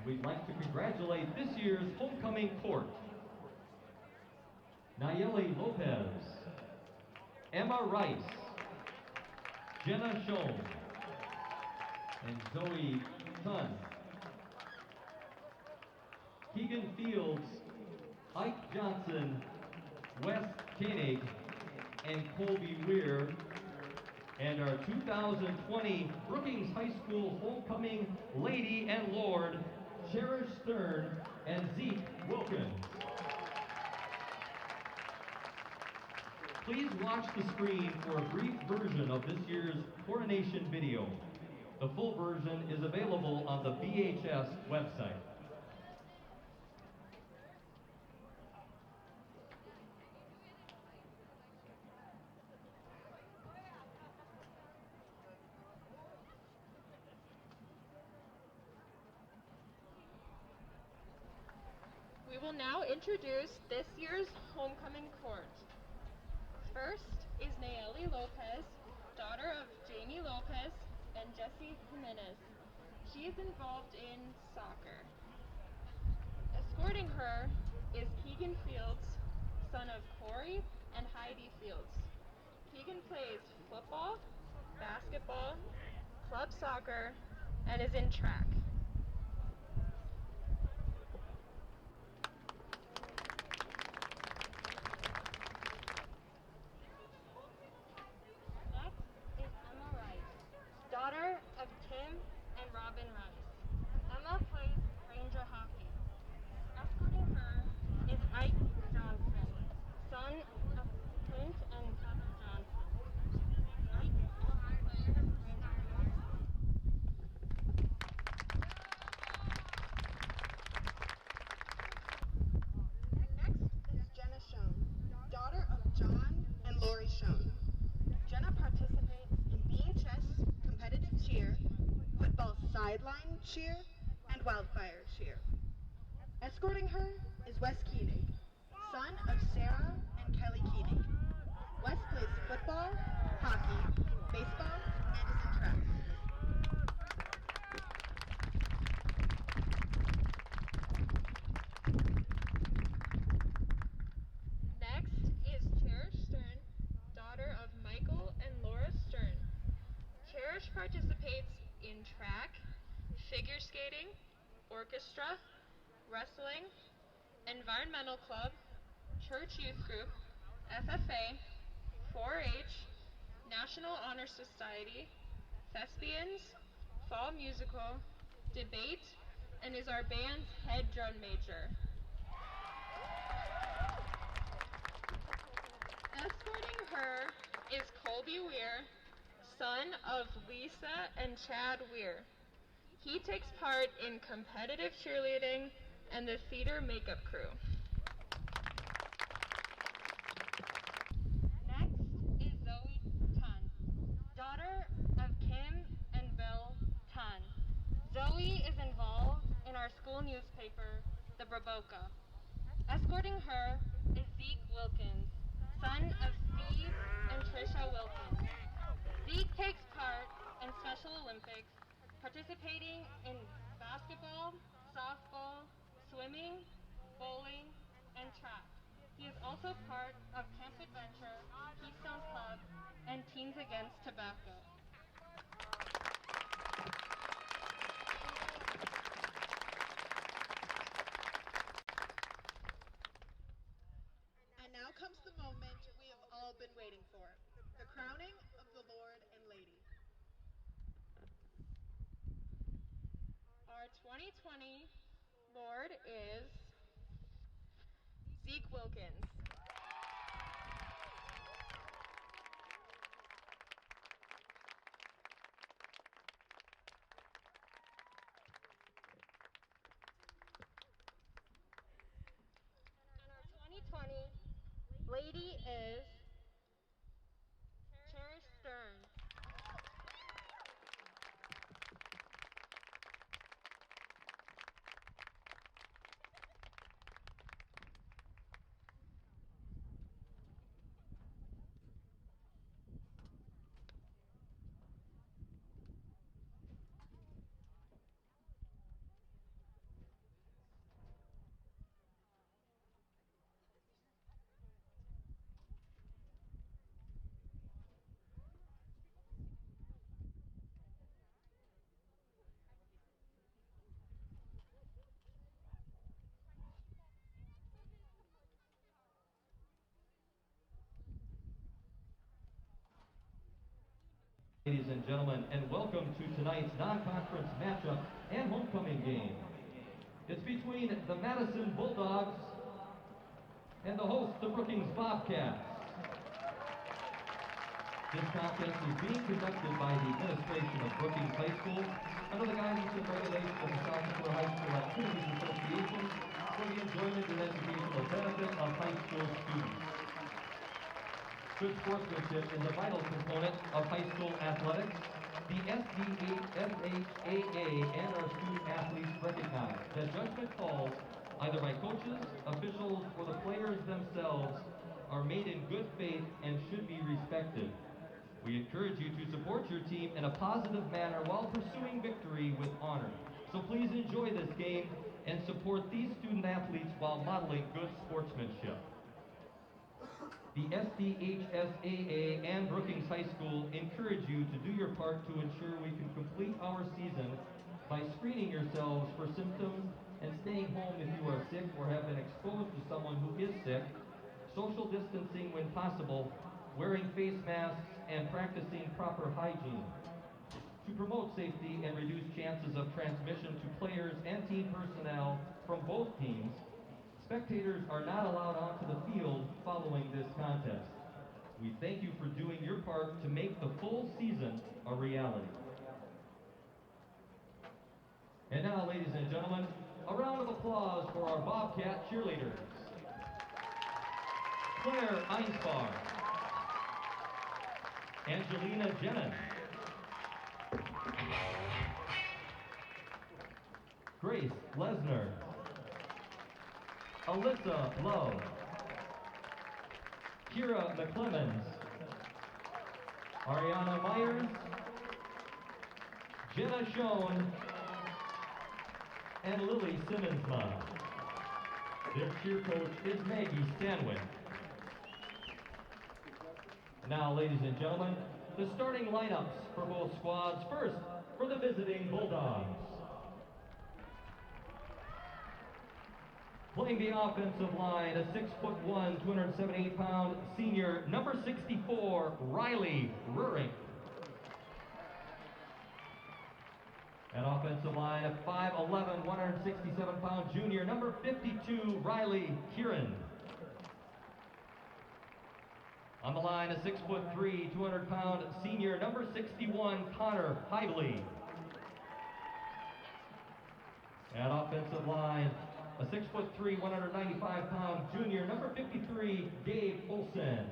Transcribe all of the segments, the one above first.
we'd like to congratulate this year's homecoming court. Nayeli Lopez, Emma Rice, Jenna Schoen, and Zoe Sun. Keegan Fields, Ike Johnson, Wes Koenig, and Colby Weir. And our 2020 Brookings High School homecoming lady and lord, Cherish Stern and Zeke Wilkins. Please watch the screen for a brief version of this year's Coronation video. The full version is available on the BHS website. We will now introduce this year's homecoming court. First is Nayeli Lopez, daughter of Jamie Lopez and Jesse Jimenez. She is involved in soccer. Escorting her is Keegan Fields, son of Corey and Heidi Fields. Keegan plays football, basketball, club soccer, and is in track. Daughter of Tim and Robin Rice. Emma plays Ranger hockey. Escorting her is Ike Johnson, son of Clint and Heather Johnson. Ike also plays Ranger hockey. Next is Jenna Schoen, daughter of John and Lori Schoen. Jenna participates in bean chess, competitive cheer, football sideline cheer, and wildfire cheer. Escorting her is Wes Koenig, son of Sarah and Kelly Koenig. Wes plays football, hockey, baseball, and is in track. Next is Cherish Stern, daughter of Michael and Laura Stern. Cherish participates in track, figure skating, orchestra, wrestling, environmental club, church youth group, FFA, 4-H, National Honor Society, thespians, fall musical, debate, and is our band's head drum major. Escorting her is Colby Weir, son of Lisa and Chad Weir. He takes part in competitive cheerleading and the theater makeup crew. Next is Zoe Tan, daughter of Kim and Bill Tan. Zoe is involved in our school newspaper, the Braboka. Escorting her is Zeke Wilkins, son of Steve and Trisha Wilkins. Zeke takes part in Special Olympics, participating in basketball, softball, swimming, bowling, and track. He is also part of Camp Adventure, Keystone Club, and Teens Against Tobacco. And now comes the moment we have all been waiting for, the crowning of the Lord and Lady. Our 2020 Lord is Zeke Wilkins. And our 2020 Lady is Cherish Stern. ladies and gentlemen, and welcome to tonight's non-conference matchup and homecoming game. It's between the Madison Bulldogs and the host, the Brookings Bobcats. This contest is being conducted by the administration of Brookings High School under the guidance and regulations of the South Dakota High School Activities Association for the enjoyment and educational benefit of high school students. Good sportsmanship is a vital component of high school athletics. The SDHSAA and our student athletes recognize that judgment calls, either by coaches, officials, or the players themselves, are made in good faith and should be respected. We encourage you to support your team in a positive manner while pursuing victory with honor. So please enjoy this game and support these student athletes while modeling good sportsmanship. The SDHSAA and Brookings High School encourage you to do your part to ensure we can complete our season by screening yourselves for symptoms and staying home if you are sick or have been exposed to someone who is sick, social distancing when possible, wearing face masks, and practicing proper hygiene. To promote safety and reduce chances of transmission to players and team personnel from both teams, spectators are not allowed onto the field following this contest. We thank you for doing your part to make the full season a reality. And now, ladies and gentlemen, a round of applause for our Bobcat cheerleaders. Claire Einsbar, Angelina Jennings, Grace Lesnar, Alyssa Love, Kira McClemens, Ariana Myers, Jenna Schoen, and Lily Simmonsma. Their cheer coach is Maggie Stanwyck. Now, ladies and gentlemen, the starting lineups for both squads. First, for the visiting Bulldogs. Playing the offensive line, a 6'1", 278-pound senior, number 64, Riley Ruring. An offensive line, a 5'11", 167-pound junior, number 52, Riley Kieran. On the line, a 6'3", 200-pound senior, number 61, Connor Hively. At offensive line, a 6'3", 195-pound junior, number 53, Dave Olson.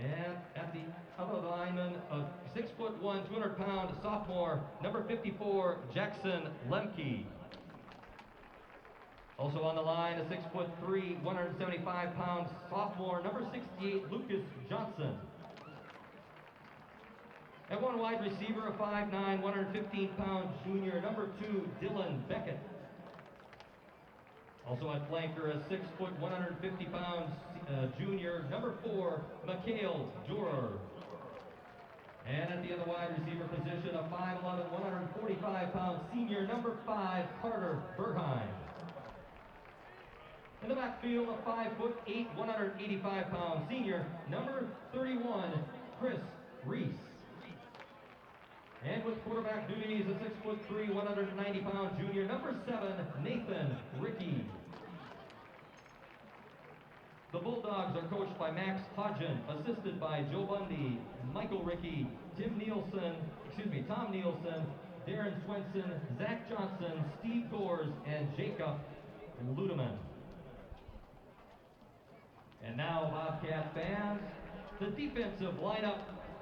And at the other lineman, a 6'1", 200-pound sophomore, number 54, Jackson Lemke. Also on the line, a 6'3", 175-pound sophomore, number 68, Lucas Johnson. And one wide receiver, a 5'9", 115-pound junior, number 2, Dylan Beckett. Also at flanker, a 6', 150-pound junior, number 4, Mikhail Durer. And at the other wide receiver position, a 5'11", 145-pound senior, number 5, Carter Berheim. In the backfield, a 5'8", 185-pound senior, number 31, Chris Reese. And with quarterback duties, a 6'3", 190-pound junior, number 7, Nathan Rickey. The Bulldogs are coached by Max Hodgen, assisted by Joe Bundy, Michael Rickey, Tom Nielsen, Darren Swenson, Zach Johnson, Steve Gores, and Jacob Ludeman. And now, Bobcat fans, the defensive lineup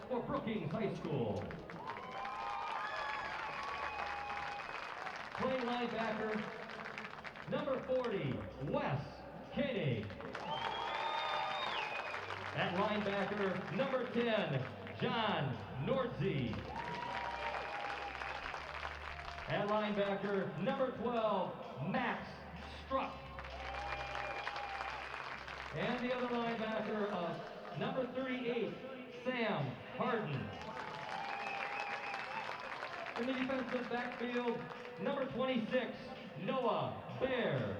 for Brookings High School. Playing linebacker, number 40, Wes Koenig. At linebacker, number 10, John Nordze. At linebacker, number 12, Max Struck. And the other linebacker, number 38, Sam Harden. In the defensive backfield, number 26, Noah Bear.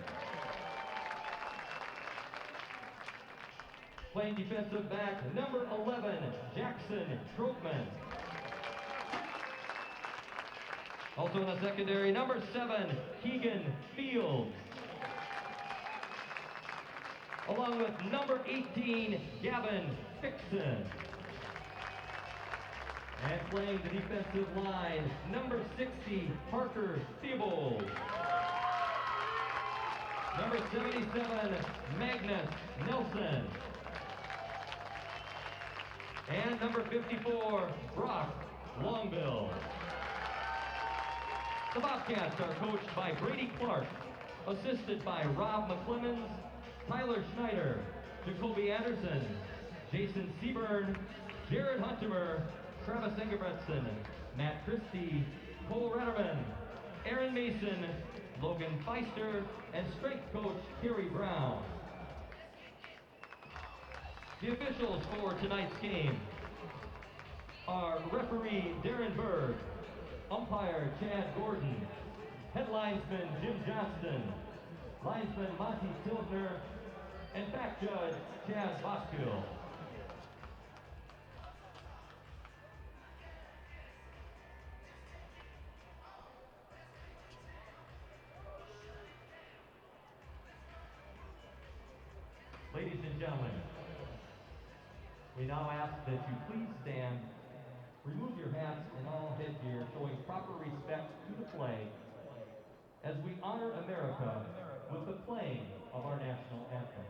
Playing defensive back, number 11, Jackson Tropeman. Also in the secondary, number 7, Keegan Fields. Along with number 18, Gavin Fixon. And playing the defensive line, number 60, Parker Theobald. Number 77, Magnus Nelson. And number 54, Brock Longbill. The Bobcats are coached by Brady Clark, assisted by Rob McClemens, Tyler Schneider, Jacoby Anderson, Jason Seaburn, Jared Huntemer, Travis Engebretson, Matt Christie, Cole Retterman, Aaron Mason, Logan Feister, and strength coach Kerry Brown. The officials for tonight's game are referee Darren Berg, umpire Chad Gordon, head linesman Jim Johnston, linesman Monty Tiltner, and back judge Chad Boskill. Ladies and gentlemen, we now ask that you please stand, remove your hats and all headgear, showing proper respect to the flag as we honor America with the playing of our national anthem.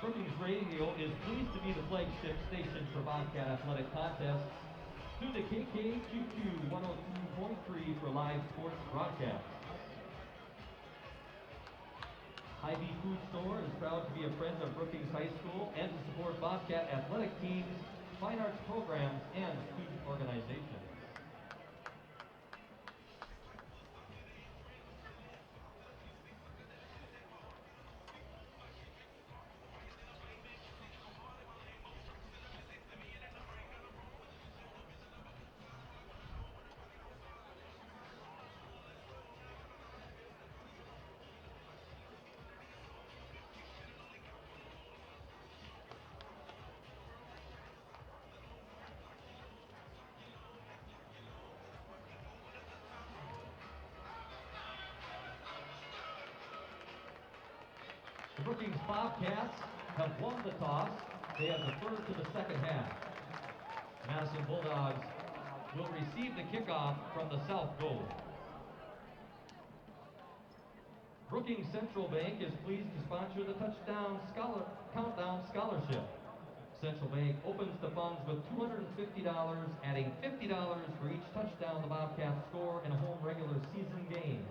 Brookings Radio is pleased to be the flagship station for Bobcat athletic contests. Tune to KKQQ 102.3 for live sports broadcasts. Hy-Vee Food Store is proud to be a friend of Brookings High School and to support Bobcat athletic teams, fine arts programs, and student organizations. The Brookings Bobcats have won the toss. They have deferred to the second half. Madison Bulldogs will receive the kickoff from the south goal. Brookings Central Bank is pleased to sponsor the Touchdown Countdown Scholarship. Central Bank opens the funds with $250, adding $50 for each touchdown the Bobcats score in a home regular season game.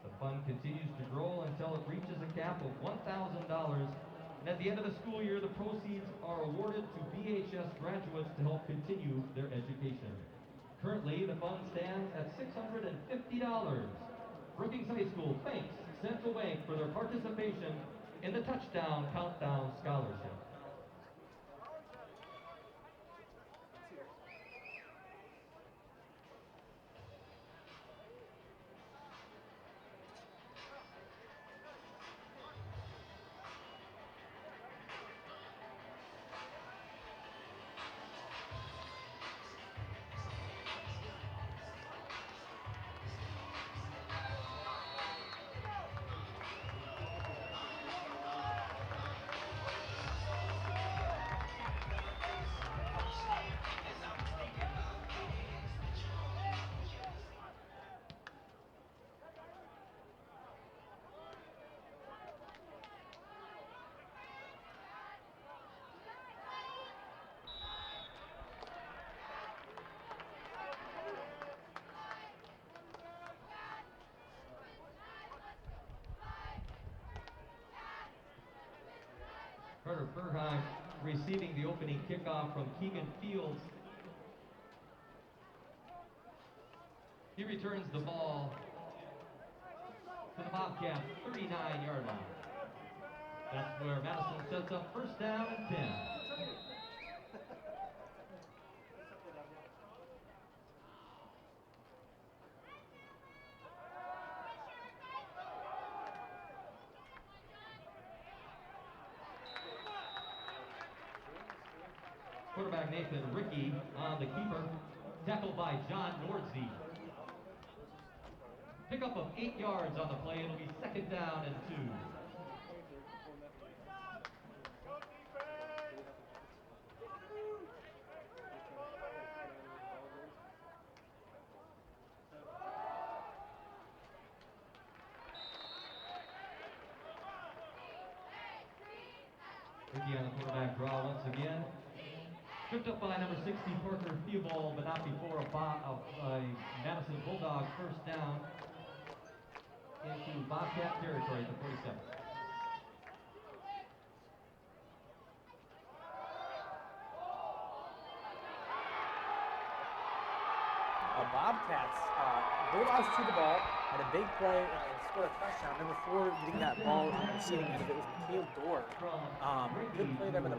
The fund continues to grow until it reaches a cap of $1,000, and at the end of the school year, the proceeds are awarded to BHS graduates to help continue their education. Currently, the fund stands at $650. Brookings High School thanks Central Bank for their participation in the Touchdown Countdown Scholarship. Carter Furheim receiving the opening kickoff from Keegan Fields. He returns the ball to the Bobcats 39-yard line. That's where Madison sets up first down and 10. Quarterback Nathan Ricky on the keeper, tackled by John Nordsey. Pickup of 8 yards on the play. It'll be second down and 2. Ricky on the quarterback draw once again. Tripped up by number 60, Parker Theobald, but not before a Madison Bulldogs first down into Bobcat territory at the 47. Bobcats, Bulldogs to the ball, had a big play and scored a touchdown. Number 4 getting that ball and receiving it. It was Mikhail Dorr. Good play there by the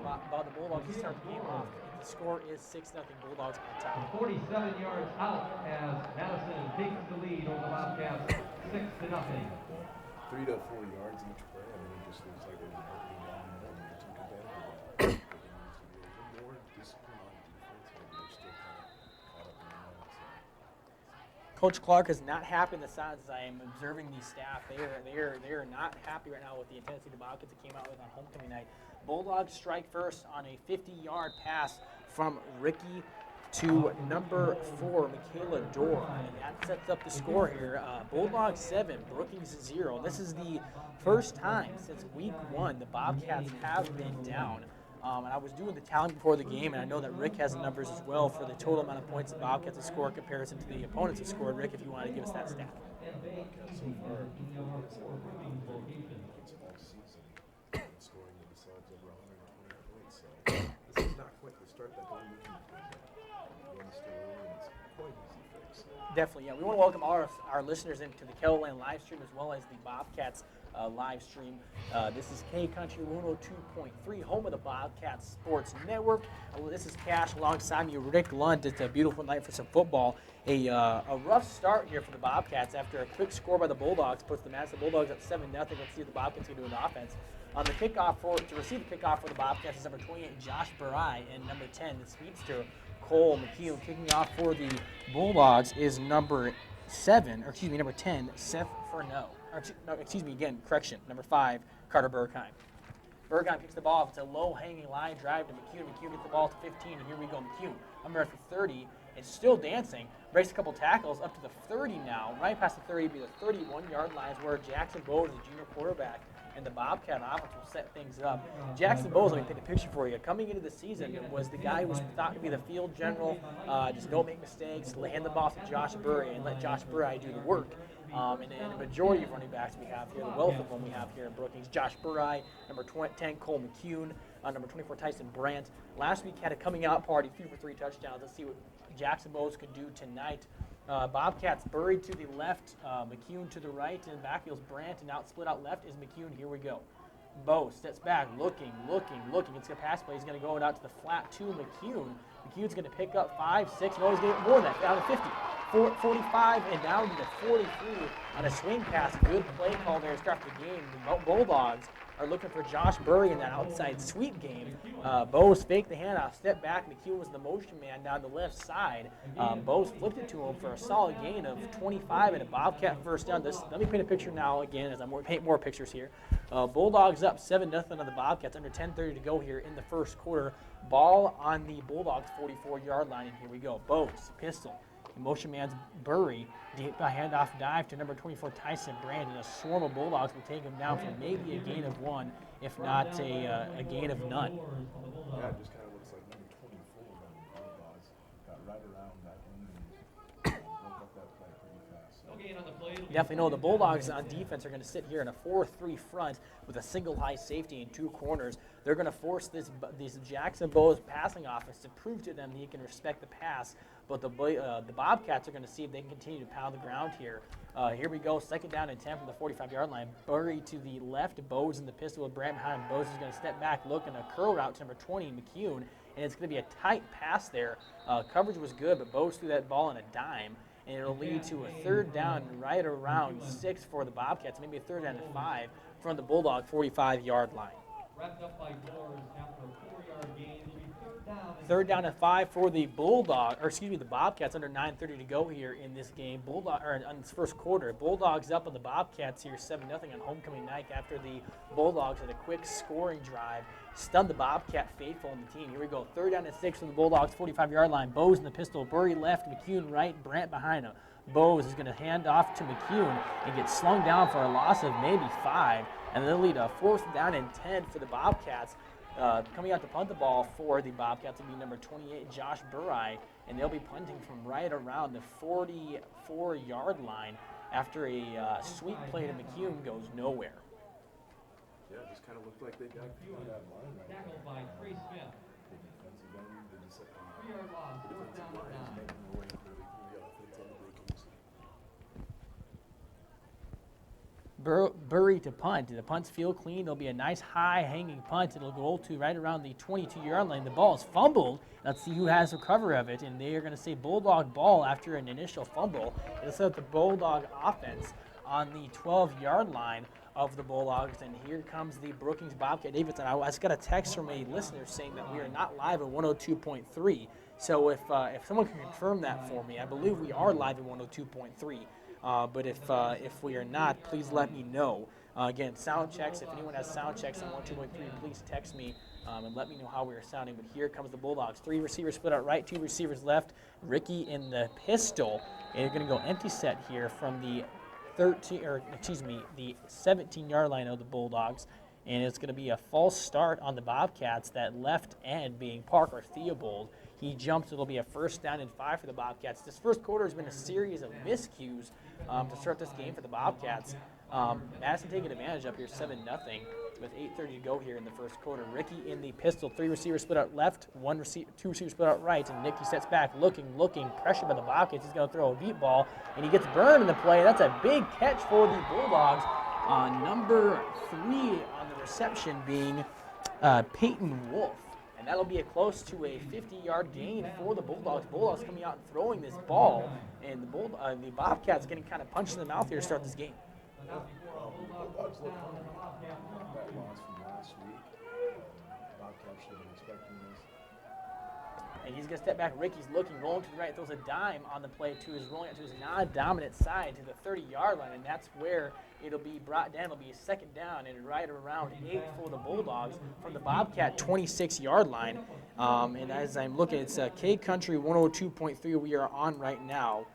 Bulldogs to start the game off. The score is 6-0 Bulldogs on top. 47 yards out as Madison takes the lead over the Bobcats 6-0. 3 to 4 yards each play. I mean, it just looks like they're working on and it's competitive. There needs to be a little more discipline on defense, but they're still kind of caught up in the moment. Coach Clark is not happy in the sides as I am observing the staff. They are not happy right now with the intensity the Bobcats that came out with on homecoming night. Bulldogs strike first on a 50-yard pass from Ricky to number 4, Michaela Dorr. And that sets up the score here. Bulldogs 7, Brookings 0. This is the first time since week 1 the Bobcats have been down. And I was doing the tally before the game, and I know that Rick has the numbers as well for the total amount of points the Bobcats have scored in comparison to the opponents have scored. Rick, if you want to give us that stat. So far, all season, scoring themselves over 120 points. So this is not quite the start that they're looking for. One still early, and it's quite easy to fix. Definitely, yeah. We want to welcome all our listeners into the Kettleland live stream as well as the Bobcats live stream. This is K Country 102.3, home of the Bobcats Sports Network. This is Cash alongside me, Rick Lund. It's a beautiful night for some football. A rough start here for the Bobcats after a quick score by the Bulldogs puts the Madison Bulldogs up 7-0. Let's see what the Bobcats can do in offense. On the kickoff to receive the kickoff for the Bobcats is number 28, Josh Barai, and number 10, the speedster, Cole McHugh. Kicking off for the Bulldogs is number 10, Seth Furneaux. Number 5, Carter Bergheim. Bergheim picks the ball up. It's a low-hanging line drive to McHugh. McHugh gets the ball to 15, and here we go. McHugh, number 30, is still dancing. Breaks a couple tackles up to the 30 now. Right past the 30 be the 31-yard line is where Jackson Bowes, the junior quarterback, and the Bobcat offense will set things up. Jackson Bowles, let me paint a picture for you. Coming into the season, was the guy who was thought to be the field general, just don't make mistakes, hand the ball to Josh Burry and let Josh Burry do the work. And the majority of running backs we have here, the wealth of them we have here in Brookings, Josh Burry, number 10, Cole McCune, number 24, Tyson Brandt. Last week had a coming out party, 3 for 3 touchdowns. Let's see what Jackson Bowles could do tonight. Bobcats buried to the left, McCune to the right, and backfield's Brandt, and out split out left is McCune. Here we go. Bowles steps back, looking. It's a pass play. He's going to go out to the flat to McCune. McCune's going to pick up 5, 6. No, he's going to get more than that. Down to 50, 45, and down to the 43 on a swing pass. Good play call there to start the game. The Bulldogs are looking for Josh Burry in that outside sweep game. Bowes faked the handoff, stepped back. McCune was the motion man down the left side. Bowes flipped it to him for a solid gain of 25 and a Bobcat first down. Let me paint a picture now again as I'm paint more pictures here. Bulldogs up 7-0 on the Bobcats. Under 10:30 to go here in the first quarter. Ball on the Bulldogs 44-yard line, and here we go. Bowes, pistol. Motion man's Burry, deep handoff dive to number 24 Tyson Brandt, and a swarm of Bulldogs will take him down for maybe a gain of 1, if not a gain of none. Yeah, it just kind of looks like number 24 on the Bulldogs got right around that one and broke up that play pretty fast. So. Definitely know the Bulldogs on defense are going to sit here in a 4-3 front with a single high safety and 2 corners. They're going to force this Jackson Bowles passing offense to prove to them that he can respect the pass. But the Bobcats are going to see if they can continue to pound the ground here. Here we go, 2nd down and 10 from the 45-yard line. Burry to the left, Bowes in the pistol with Brandt behind him. Bowes is going to step back, looking a curl route to number 20, McCune, and it's going to be a tight pass there. Coverage was good, but Bowes threw that ball in a dime, and it'll lead to a 3rd down right around 6 for the Bobcats, maybe a 3rd down and 5 from the Bulldog 45-yard line. Wrapped up by Doors after a 4-yard gain. It'll be 3rd down. 3rd down and 5 for the the Bobcats. Under 9:30 to go here in this game. On this first quarter, Bulldogs up on the Bobcats here, 7-0 on homecoming night after the Bulldogs had a quick scoring drive, stunned the Bobcat faithful in the team. Here we go, 3rd down and 6 from the Bulldogs 45-yard line. Bowes in the pistol, Burry left, McCune right, Brandt behind him. Bowes is going to hand off to McCune and get slung down for a loss of maybe 5, and they'll lead a 4th down and 10 for the Bobcats. Coming out to punt the ball for the Bobcats will be number 28, Josh Burry, and they'll be punting from right around the 44-yard line after a sweep play to McCune goes nowhere. Yeah, it just kind of looked like they got that line right there. Tackled by Trey Smith. The defensive end, the 3-yard loss, 4th down and 9. making their way for the offense on the Brookings. Burry to punt. The punt's field clean. There'll be a nice high hanging punt. It'll go to right around the 22-yard line. The ball is fumbled. Let's see who has the cover of it. And they are going to say Bulldog ball after an initial fumble. It'll set up the Bulldog offense on the 12-yard line of the Bulldogs. And here comes the Brookings Bobcat Davidson. I just got a text from a listener saying that we are not live at 102.3. So if someone can confirm that for me, I believe we are live at 102.3. But if we are not, please let me know. Again, sound checks. If anyone has sound checks on 102.3, please text me and let me know how we are sounding. But here comes the Bulldogs. 3 receivers split out right, 2 receivers left. Ricky in the pistol. And you're going to go empty set here from the the 17-yard line of the Bulldogs. And it's going to be a false start on the Bobcats, that left end being Parker Theobald. He jumps. It'll be a 1st down and 5 for the Bobcats. This first quarter has been a series of miscues to start this game for the Bobcats. Madison taking advantage up here, 7-0 with 8:30 to go here in the first quarter. Ricky in the pistol, 3 receivers split out left, 2 receivers split out right, and Nicky sets back, looking, pressured by the Bobcats. He's going to throw a deep ball, and he gets burned in the play. That's a big catch for the Bulldogs. Number 3 on the reception being Peyton Wolf. And that'll be close to a 50-yard gain for the Bulldogs. Bulldogs coming out and throwing this ball, and the Bobcats getting kind of punched in the mouth here to start this game. Bulldogs look that loss from last week. Bobcats should have been expecting this. And he's going to step back. Ricky's looking, rolling to the right, throws a dime on the play to his rolling out to his non-dominant side to the 30-yard line, and that's where it'll be brought down. It'll be a 2nd down and right around 8 for the Bulldogs from the Bobcat 26-yard line. And as I'm looking, it's K Country 102.3 we are on right now.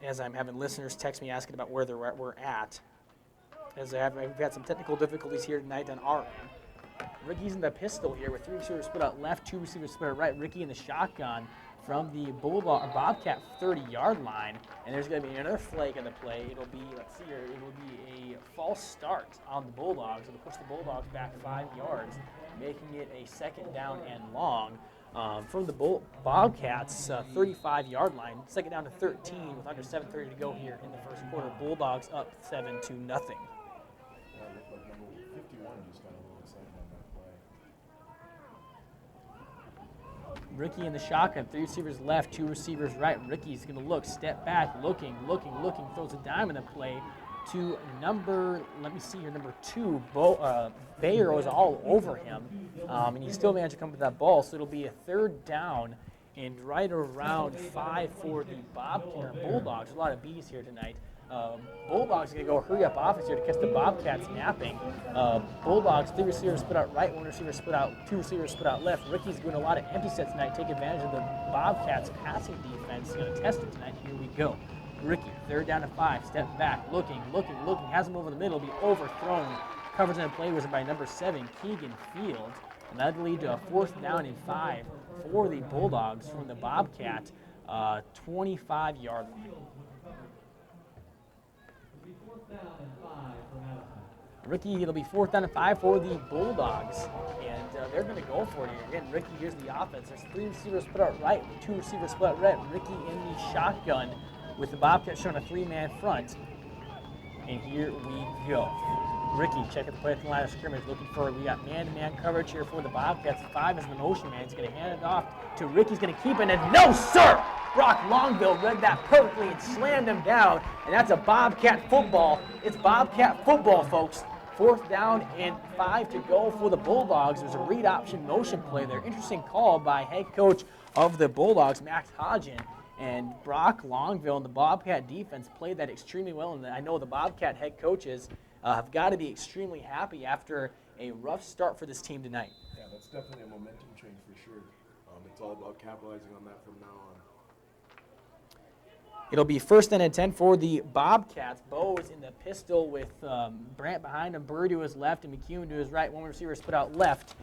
As I'm having listeners text me asking about where we're at. as we've had some technical difficulties here tonight on our end. Ricky's in the pistol here with 3 receivers split out left, 2 receivers split out right. Ricky in the shotgun from the Bobcat 30-yard line, and there's going to be another flag in the play. It'll be, let's see here, it'll be a false start on the Bulldogs. It'll push the Bulldogs back 5 yards, making it a 2nd down and long. From the Bobcats 35-yard line, 2nd down to 13 with under 7:30 to go here in the first quarter. Bulldogs up 7-0. Yeah, it looked like number 51 just got a little excited on that play. Ricky in the shotgun, 3 receivers left, 2 receivers right. Ricky's going to look, step back, looking, throws a dime in the play to number 2, Bayer was all over him, and he still managed to come with that ball, so it'll be a 3rd down and right around 5 for the Bulldogs. There's a lot of B's here tonight. Bulldogs are going to go hurry up offense here to catch the Bobcats napping. Bulldogs, 3 receivers split out right, 1 receiver split out, 2 receivers split out left. Ricky's doing a lot of empty sets tonight, take advantage of the Bobcats passing defense. He's going to test it tonight. Here we go. Ricky, 3rd down to 5, step back, looking, has him over the middle, be overthrown. Coverage on the play was by number 7, Keegan Field, and that'll lead to a 4th down and 5 for the Bulldogs from the Bobcat 25-yard line. Ricky, it'll be 4th down and 5 for the Bulldogs, and they're going to go for it here. Again, Ricky, here's the offense. There's 3 receivers split out right, 2 receivers split out left. Ricky in the shotgun with the Bobcats showing a 3-man front. And here we go. Ricky checking the play at the line of scrimmage, looking for, we got man-to-man coverage here for the Bobcats. 5 is the motion man. He's going to hand it off to Ricky. He's going to keep it, and no, sir! Brock Longville read that perfectly and slammed him down, and that's a Bobcat football. It's Bobcat football, folks. 4th down and 5 to go for the Bulldogs. There's a read option motion play there. Interesting call by head coach of the Bulldogs, Max Hodgen. And Brock Longville and the Bobcat defense played that extremely well. And I know the Bobcat head coaches have got to be extremely happy after a rough start for this team tonight. Yeah, that's definitely a momentum change for sure. It's all about capitalizing on that from now on. It'll be 1st and 10 for the Bobcats. Bo is in the pistol with Brandt behind him, Burr to his left, and McEwen to his right. 1 receiver split out left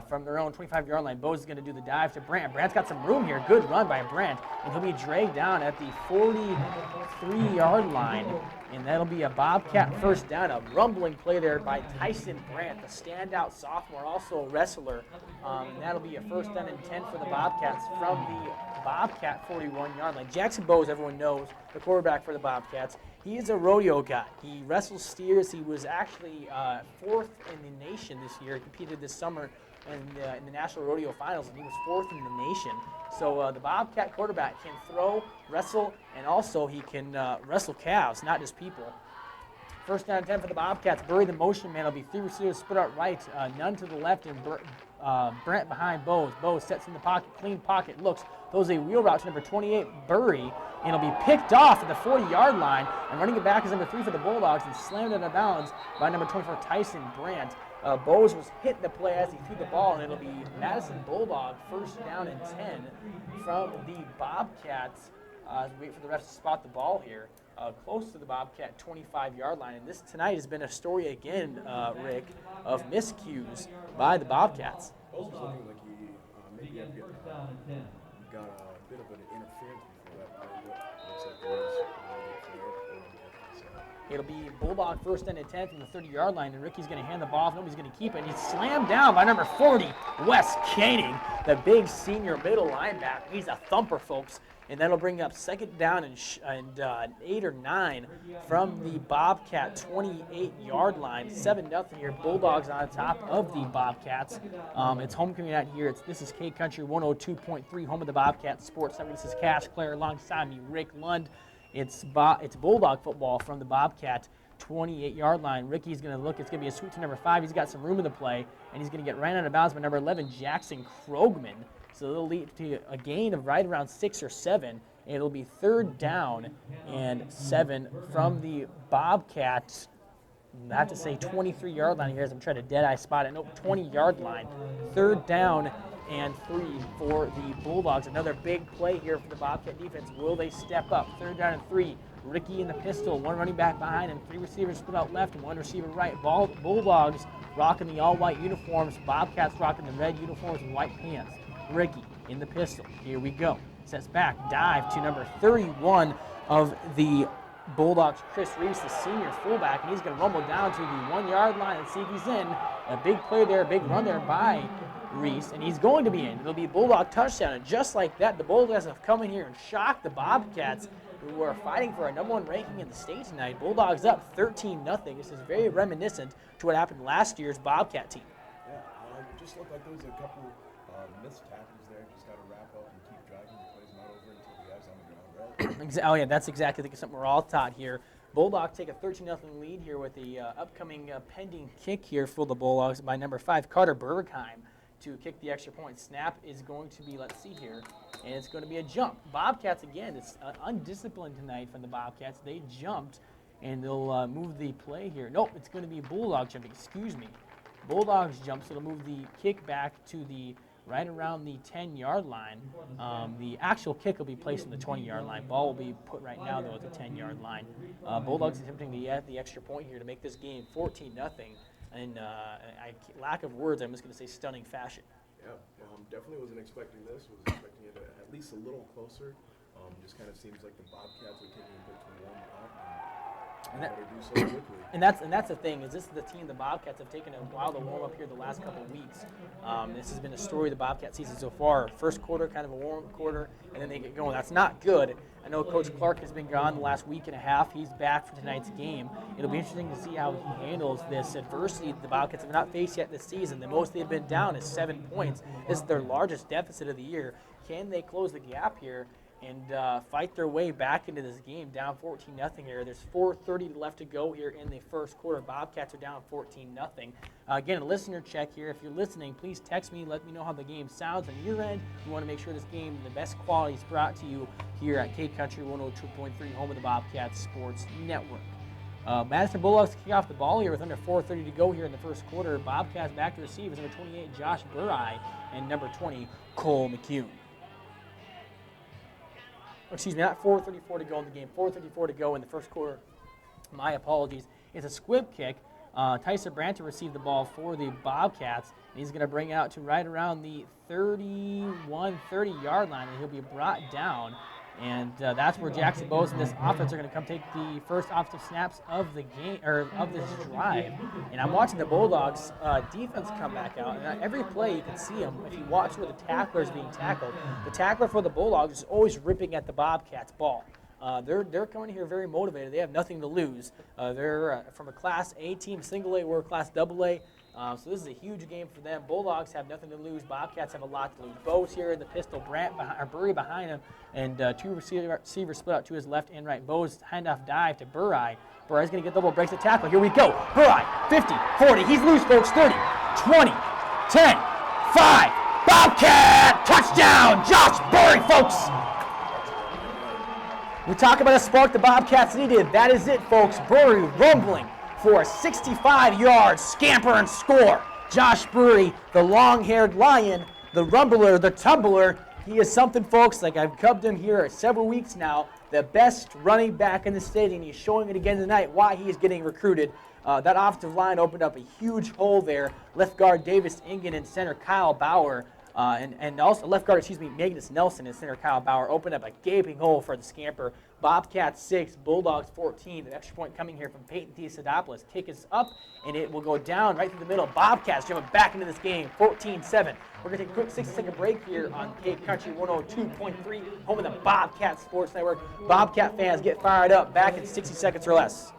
from their own 25-yard line. Bo is going to do the dive to Brandt. Brandt's got some room here. Good run by Brandt, and he'll be dragged down at the 43-yard line, and that'll be a Bobcat 1st down. A rumbling play there by Tyson Brandt, the standout sophomore, also a wrestler. And that'll be a 1st down and 10 for the Bobcats from the Bobcat 41-yard line. Jackson Bowes, everyone knows, the quarterback for the Bobcats. He is a rodeo guy. He wrestles steers. He was actually 4th in the nation this year. He competed this summer in the National Rodeo Finals, and he was 4th in the nation. So the Bobcat quarterback can throw, wrestle, and also he can wrestle calves, not just people. 1st down and 10 for the Bobcats. Bury the motion man. It'll be 3 receivers split out right, none to the left, and Brandt behind Bowes. Bowes sets in the pocket, clean pocket, looks, throws a wheel route to number 28, Burry, and it'll be picked off at the 40-yard line, and running it back is number 3 for the Bulldogs, and slammed out of bounds by number 24, Tyson Brandt. Bowes was hit in the play as he threw the ball, and it'll be Madison Bulldog 1st down and 10 from the Bobcats. As we wait for the refs to spot the ball here, close to the Bobcat 25-yard line. And this tonight has been a story again, Rick, of miscues by the Bowes Bowes was looking like he maybe got a bit of an interference before that. Looks like there was It'll be Bulldog 1st and 10 from the 30-yard line, and Ricky's going to hand the ball off. Nobody's going to keep it. He's slammed down by number 40, Wes Koenig, the big senior middle linebacker. He's a thumper, folks. And that'll bring up 2nd down and 8 or 9 from the Bobcat 28-yard line. 7-0 here. Bulldogs on top of the Bobcats. It's homecoming out here. This is K Country 102.3, home of the Bobcats Sports Center. This is Cash Clare alongside me, Rick Lund. It's Bulldog football from the Bobcat 28-yard line. Ricky's going to look. It's going to be a sweep to number 5. He's got some room in the play, and he's going to get ran out of bounds by number 11, Jackson Krogman. So it'll lead to a gain of right around 6 or 7, and it'll be 3rd down and 7 from the Bobcats. Not to say 23-yard line here as I'm trying to dead-eye spot it. Nope, 20-yard line. 3rd down and 3 for the Bulldogs. Another big play here for the Bobcat defense. Will they step up? 3rd down and 3 Ricky in the pistol, one running back behind him, 3 receivers split out left and 1 receiver right. Bulldogs rocking the all-white uniforms, Bobcats rocking the red uniforms and white pants. Ricky in the pistol, here we go. Sets back, dive to number 31 of the Bulldogs, Chris Reese, the senior fullback, and he's going to rumble down to the 1-yard line and see if he's in. A big play there, a big run there by Reese, and he's going to be in. It'll be a Bulldog touchdown, and just like that, the Bulldogs have come in here and shocked the Bobcats, who are fighting for a #1 ranking in the state tonight. Bulldogs up 13-0. This is very reminiscent to what happened last year's Bobcat team. Yeah, it just looked like there was a couple missed tackles there. Just got to wrap up and keep driving. The play's not over until the guy's on the ground, right? Oh, yeah, that's exactly something we're all taught here. Bulldogs take a 13-0 lead here with the upcoming pending kick here for the Bulldogs by number 5, Carter Bergheim, to kick the extra point. Snap is going to be, let's see here, and it's going to be a jump. Bobcats, again, it's undisciplined tonight from the Bobcats. They jumped, and they'll move the play here. Nope, it's going to be Bulldog jumping, excuse me. Bulldogs jump, so it'll move the kick back to the right around the 10-yard line. The actual kick will be placed on the 20-yard line. Ball will be put right now, though, at the 10-yard line. Bulldogs attempting the extra point here to make this game 14-0. In lack of words, I'm just going to say stunning fashion. Yeah, definitely wasn't expecting this. Was expecting it at least a little closer. Just kind of seems like the Bobcats are taking a bit to warm up and better do so quickly. And that's the thing, is this is the team the Bobcats have taken a while to warm up here the last couple of weeks. This has been a story of the Bobcat season so far. First quarter, kind of a warm quarter, and then they get going. That's not good. I know Coach Clark has been gone the last week and a half. He's back for tonight's game. It'll be interesting to see how he handles this adversity the Bobcats have not faced yet this season. The most they've been down is 7 points. This is their largest deficit of the year. Can they close the gap here and fight their way back into this game, down 14-0 here? There's 4:30 left to go here in the first quarter. Bobcats are down 14-0. Again, a listener check here. If you're listening, please text me. Let me know how the game sounds on your end. We want to make sure this game, the best quality, is brought to you here at K Country 102.3, home of the Bobcats Sports Network. Madison Bulldogs kick off the ball here with under 4:30 to go here in the first quarter. Bobcats back to receive is number 28, Josh Burai, and number 20, Cole McCune. Excuse me, not 4:34 to go in the game, 4:34 to go in the first quarter. My apologies. It's a squib kick. Tyson Brandt received the ball for the Bobcats, and he's going to bring it out to right around the 30-yard line, and he'll be brought down. And that's where Jackson Bowes and this offense are going to come take the first offensive snaps of the game, or of this drive. And I'm watching the Bulldogs defense come back out, and every play you can see them. If you watch where the tackler is being tackled, the tackler for the Bulldogs is always ripping at the Bobcats' ball. They're coming here very motivated. They have nothing to lose. They're from a Class A team, single A, we're a Class AA. So this is a huge game for them. Bulldogs have nothing to lose. Bobcats have a lot to lose. Bowes here in the pistol, Bury behind him, and 2 receivers split out to his left and right. Bowes handoff dive to Burai. Burai's going to get double, breaks the tackle. Here we go. Burai, 50, 40. He's loose, folks. 30, 20, 10, 5. Bobcat touchdown. Josh Bury, folks. We talk about a spark the Bobcats needed. That is it, folks. Bury rumbling for a 65-yard scamper and score. Josh Bury, the long-haired lion, the rumbler, the tumbler. He is something, folks, like I've cubbed him here several weeks now, the best running back in the state, and he's showing it again tonight why he is getting recruited. That offensive line opened up a huge hole there. Left guard Davis Ingen and center Kyle Bauer. And also left guard, Magnus Nelson and center Kyle Bauer opened up a gaping hole for the scamper. Bobcats 6, Bulldogs 14. The extra point coming here from Peyton Theosidopoulos. Kick is up, and it will go down right through the middle. Bobcats jumping back into this game, 14-7. We're going to take a quick 60-second break here on K Country 102.3, home of the Bobcat Sports Network. Bobcat fans, get fired up. Back in 60 seconds or less.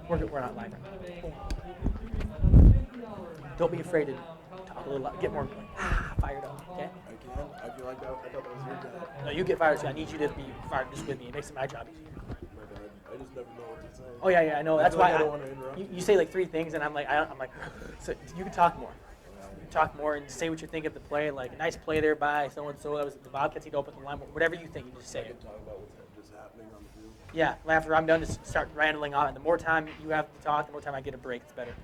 We're not live right now. Don't be afraid to talk a little loud. Get more fired up, okay? I feel like that. I thought that was your job. No, you get fired, so I need you to be fired just with me. It makes my job easier. My bad. I just never know what to say. Oh, yeah, I know. That's why I don't want to interrupt. you say like 3 things, and I'm like, so you can talk more. You can talk more and say what you think of the play. Like, a nice play there by so-and-so. That was the Bobcats. He'd open the line. Whatever you think, you just say I it. can talk about what's just happening on the field. Yeah, after I'm done, just start rambling on. And the more time you have to talk, the more time I get a break. It's better.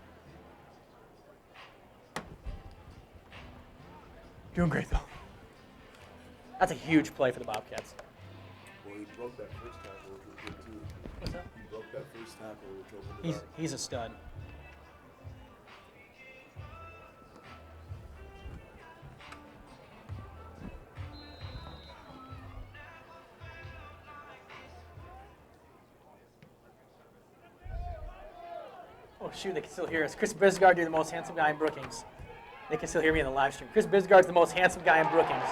Doing great, though. That's a huge play for the Bobcats. Well, he broke that first tackle, which was good too. What's that? He broke that first tackle, which opened it up. He's a stud. Oh, shoot, they can still hear us. Chris Bisgard, you're the most handsome guy in Brookings. They can still hear me in the live stream. Chris Bisgard's the most handsome guy in Brookings.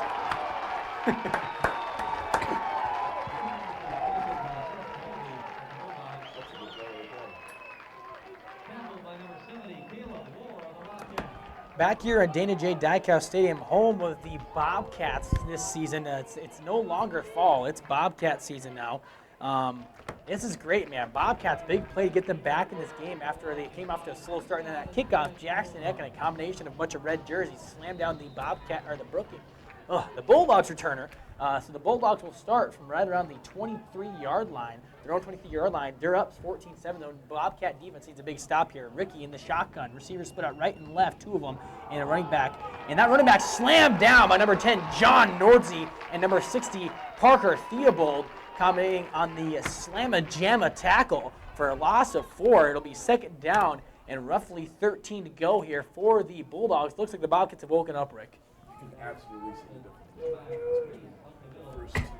Back here at Dana J. Dykow Stadium, home of the Bobcats this season. It's no longer fall. It's Bobcat season now. This is great, man. Bobcats, big play to get them back in this game after they came off to a slow start. And then that kickoff, Jackson Eck, and a combination of a bunch of red jerseys slammed down the the Bulldogs returner. So the Bulldogs will start from right around the 23-yard line. Their own 23-yard line. They're up 14-7. The Bobcat defense needs a big stop here. Ricky in the shotgun. Receivers split out right and left, two of them, and a running back. And that running back slammed down by number 10, John Nordsey, and number 60, Parker Theobald, commenting on the slamma-jamma tackle for a loss of 4. It'll be second down and roughly 13 to go here for the Bulldogs. Looks like the Bobcats have woken up, Rick. You can absolutely see the difference. The first 2 times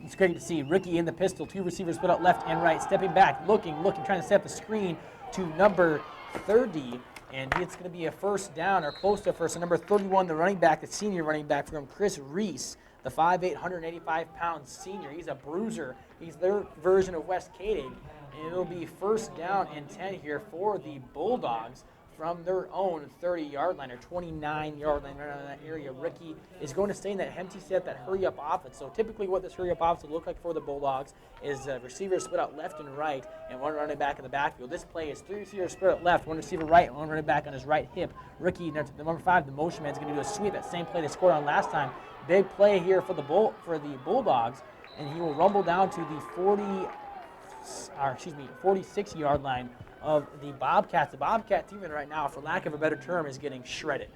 It's great to see Ricky in the pistol. 2 receivers split out left and right, stepping back, looking, trying to set up the screen to number 30. And it's going to be a first down or close to a first. So number 31, the running back, the senior running back from Chris Reese, the 5'8", 185-pound senior. He's a bruiser. He's their version of West Katig. And it'll be first down and 10 here for the Bulldogs from their own 30-yard line or 29-yard line right around that area. Ricky is going to stay in that empty set, that hurry-up offense. So typically what this hurry-up offense will look like for the Bulldogs is receivers split out left and right and one running back in the backfield. This play is 3 receivers split out left, 1 receiver right, and 1 running back on his right hip. Ricky, the number 5, the motion man, is going to do a sweep, that same play they scored on last time. Big play here for the Bulldogs, and he will rumble down to the 46-yard line of the Bobcats. The Bobcats, even right now, for lack of a better term, is getting shredded.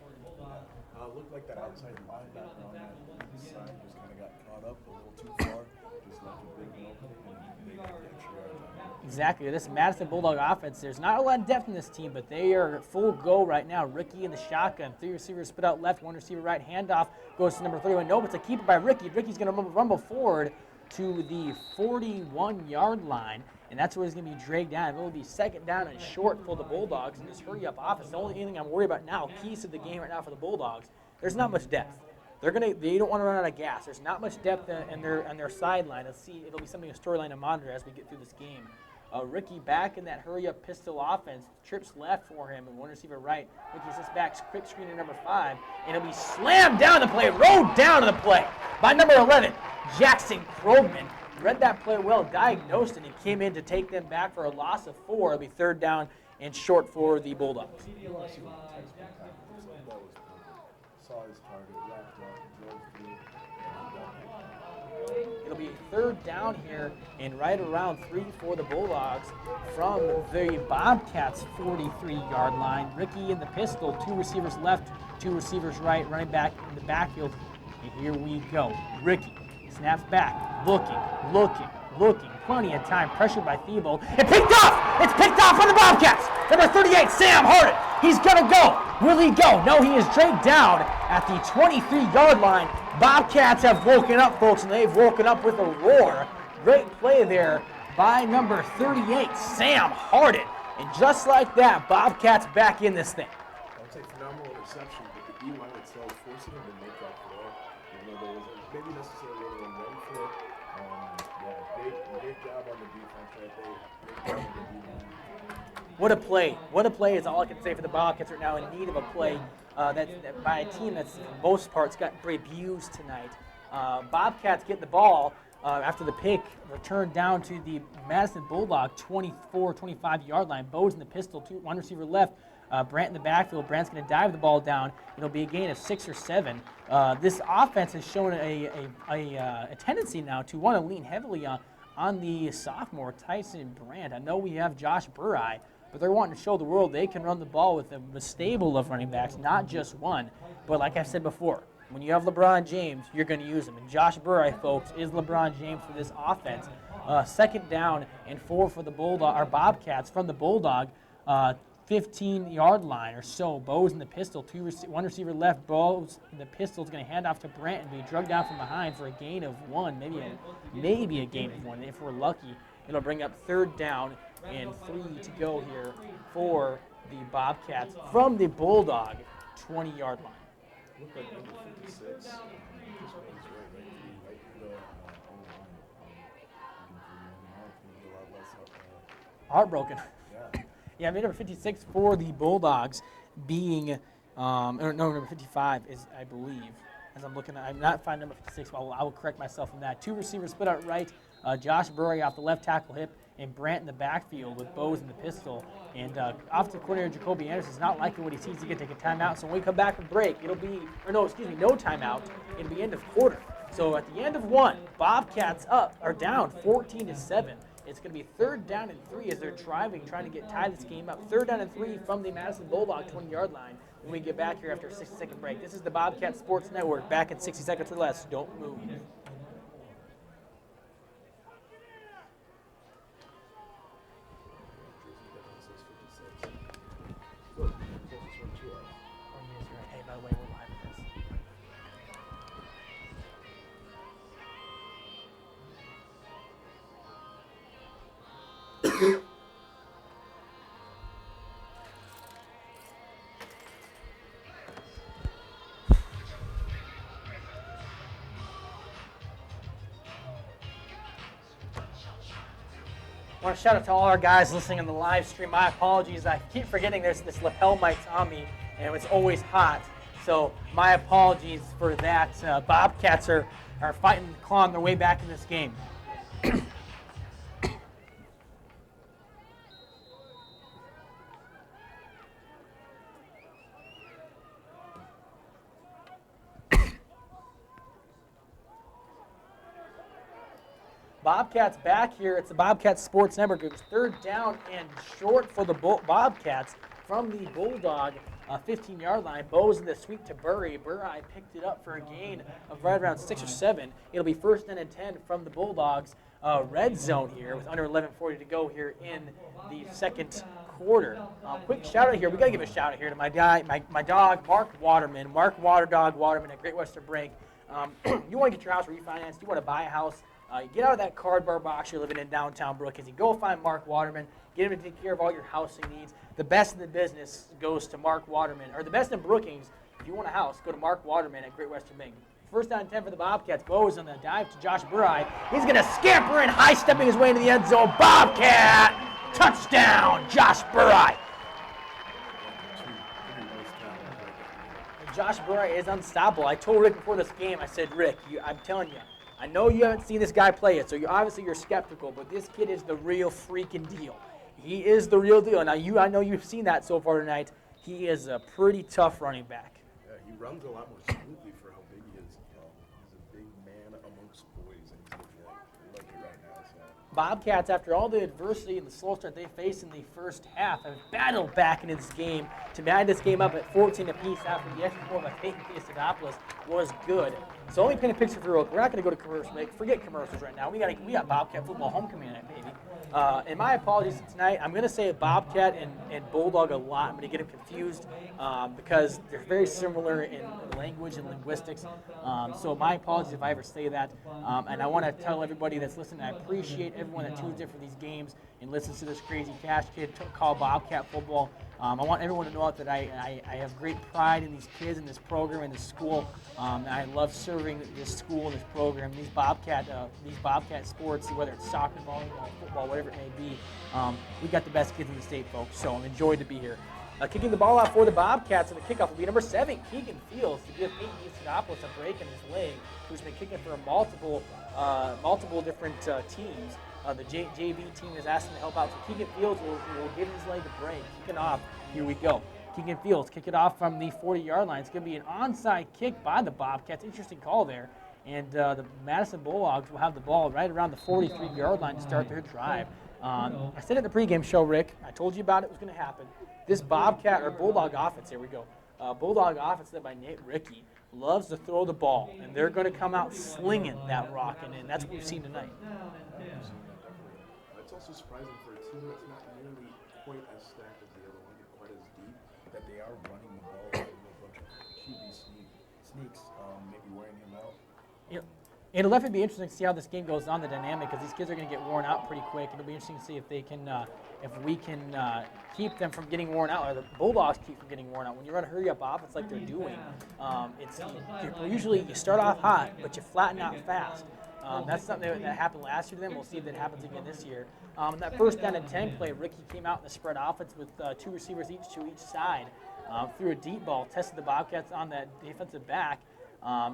Looked like that outside linebacker on that side just kind of got caught up a little too far. Just left a big opening, and they got the extra yard. Exactly. This Madison Bulldog offense, there's not a lot of depth in this team, but they are full go right now. Ricky in the shotgun. 3 receivers split out left, 1 receiver right. Handoff goes to number 31. Nope, it's a keeper by Ricky. Ricky's going to rumble forward to the 41-yard line. And that's where he's going to be dragged down. It will be second down and short for the Bulldogs in this hurry-up offense. The only thing I'm worried about now, keys to the game right now for the Bulldogs, there's not much depth. They don't want to run out of gas. There's not much depth in their sideline. It'll be something, a storyline to monitor as we get through this game. Ricky back in that hurry-up pistol offense. Trips left for him and 1 receiver right. Ricky sits back, quick screen to number 5. And it'll be slammed down the play, rode down to the play by number 11, Jackson Krogman. Read that play well, diagnosed it, and came in to take them back for a loss of 4. It'll be third down and short for the Bulldogs. Saw his target, wrapped up, drove through. It'll be third down here and right around 3 for the Bulldogs from the Bobcats' 43-yard line. Ricky in the pistol, 2 receivers left, 2 receivers right, running back in the backfield. And here we go. Ricky snaps back, looking. Plenty of time, pressured by Thibault. And picked off! It's picked off by the Bobcats! Number 38, Sam Harden. He's gonna go. Will he go? No, he is dragged down at the 23-yard line. Bobcats have woken up, folks, and they've woken up with a roar. Great play there by number 38, Sam Harden. And just like that, Bobcats back in this thing. I would say phenomenal reception, but the D-line itself forcing him to make that throw. Even though there wasn't maybe necessarily anyone ready for it. Big job on the defense right there. Big job on the D-line. What a play. What a play is all I can say for the Bobcats right now, in need of a play that by a team that's, for the most part, got abused tonight. Bobcats get the ball after the pick, returned down to the Madison Bulldog 24, 25-yard line. Bo's in the pistol, 1 receiver left. Brant in the backfield. Brant's going to dive the ball down. It'll be a gain of 6 or 7. This offense has shown a tendency now to want to lean heavily on the sophomore Tyson Brant. I know we have Josh Burai but they're wanting to show the world they can run the ball with a stable of running backs, not just one. But like I said before, when you have LeBron James, you're going to use him. And Josh Burrow, folks, is LeBron James for this offense. 2nd down and 4 for the Bobcats from the Bulldog 15-yard line or so. Bose in the pistol, one receiver left. Bose in the pistol is going to hand off to Brant and be drugged down from behind for a gain of 1, maybe a gain of 1. If we're lucky, it'll bring up 3rd down and 3 to go here for the Bobcats from the Bulldog 20-yard line. Looked like number 56. This one's right to the O-line. A lot less. Heartbroken. Yeah. Yeah, number 56 for the Bulldogs being, number 55 is, I believe, as I'm looking at, I'm not finding number 56, but I will correct myself on that. 2 receivers split out right, Josh Burry off the left tackle hip, and Brant in the backfield with Bose in the pistol. And off to coordinator Jacoby Anderson is not liking what he sees. He's going to take a timeout. So when we come back from break, no timeout. It'll be end of quarter. So at the end of 1, Bobcats down 14-7. It's going to be 3rd down and 3 as they're trying to tie this game up. 3rd down and 3 from the Madison Bulldog 20-yard line when we get back here after a 60-second break. This is the Bobcat Sports Network, back in 60 seconds or less. Don't move. Hey, by the way, we're live with this. I want to shout out to all our guys listening on the live stream. My apologies. I keep forgetting there's this lapel mic on me, and it's always hot. So my apologies for that. Bobcats are fighting, clawing their way back in this game. Bobcats back here. It's the Bobcats Sports Network. It was 3rd down and short for the Bobcats from the Bulldog 15-yard line. Bose in the sweep to Burry. Burry picked it up for a gain of right around 6 or 7. It'll be 1st down and 10 from the Bulldogs red zone here with under 11:40 to go here in the 2nd quarter. Quick shout out here. We got to give a shout out here to my dog, Mark Waterman. Mark Waterman at Great Western Bank. You want to get your house refinanced? You want to buy a house? Get out of that cardboard box you're living in downtown Brookings and go find Mark Waterman. Get him to take care of all your housing needs. The best in the business goes to Mark Waterman, or the best in Brookings. If you want a house, go to Mark Waterman at Great Western Bank. 1st down and 10 for the Bobcats. Bose on the dive to Josh Burry. He's going to scamper in, high-stepping his way into the end zone. Bobcat! Touchdown, Josh Burry. Josh Burry is unstoppable. I told Rick before this game, I said, Rick, I'm telling you, I know you haven't seen this guy play yet, so you're skeptical, but this kid is the real freaking deal. He is the real deal. Now, I know you've seen that so far tonight. He is a pretty tough running back. Yeah, he runs a lot more smoothly for how big he is. He's a big man amongst boys, and he's looking like it right now. So. Bobcats, after all the adversity and the slow start they faced in the first half, have battled back into this game to tie this game up at 14 apiece after the extra point by Peyton Theosidopoulos was good. So let me paint a picture for real. We're not going to go to commercials. Forget commercials right now. We got Bobcat football homecoming tonight, baby. And my apologies tonight. I'm going to say Bobcat and Bulldog a lot. I'm going to get them confused because they're very similar in language and linguistics. So my apologies if I ever say that. And I want to tell everybody that's listening, I appreciate everyone that tunes in for these games and listens to this crazy cash kid called Bobcat football. I want everyone to know that I have great pride in these kids, in this program, in this school. I love serving this school and this program. These Bobcat sports, whether it's soccer, volleyball, football, whatever it may be, we got the best kids in the state, folks. So I'm enjoyed to be here. Kicking the ball out for the Bobcats, and the kickoff will be number 7, Keegan Fields, to give Peyton Theosidopoulos a break in his leg, who's been kicking for multiple different teams. The JV team is asking to help out. So Keegan Fields will give his leg a break. Kicking off. Here we go. Keegan Fields kick it off from the 40-yard line. It's going to be an onside kick by the Bobcats. Interesting call there. And the Madison Bulldogs will have the ball right around the 43-yard line to start their drive. I said at the pregame show, Rick, I told you about it was going to happen. This Bobcat or Bulldog offense, here we go. Bulldog offense led by Nate Ricky loves to throw the ball, and they're going to come out slinging that rock, and that's what we've seen tonight. It's also surprising for a team that's not nearly quite as stacked as the other one, quite as deep, that they are running the ball with a bunch of QB sneaks, maybe wearing him out. It'll definitely be interesting to see how this game goes on, the dynamic, because these kids are going to get worn out pretty quick. It'll be interesting to see if they can, if we can keep them from getting worn out, or the Bulldogs keep from getting worn out. When you run a hurry-up offense like they're doing, usually you start off hot, but you flatten out fast. That's something that happened last year to them. We'll see if that happens again this year. That first down and 10 play, Ricky came out in the spread offense with 2 receivers each to each side. Threw a deep ball, tested the Bobcats on that defensive back.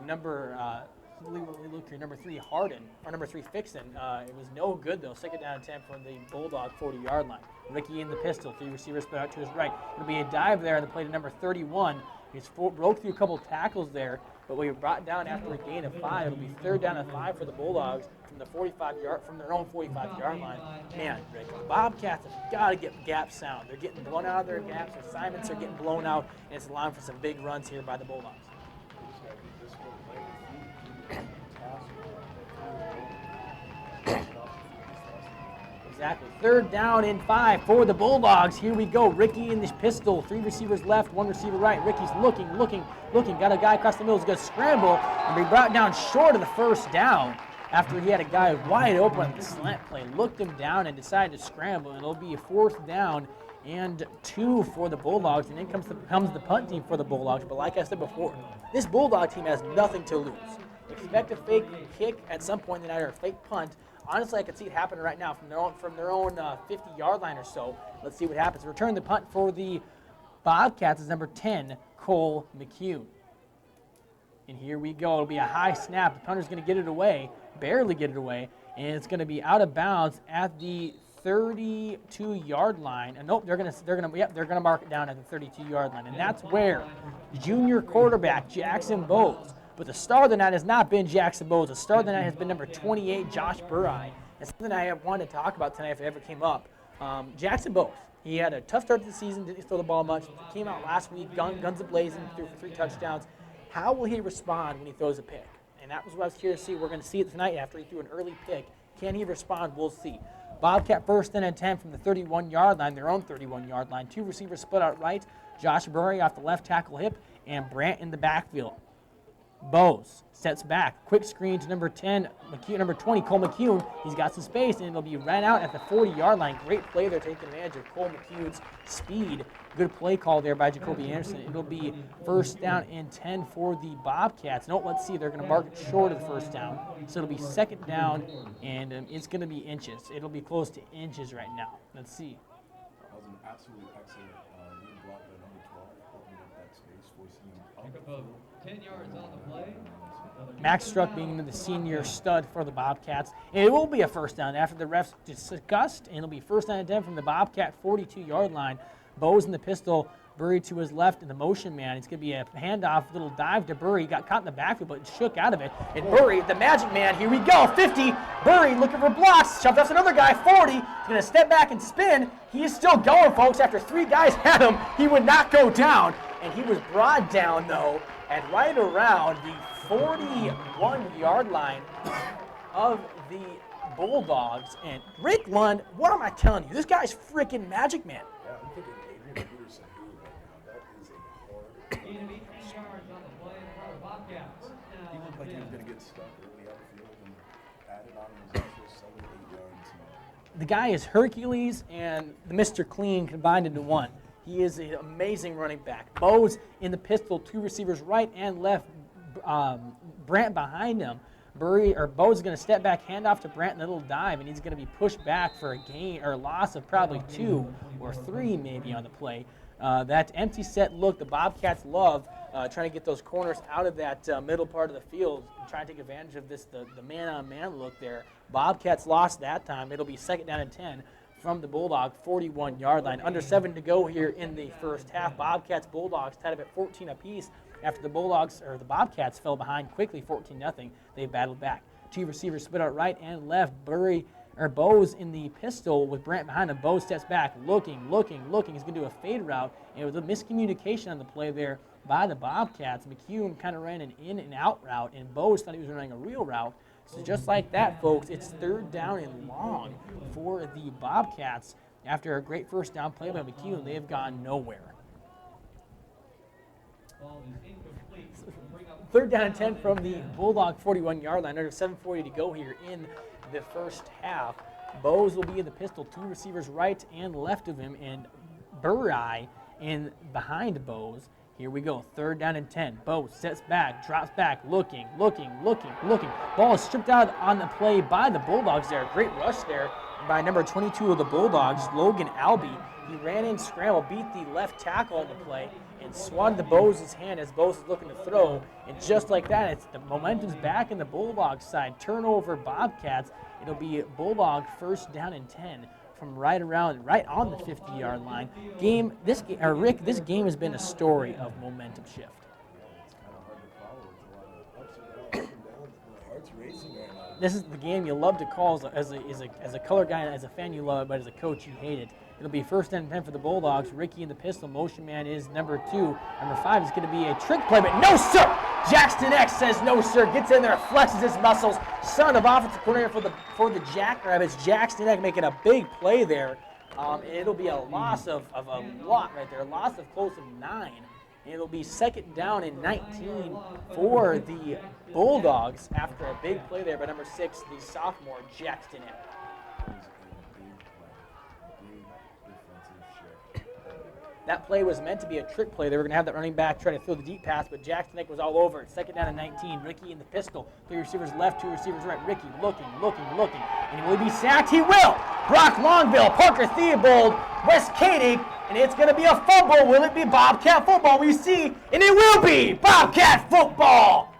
Number 3 Harden, or number 3 Fixon. It was no good though. Second down and 10 from the Bulldog 40-yard line. Ricky in the pistol, 3 receivers spread out to his right. It'll be a dive there on the play to number 31. He's broke through a couple tackles there, but we were brought down after a gain of 5. It'll be 3rd down and 5 for the Bulldogs from their own 45-yard line. Man, Rick, the Bobcats have got to get gap sound. They're getting blown out of their gaps. Their assignments are getting blown out, and it's allowing for some big runs here by the Bulldogs. Exactly. 3rd down and 5 for the Bulldogs. Here we go. Ricky in the pistol. 3 receivers left, 1 receiver right. Ricky's looking. Got a guy across the middle. He's going to scramble and be brought down short of the 1st down after he had a guy wide open on the slant play. Looked him down and decided to scramble. And it'll be a 4th down and 2 for the Bulldogs. And then comes the punt team for the Bulldogs. But like I said before, this Bulldog team has nothing to lose. Expect a fake kick at some point in the night or a fake punt. Honestly, I could see it happening right now from their own 50-yard line or so. Let's see what happens. Return the punt for the Bobcats is number 10, Cole McCune. And here we go. It'll be a high snap. The punter's going to get it away, barely get it away, and it's going to be out of bounds at the 32-yard line. And nope, they're going to mark it down at the 32-yard line, and that's where junior quarterback Jackson Bowes. But the star of the night has not been Jackson Bowes. The star of the night has been number 28, Josh Burrai. And something I wanted to talk about tonight if it ever came up. Jackson Bowes, he had a tough start to the season, didn't throw the ball much. Came out last week, guns a-blazing, threw for 3 touchdowns. How will he respond when he throws a pick? And that was what I was curious to see. We're going to see it tonight after he threw an early pick. Can he respond? We'll see. Bobcat 1st and 10 from the 31-yard line, their own 31-yard line. 2 receivers split out right. Josh Burrai off the left tackle hip, and Brandt in the backfield. Bowes sets back. Quick screen to number 10, number 20, Cole McCune. He's got some space, and it'll be ran out at the 40-yard line. Great play there, taking advantage of Cole McCune's speed. Good play call there by Jacoby Anderson. It'll be 1st down and 10 for the Bobcats. No, let's see. They're going to mark it short of the 1st down. So it'll be 2nd down, and it's going to be inches. It'll be close to inches right now. Let's see. That was an absolutely excellent lead block by number 12, opening up that space, forcing him up. Pick up 10 yards on the play. Max Struck being the senior stud for the Bobcats. And it will be a 1st down after the refs discussed, and it'll be 1st down and 10 from the Bobcat 42-yard line. Bowes in the pistol, Burry to his left in the motion man. It's going to be a handoff, little dive to Burry. He got caught in the backfield, but shook out of it. And Burry, the magic man, here we go, 50. Burry looking for blocks. Shoved off another guy, 40. He's going to step back and spin. He is still going, folks. After 3 guys had him, he would not go down. And he was brought down, though, at right around the 41-yard line of the Bulldogs. And Rick Lund, what am I telling you? This guy's freaking magic man. Yeah, I'm thinking Adrian Peterson who right now. That is a hard. Gain of 18 yards on the play for the Bobcats. He looked like he was going to get stuck early outfield and added on his extra 7 or 8 yards. The guy is Hercules and the Mr. Clean combined into one. He is an amazing running back. Bowes in the pistol, 2 receivers right and left. Brandt behind him. Bowes is going to step back, hand off to Brandt, and a little dive, and he's going to be pushed back for a gain or a loss of probably 2 or 3 maybe on the play. That empty set look the Bobcats love, trying to get those corners out of that middle part of the field, and trying to take advantage of this the man-on-man look there. Bobcats lost that time. It'll be 2nd down and 10 from the Bulldog 41-yard line. Under 7 to go here in the first half. Bobcats, Bulldogs tied up at 14 apiece after the Bobcats fell behind quickly 14-0. They battled back. 2 receivers split out right and left. Burry Bo's in the pistol with Brant behind him. Bo steps back, looking. He's going to do a fade route. And it was a miscommunication on the play there by the Bobcats. McCune kind of ran an in and out route, and Bo's thought he was running a real route. So just like that, folks, it's 3rd down and long for the Bobcats. After a great first down play by McCune, they have gone nowhere. 3rd down and 10 from the Bulldog 41-yard line. Under 7:40 to go here in the first half. Bose will be in the pistol, 2 receivers right and left of him, and Burrai in behind Bose. Here we go, 3rd down and 10. Bose sets back, drops back, looking. Ball is stripped out on the play by the Bulldogs there. Great rush there by number 22 of the Bulldogs, Logan Albee. He ran in, scrambled, beat the left tackle on the play, and swatted the Bose's hand as Bose is looking to throw. And just like that, it's the momentum's back in the Bulldogs side. Turnover Bobcats. It'll be Bulldog 1st down and 10 from right on the 50-yard line. Rick, this game has been a story of momentum shift. It's kind of hard to follow. It's a lot of ups and downs, My heart's racing right now. This is the game you love to call as a color guy, as a fan you love it, but as a coach you hate it. It'll be 1st and 10 for the Bulldogs. Ricky in the pistol. Motion man is number 2. Number 5 is going to be a trick play, but no, sir! Jackson X says no, sir. Gets in there, flexes his muscles. Son of offensive coordinator for the Jackrabbits. Jackson X making a big play there. And it'll be a loss of a lot right there. A loss of close to 9. And it'll be 2nd down and 19 for the Bulldogs after a big play there by number 6, the sophomore Jackson X. That play was meant to be a trick play. They were going to have that running back try to throw the deep pass, but Jackson Nick was all over it. 2nd down and 19. Ricky in the pistol. 3 receivers left, 2 receivers right. Ricky looking. And will he be sacked? He will! Brock Longville, Parker Theobald, Wes Koenig, and it's going to be a fumble. Will it be Bobcat football? We see, and it will be Bobcat football!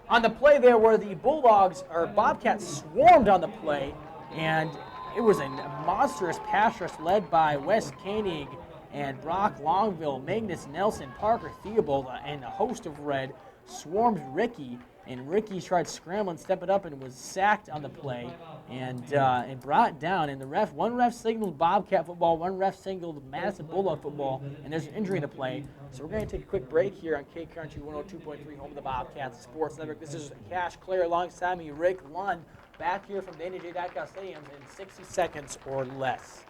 On the play there where the Bobcats swarmed on the play, and it was a monstrous pass rush led by Wes Koenig and Brock Longville, Magnus Nelson, Parker Theobald, and a host of red swarmed Ricky, and Ricky tried scrambling, stepping up, and was sacked on the play and brought down. And one ref signaled Bobcat football, one ref signaled Madison Bulldog football, and there's an injury in the play. So we're going to take a quick break here on K Country 102.3, home of the Bobcats Sports Network. This is Cash Clare alongside me, Rick Lund, back here from Dana J. Dykhouse Stadium in 60 seconds or less.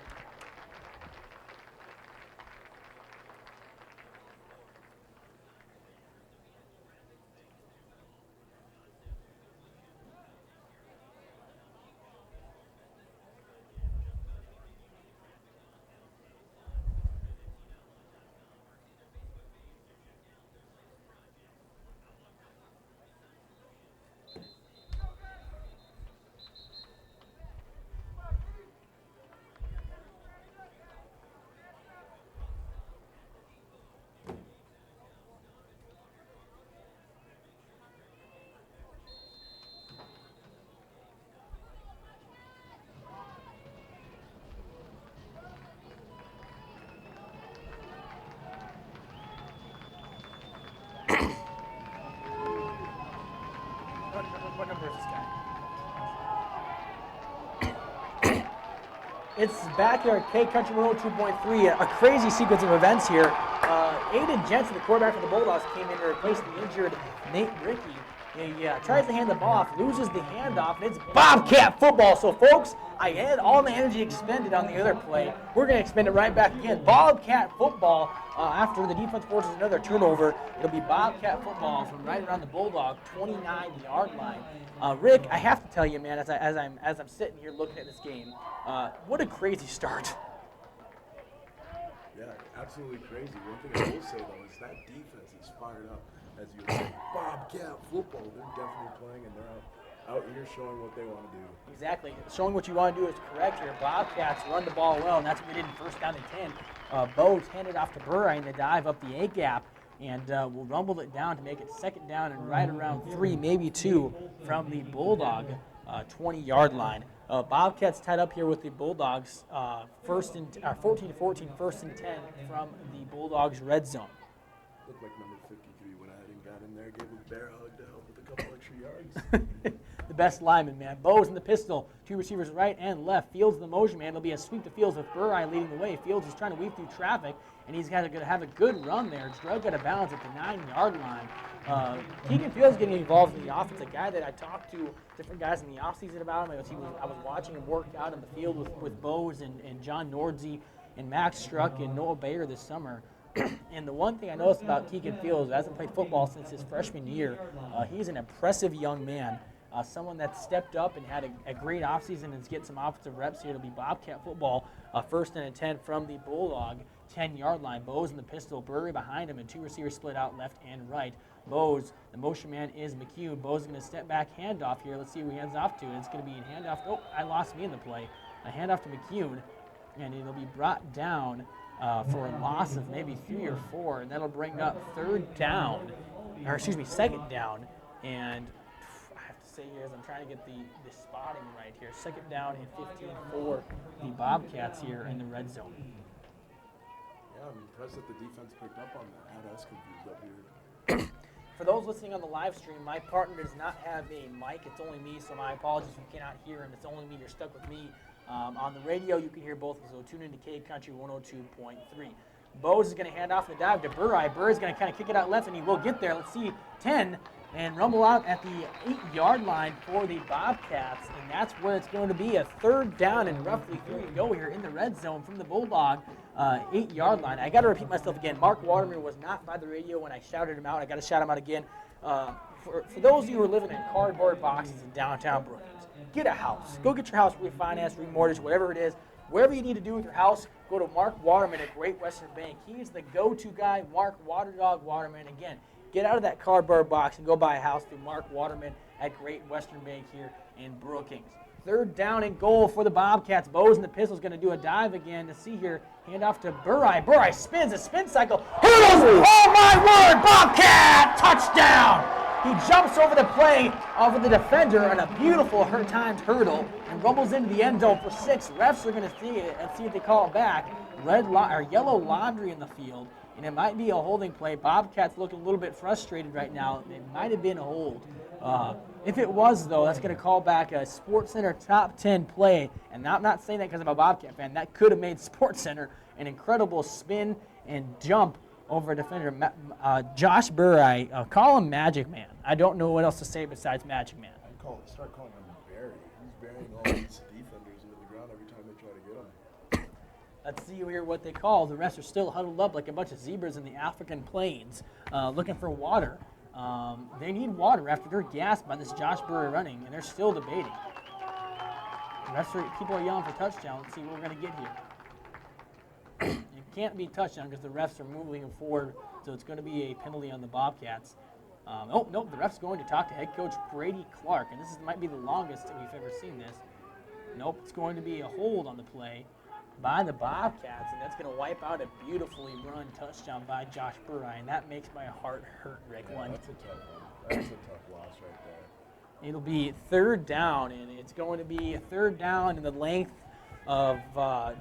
What number is this guy? It's back here at K Country 102.3. A crazy sequence of events here. Aiden Jensen, the quarterback for the Bulldogs, came in to replace the injured Nate Ricky. He tries to hand the ball off, loses the handoff, and it's Bobcat football. So, folks, I had all the energy expended on the other play. We're going to expend it right back again. Bobcat football. After the defense forces another turnover, it'll be Bobcat football from right around the Bulldog 29-yard line. Rick, I have to tell you, man, as I'm sitting here looking at this game, what a crazy start. Yeah, absolutely crazy. One thing I will say, though, is that defense is fired up. As you were saying, Bobcat football, they're definitely playing, and they're out here showing what they want to do. Exactly. Showing what you want to do is correct here. Bobcats run the ball well, and that's what we did in 1st down and 10. Bogues handed off to Burrai in the dive up the A-gap, and we'll rumble it down to make it 2nd down and right around 3, maybe 2 from the Bulldog 20-yard line. Bobcats tied up here with the Bulldogs 14-14, 1st and 10 from the Bulldogs red zone. Looked like number 53 went ahead and got in there, gave him a bear hug to help with a couple extra yards. The best lineman, man. Bowes in the pistol. 2 receivers right and left. Fields in the motion, man. It'll be a sweep to Fields with Burai leading the way. Fields is trying to weave through traffic, and he's going to have a good run there. Drug out of bounds at the 9-yard line. Keegan Fields getting involved in the offense. A guy that I talked to different guys in the offseason about him. I was watching him work out in the field with Bowes and John Nordzy and Max Struck and Noah Bayer this summer. And the one thing I noticed about Keegan Fields, who hasn't played football since his freshman year, he's an impressive young man. Someone that stepped up and had a great offseason and is getting some offensive reps here. It'll be Bobcat football, 1st and 10 from the Bulldog 10-yard line. Bowes in the pistol, Burry behind him, and 2 receivers split out left and right. Bowes, the motion man is McCune. Bowes is going to step back handoff here. Let's see who he hands off to. It's going to be a handoff. Oh, I lost me in the play. A handoff to McCune, and it'll be brought down for a loss of maybe 3 or 4, and that'll bring up 2nd down, and I have to say here as I'm trying to get the spotting right here, 2nd down and 15 for the Bobcats here in the red zone. Yeah, I'm impressed that the defense picked up on that. Had us confused up here. For those listening on the live stream, my partner does not have a mic. It's only me, so my apologies if you cannot hear him. It's only me. You're stuck with me. On the radio, you can hear both, so tune into K Country 102.3. Bowes is going to hand off the dive to Burai. Burray's going to kind of kick it out left, and he will get there. Let's see, 10, and rumble out at the 8-yard line for the Bobcats, and that's where it's going to be a 3rd down and roughly 3 to go here in the red zone from the Bulldog 8-yard line. I got to repeat myself again. Mark Waterman was not by the radio when I shouted him out. I got to shout him out again. For those of you who are living in cardboard boxes in downtown Brookings, get a house. Go get your house refinanced, remortgaged, whatever it is. Whatever you need to do with your house, go to Mark Waterman at Great Western Bank. He's the go-to guy, Mark Waterdog Waterman. Again, get out of that cardboard box and go buy a house through Mark Waterman at Great Western Bank here in Brookings. 3rd down and goal for the Bobcats. Bowes in the pistol is going to do a dive again. To see here, hand off to Burai. Burai spins a spin cycle. Hurdles! Oh my word! Bobcat! Touchdown! He jumps over the play over the defender on a beautiful timed hurdle and rumbles into the end zone for 6. Refs are going to see it and see if they call it back. Yellow laundry in the field, and it might be a holding play. Bobcats looking a little bit frustrated right now. It might have been a hold. If it was, though, that's going to call back a SportsCenter top 10 play. And I'm not saying that because I'm a Bobcat fan. That could have made SportsCenter an incredible spin and jump over a defender. Josh Burai, call him Magic Man. I don't know what else to say besides Magic Man. Start calling him Barry. He's burying all these defenders into the ground every time they try to get him. Let's see here what they call. The rest are still huddled up like a bunch of zebras in the African plains looking for water. They need water after they're gassed by this Josh Burai running, and they're still debating. People are yelling for touchdown. Let's see what we're going to get here. It can't be touchdown because the refs are moving forward, so it's going to be a penalty on the Bobcats. Nope, the ref's going to talk to head coach Brady Clark, and this might be the longest we've ever seen this. Nope, it's going to be a hold on the play by the Bobcats, and that's going to wipe out a beautifully run touchdown by Josh Burai, and that makes my heart hurt, Rick. Yeah, that's a tough one. That's a tough loss right there. It'll be 3rd down, and it's going to be a 3rd down in the length of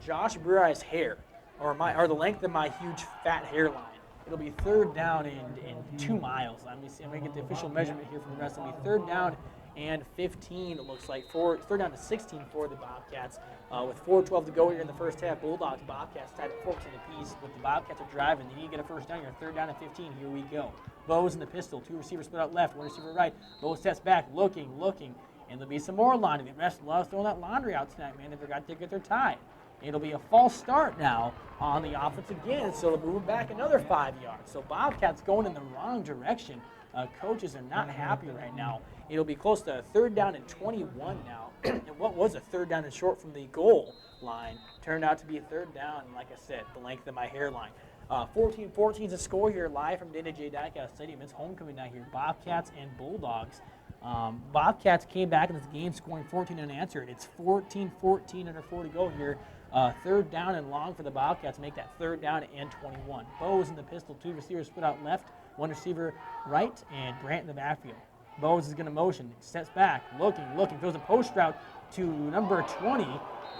Josh Burai's hair, or the length of my huge fat hairline. It'll be 3rd down in 2 miles. Let me see. I'm going to get the official measurement here from the rest. It'll be 3rd down and 15, it looks like. 3rd down to 16 for the Bobcats. With 4:12 to go here in the first half, Bulldogs, Bobcats tied at 14 apiece. With the Bobcats are driving, they need to get a 1st down here. 3rd down and 15. Here we go. Bowes in the pistol. 2 receivers split out left, 1 receiver right. Bowes steps back, looking, and there'll be some more laundry. The rest love throwing that laundry out tonight, man. They forgot to get their tie. It'll be a false start now on the offense again, so they'll move back another 5 yards. So Bobcats going in the wrong direction. Coaches are not happy right now. It'll be close to a 3rd down and 21 now. And what was a 3rd down and short from the goal line turned out to be a 3rd down, like I said, the length of my hairline. 14-14 is a score here live from Dana J. Dykhouse Stadium. It's homecoming now here, Bobcats and Bulldogs. Bobcats came back in this game scoring 14 unanswered. It's 14-14 under 4 to go here. 3rd down and long for the Bobcats, make that 3rd down and 21. Bowes in the pistol, 2 receivers split out left, 1 receiver right, and Brant in the backfield. Bowes is going to motion, steps back, looking, throws a post route to number 20,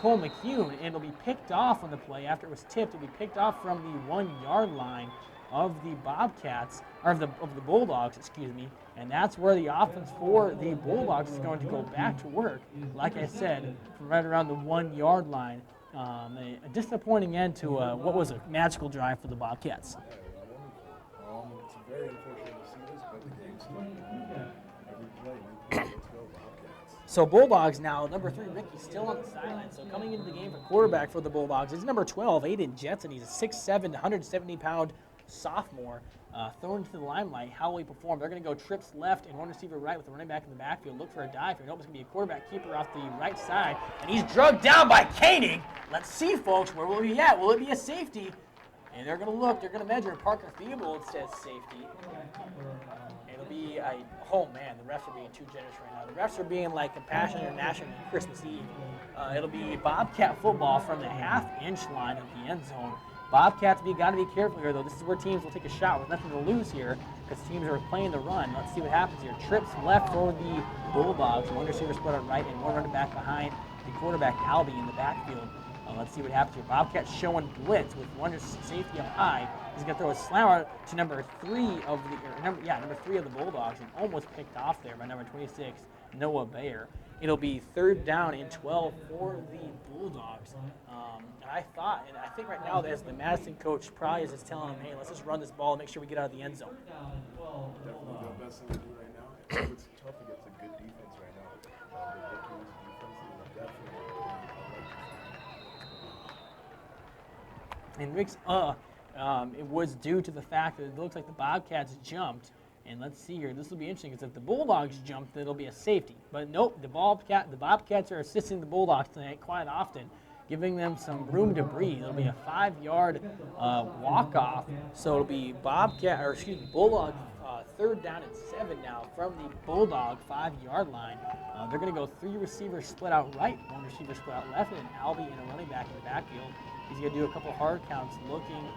Cole McCune, and it'll be picked off on the play after it was tipped. It'll be picked off from the 1-yard line. of the Bobcats, or of the Bulldogs, excuse me, and that's where the offense for the Bulldogs is going to go back to work. Like I said, from right around the 1 yard line. A disappointing end to what was a magical drive for the Bobcats. Yeah, it was wonderful. It's very unfortunate to see this, but the game's still going. Every play, let's go Bobcats. So Bulldogs now, number 3, Ricky, still on the sideline. So coming into the game for quarterback for the Bulldogs is number 12, Aiden Jetson. He's a 6'7", 170-pound sophomore. Thrown into the limelight. How will he perform? They're going to go trips left and one receiver right with the running back in the backfield. Look for a dive. You know it's going to be a quarterback keeper off the right side. And he's drugged down by Koenig. Let's see, folks. Where will he be at? Will it be a safety? And they're going to look. They're going to measure. Parker Thibault says safety. It'll be a, oh man, the refs are being too generous right now. The refs are being like Compassion International on Christmas Eve. It'll be Bobcat football from the half-inch line of the end zone. Bobcats, you got to be careful here, though. This is where teams will take a shot with nothing to lose here because teams are playing the run. Let's see what happens here. Trips left for the Bulldogs. One receiver split on right and one running back behind the quarterback, Albie, in the backfield. Let's see what happens here. Bobcats showing blitz with one safety up high. He's going to throw a slammer to number 3 of the Bulldogs, and almost picked off there by number 26, Noah Bayer. It'll be 3rd down and 12 for the Bulldogs. And I think right now, as the Madison coach probably is telling him, hey, let's just run this ball and make sure we get out of the end zone. Definitely the best thing to do right now. It's tough against a good defense right now. The Brookings defense is definitely And Rick's it was due to the fact that it looks like the Bobcats jumped. And let's see here. This will be interesting because if the Bulldogs jumped, it'll be a safety. But nope, the Bobcats are assisting the Bulldogs tonight quite often, giving them some room to breathe. It'll be a 5-yard walk-off. So it'll be Bulldog 3rd down and 7 now from the Bulldog 5-yard line. They're going to go 3 receivers split out right, 1 receiver split out left, and an Albie and a running back in the backfield. He's going to do a couple hard counts, looking,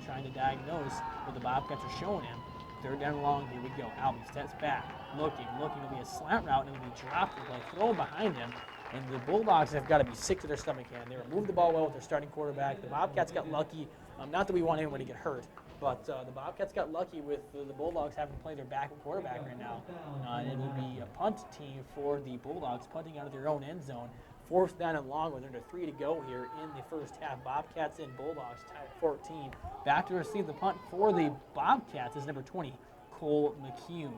trying to diagnose what the Bobcats are showing him. 3rd down and long, here we go. Albie steps back, looking. It'll be a slant route, and it'll be dropped with a throw behind him. And the Bulldogs have got to be sick to their stomach here. They moved the ball well with their starting quarterback. The Bobcats got lucky. Not that we want anyone to get hurt, but the Bobcats got lucky with the Bulldogs having to play their backup quarterback right now. And it will be a punt team for the Bulldogs, punting out of their own end zone. 4th down and long with under 3 to go here in the first half. Bobcats and Bulldogs tied at 14. Back to receive the punt for the Bobcats is number 20, Cole McCune.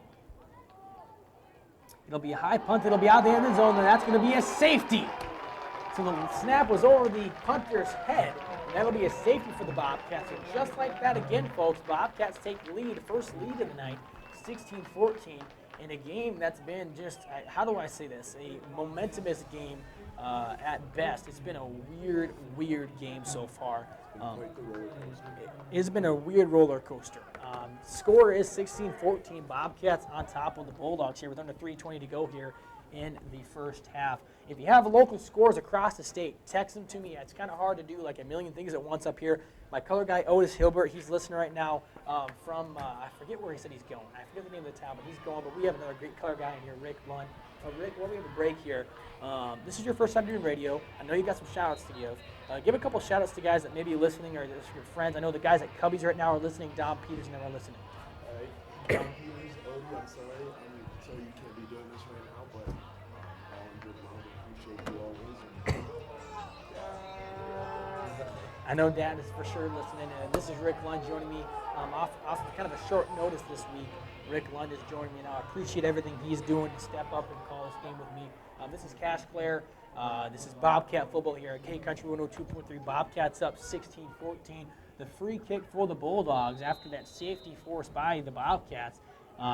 It'll be a high punt. It'll be out the end zone, and that's going to be a safety. So the snap was over the punter's head, and that'll be a safety for the Bobcats. And just like that again, folks, Bobcats take the lead, first lead of the night, 16-14, in a game that's been just, how do I say this, a momentous game at best. It's been a weird game so far. It's been a weird roller coaster. Score is 16-14. Bobcats on top of the Bulldogs here with under 3:20 to go here in the first half. If you have local scores across the state, text them to me. It's kind of hard to do like a million things at once up here. My color guy, Otis Hilbert, he's listening right now from, I forget where he said he's going. I forget the name of the town, but he's going. But we have another great color guy in here, Rick Lund. Rick, while we have a break here, this is your first time doing radio. I know you got some shout-outs to give. Give a couple shout-outs to guys that may be listening or just your friends. I know the guys at Cubbies right now are listening. Dom Peters and them are listening. All right. Dom Peters, Odie, I'm sorry. I'm sorry you can't be doing this right now, but all in good love. Appreciate you always. I know Dad is for sure listening. And this is Rick Lund joining me off kind of a short notice this week. Rick Lund is joining me now. I appreciate everything he's doing to step up and call this game with me. This is Cash Clare. This is Bobcat football here at K Country 102.3. Bobcats up 16-14. The free kick for the Bulldogs after that safety forced by the Bobcats.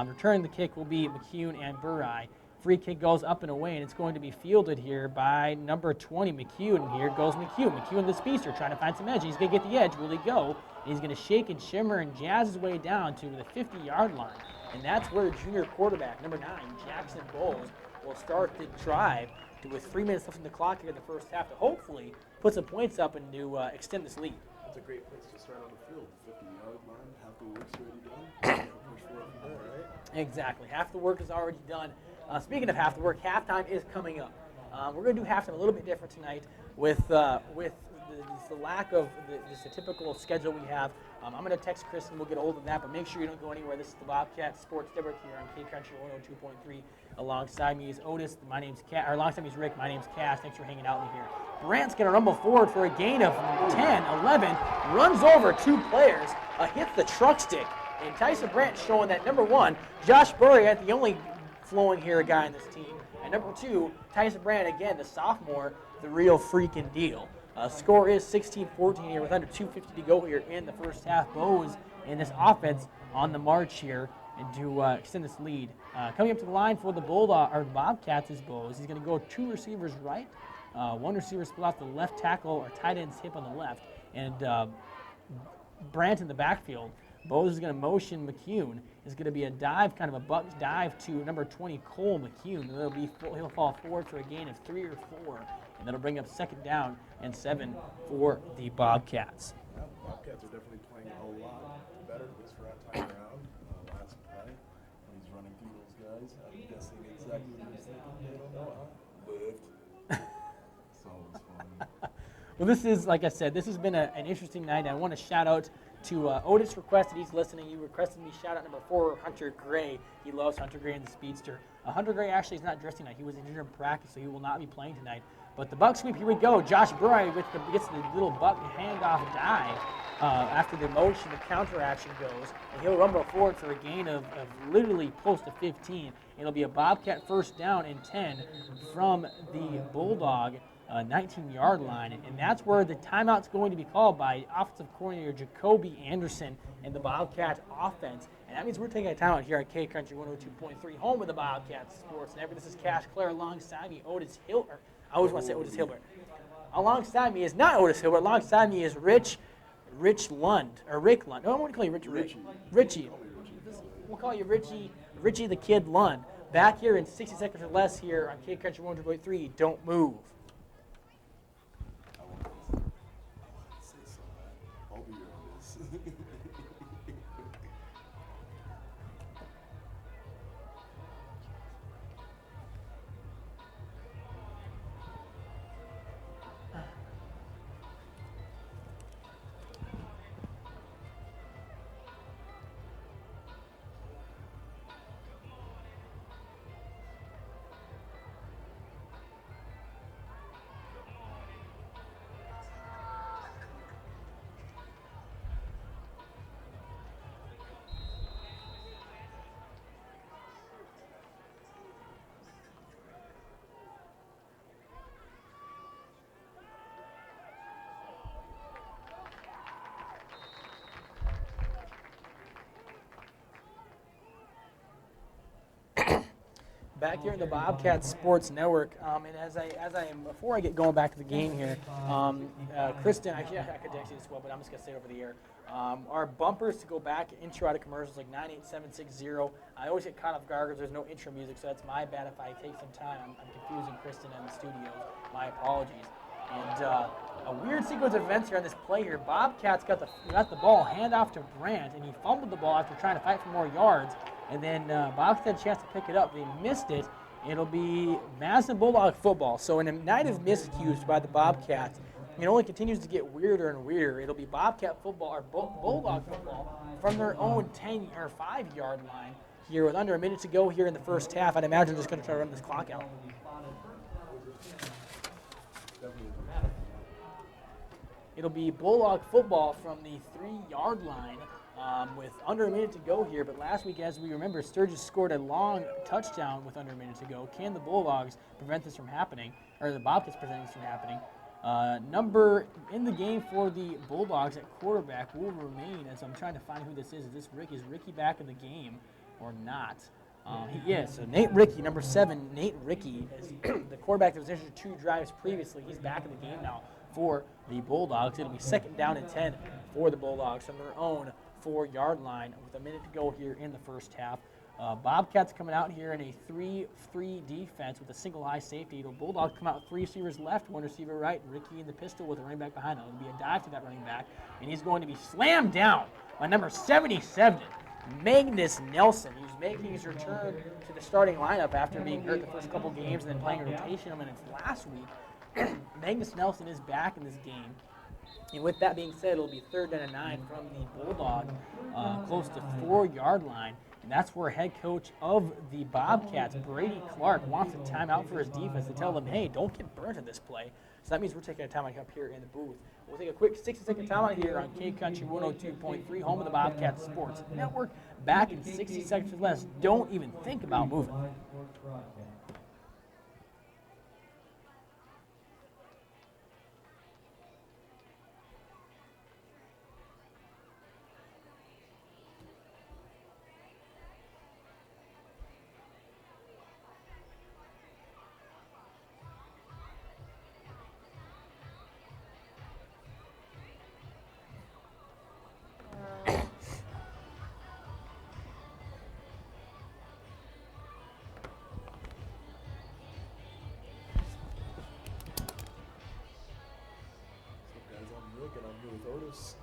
Returning the kick will be McCune and Burai. Free kick goes up and away, and it's going to be fielded here by number 20, McCune. And here goes McCune. McCune, the speedster, trying to find some edge. He's going to get the edge. Will he go? And he's going to shake and shimmer and jazz his way down to the 50-yard line. And that's where junior quarterback, number 9, Jackson Bowles, will start the drive with 3 minutes left in the clock here in the first half to hopefully put some points up and to extend this lead. That's a great place to start on the field. 50-yard line, half the work's already done. Push forward from there, right? Exactly. Half the work is already done. Speaking of half the work, halftime is coming up. We're going to do halftime a little bit different tonight with the it's the lack of just the typical schedule we have. I'm going to text Chris and we'll get a hold of that, but make sure you don't go anywhere. This is the Bobcat Sports Network here on K Country 102.3. Alongside me is Otis. My name's alongside me is Rick. My name's Cass. Thanks for hanging out with me here. Brant's going to rumble forward for a gain of 10, 11, runs over 2 players, hits the truck stick, and Tyson Brant showing that, number 1, Josh Burry, the only flowing here guy in this team, and number 2, Tyson Brant, again, the sophomore, the real freaking deal. Score is 16-14 here with under 2:50 to go here in the first half. Bows in this offense on the march here and to extend this lead. Coming up to the line for the Bobcats is Bows. He's going to go 2 receivers right, 1 receiver split off the left tackle or tight end's hip on the left, and Brant in the backfield. Bows is going to motion McCune. It's going to be a dive, kind of a buck dive to number 20, Cole McCune. He'll fall forward for a gain of 3 or 4, and that'll bring up 2nd down and 7 for the Bobcats. Yeah, Bobcats are definitely playing a lot better this time around. Last play, he's running through those guys. I'm guessing exactly what you're thinking. They don't know, huh? Lift. So it's fun. Well, this is, like I said, this has been an interesting night. I want to shout out to Otis requested, he's listening. You requested me shout out number 4, Hunter Gray. He loves Hunter Gray and the Speedster. Hunter Gray actually is not dressed tonight. He was injured in practice, so he will not be playing tonight. But the buck sweep, here we go. Josh Burry gets the little buck handoff dive after the motion, the counter action goes, and he'll rumble forward for a gain of literally close to 15. It'll be a Bobcat 1st down and 10 from the Bulldog 19-yard line, and that's where the timeout's going to be called by offensive coordinator Jacoby Anderson and the Bobcats offense. And that means we're taking a timeout here at K Country 102.3, home of the Bobcats Sports Network. This is Cash Clare alongside me, Otis Hilbert. I always want to say Otis Hilbert. Alongside me is not Otis Hilbert. Alongside me is Rich Lund, or Rick Lund. No, I want to call you Richie. We'll call you Richie the Kid Lund. Back here in 60 seconds or less here on K Country 102.3. Don't move. I'll be here on this. Back here in the Bobcats Sports Network, and before I get going back to the game here, Kristen, I could text you this well, but I'm just gonna say it over the air. Our bumpers to go back, intro out of commercials like 98760. I always get caught off guard because there's no intro music, so that's my bad if I take some time. I'm confusing Kristen and the studios. My apologies. And a weird sequence of events here on this play here. Bobcats got the ball, handoff to Brant, and he fumbled the ball after trying to fight for more yards. And then Bobcats had a chance to pick it up. They missed it. It'll be Madison Bulldog football. So in a night of miscues by the Bobcats, it only continues to get weirder and weirder. It'll be Bobcat football or Bulldog football from their own 10 or 5-yard line here with under a minute to go here in the first half. I'd imagine they're just going to try to run this clock out. It'll be Bulldog football from the 3-yard line with under a minute to go here. But last week, as we remember, Sturgis scored a long touchdown with under a minute to go. Can the Bulldogs prevent this from happening, or the Bobcats prevent this from happening? Number in the game for the Bulldogs at quarterback will remain, as I'm trying to find who this is. Is this Rick? Is Ricky back in the game or not? He is. So Nate Ricky, number 7, Nate Ricky, is the quarterback that was injured 2 drives previously. He's back in the game now for the Bulldogs. It'll be 2nd down and 10 for the Bulldogs from their own 4-yard line with a minute to go here in the first half. Bobcats coming out here in a 3-3 defense with a single high safety. The Bulldogs come out with 3 receivers left, 1 receiver right. Ricky in the pistol with a running back behind him. It'll be a dive to that running back, and he's going to be slammed down by number 77, Magnus Nelson. He's making his return to the starting lineup after being hurt the first couple games and then playing a rotation minutes last week. Magnus Nelson is back in this game. And with that being said, it'll be 3rd and 9 from the Bulldogs, close to 4-yard line. And that's where head coach of the Bobcats, Brady Clark, wants a timeout for his defense to tell them, hey, don't get burnt in this play. So that means we're taking a timeout up here in the booth. We'll take a quick 60-second timeout here on K Country 102.3, home of the Bobcats Sports Network. Back in 60 seconds or less. Don't even think about moving. And I'm here with Otis.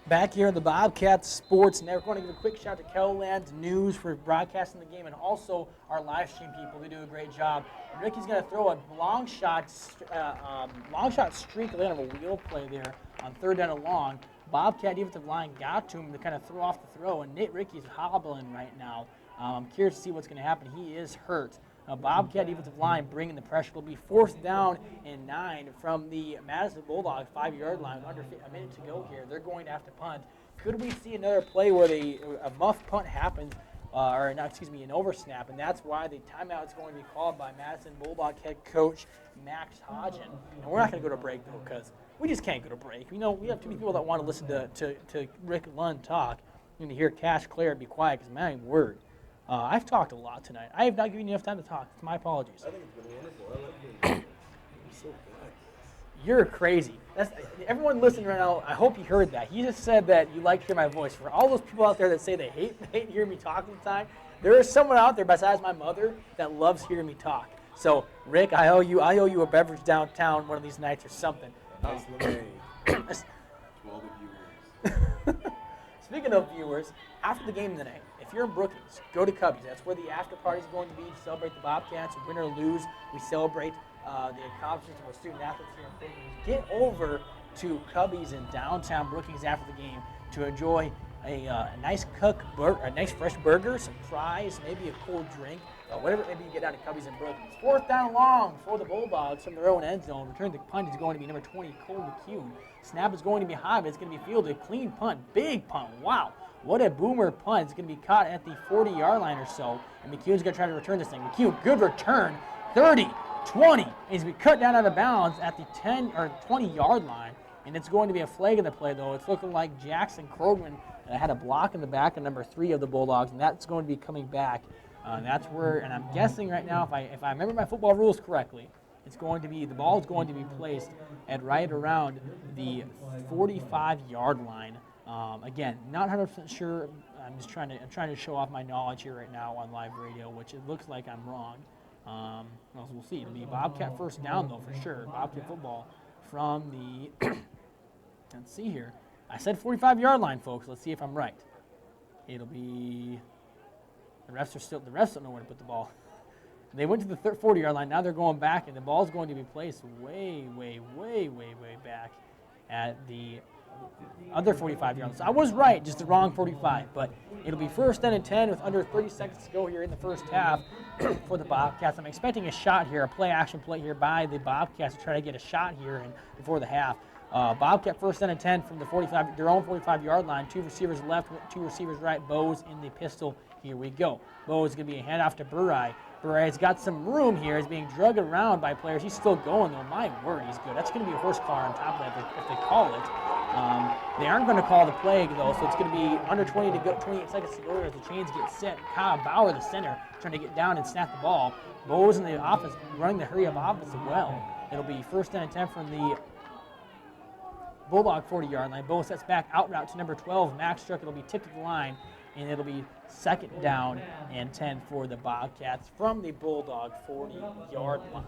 Back here at the Bobcats Sports Network, we're going to give a quick shout out to Keloland News for broadcasting the game, and also our live stream people. They do a great job. And Ricky's going to throw a long shot streak on a wheel play there on 3rd down and long. Bobcat defensive line got to him to kind of throw off the throw, and Nate Ricky's hobbling right now. I'm curious to see what's going to happen. He is hurt. Bobcat defensive line bringing the pressure. It'll be 4th down and 9 from the Madison Bulldogs 5-yard line. Under a minute to go here. They're going to have to punt. Could we see another play where a muff punt happens, an oversnap, and that's why the timeout is going to be called by Madison Bulldog head coach Max Hodgen. And we're not going to go to break, though, because we just can't go to break. You know, we have too many people that want to listen to Rick Lund talk. You need to hear Cash Clare be quiet, because my word. I've talked a lot tonight. I have not given you enough time to talk. It's my apologies. I think it's been wonderful. I like being You're so good. You're crazy. Everyone listening right now, I hope you heard that. He just said that you like to hear my voice. For all those people out there that say they hate hearing me talk all the time, there is someone out there besides my mother that loves hearing me talk. So, Rick, I owe you a beverage downtown one of these nights or something. Nice lemonade. To all the viewers. Speaking of viewers, after the game tonight, if you're in Brookings, go to Cubbies. That's where the after party is going to be to celebrate the Bobcats. Win or lose, we celebrate the accomplishments of our student athletes here in Brookings. Get over to Cubbies in downtown Brookings after the game to enjoy a nice a nice fresh burger, some fries, maybe a cold drink, whatever maybe you get out of Cubbies in Brookings. 4th down long for the Bulldogs from their own end zone. Return the punt is going to be number 20, Cole McCune. Snap is going to be high, but it's going to be fielded. Clean punt, big punt. Wow. What a boomer punt. It's going to be caught at the 40-yard line or so. And McCune's going to try to return this thing. McCune, good return. 30, 20. And he's going to be cut down out of bounds at the 10 or 20-yard line. And it's going to be a flag in the play, though. It's looking like Jackson Krogman had a block in the back of number 3 of the Bulldogs, and that's going to be coming back. That's where, and I'm guessing right now, if I remember my football rules correctly, it's going to be, the ball is going to be placed at right around the 45-yard line. Again, not 100% sure. I'm trying to show off my knowledge here right now on live radio, which it looks like I'm wrong. Well, we'll see. It'll be Bobcat 1st down, though, for sure. Bobcat football from the, let's see here. I said 45-yard line, folks. Let's see if I'm right. It'll be, the refs don't know where to put the ball. They went to the 40-yard line. Now they're going back, and the ball's going to be placed way, way, way, way, way back at the other 45-yard line. So I was right, just the wrong 45. But it'll be 1st down and 10 with under 30 seconds to go here in the first half for the Bobcats. I'm expecting a shot here, a play-action play here by the Bobcats to try to get a shot here before the half. Bobcat 1st down and 10 from the 45, their own 45-yard line. 2 receivers left, 2 receivers right. Bose in the pistol. Here we go. Bose is going to be a handoff to Burai. Burai's got some room here. He's being drugged around by players. He's still going, though. My word, he's good. That's going to be a horse collar on top of that if they call it. They aren't going to call the plague, though, so it's going to be under 28 seconds to go as the chains get set. Kyle Bauer, the center, trying to get down and snap the ball. Bose in the offense running the hurry-up offense as well. It'll be 1st down and 10 from the Bulldog 40-yard line. Bose sets back out route to number 12, Max Struck. It'll be tipped to the line. and it'll be 2nd down and 10 for the Bobcats from the Bulldog 40-yard line.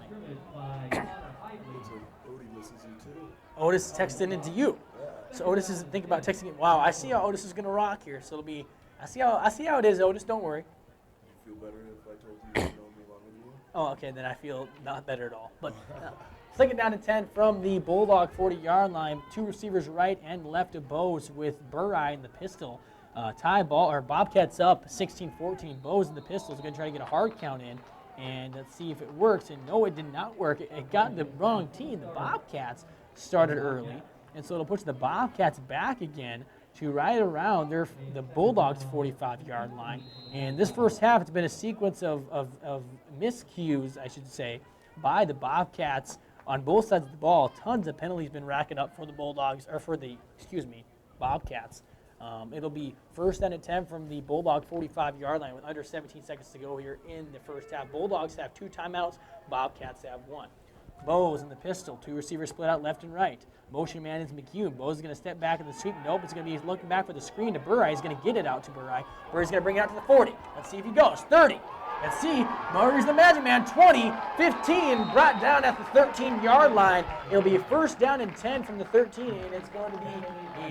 Looks like Odie listens to you too. Otis texted into you. So Otis isn't thinking about texting it. Wow, I see how Otis is going to rock here. So it'll be, I see how it is, Otis. Don't worry. You feel better if I told you you know me longer than you? Oh, okay, then I feel not better at all. But 2nd down and 10 from the Bulldog 40-yard line. 2 receivers right and left of Bose with Burrai in the pistol. Bobcats up 16-14. Bose in the pistol is going to try to get a hard count in. And let's see if it works. And no, it did not work. It got the wrong team. The Bobcats started early. And so it'll push the Bobcats back again to right around the Bulldogs' 45-yard line. And this first half, it's been a sequence of miscues, I should say, by the Bobcats on both sides of the ball. Tons of penalties been racking up for the Bobcats. It'll be 1st down and 10 from the Bulldog 45-yard line with under 17 seconds to go here in the first half. Bulldogs have 2 timeouts. Bobcats have 1. Bose in the pistol. 2 receivers split out left and right. Motion man is McCune. Bose is going to step back in the sweep. Nope, it's going to be looking back for the screen to Burrai. He's going to get it out to Burrai. Burrai's going to bring it out to the 40. Let's see if he goes. 30. Let's see. Murray's the magic man. 20, 15, brought down at the 13-yard line. It'll be 1st down and 10 from the 13, and it's going to be,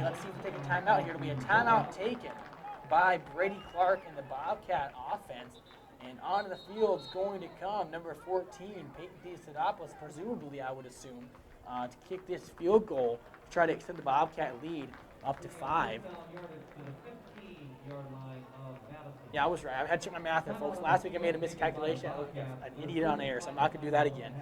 let's see if we take a timeout here. It'll be a timeout taken by Brady Clark and the Bobcat offense. And onto the field is going to come number 14, Peyton Diasidopoulos, presumably, I would assume, to kick this field goal to try to extend the Bobcat lead up to 5. Yeah, I was right. I had to check my math there, folks. Last week I made a miscalculation. I looked like an idiot on air, so I'm not going to do that again.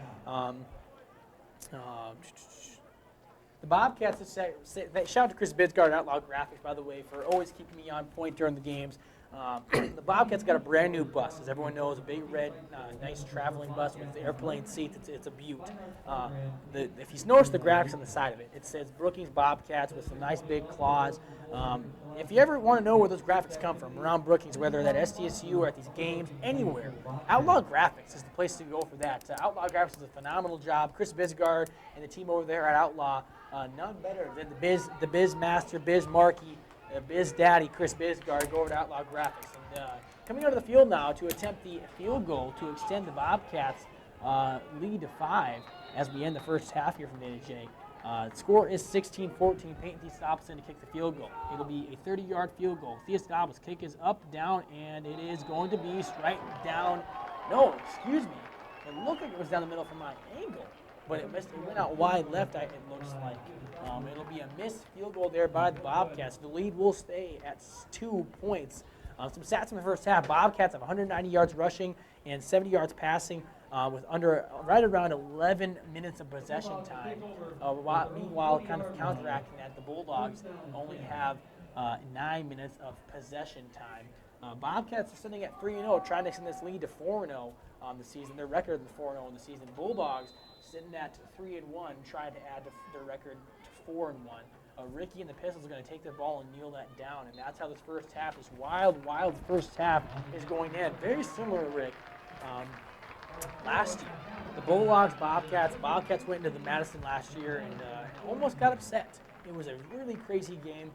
The Bobcats, shout out to Chris Bidsgard at Outlaw Graphics, by the way, for always keeping me on point during the games. The Bobcats got a brand new bus, as everyone knows, a big red, nice traveling bus with airplane seats. It's a beaut. If you notice the graphics on the side of it, it says Brookings Bobcats with some nice big claws. If you ever want to know where those graphics come from around Brookings, whether at SDSU or at these games, anywhere, Outlaw Graphics is the place to go for that. Outlaw Graphics does a phenomenal job. Chris Bisgard and the team over there at Outlaw, none better than the Biz Master, Biz Markey, Biz Daddy, Chris Bisgard, go over to Outlaw Graphics. And coming onto the field now to attempt the field goal to extend the Bobcats' lead to 5 as we end the first half here from the NHA. Score is 16-14. Peyton Theostopoulos to kick the field goal. It'll be a 30-yard field goal. Theostopoulos kick is up, down, and it is going to be straight down. No, excuse me. It looked like it was down the middle from my angle, but it missed. It went out wide left, it looks like. It'll be a missed field goal there by the Bobcats. The lead will stay at 2 points. Some stats in the first half. Bobcats have 190 yards rushing and 70 yards passing with right around 11 minutes of possession time. Meanwhile, kind of counteracting that, the Bulldogs only have 9 minutes of possession time. Bobcats are sitting at 3-0, trying to extend this lead to 4-0 this season. Their record is 4-0 in the season. Bulldogs sitting at 3-1, trying to add their record to 4-1. Ricky and the Pistols are going to take the ball and kneel that down, and that's how this first half, this wild first half is going in. Very similar, Rick, last year. The Bulldogs, Bobcats went into the Madison last year and almost got upset. It was a really crazy game.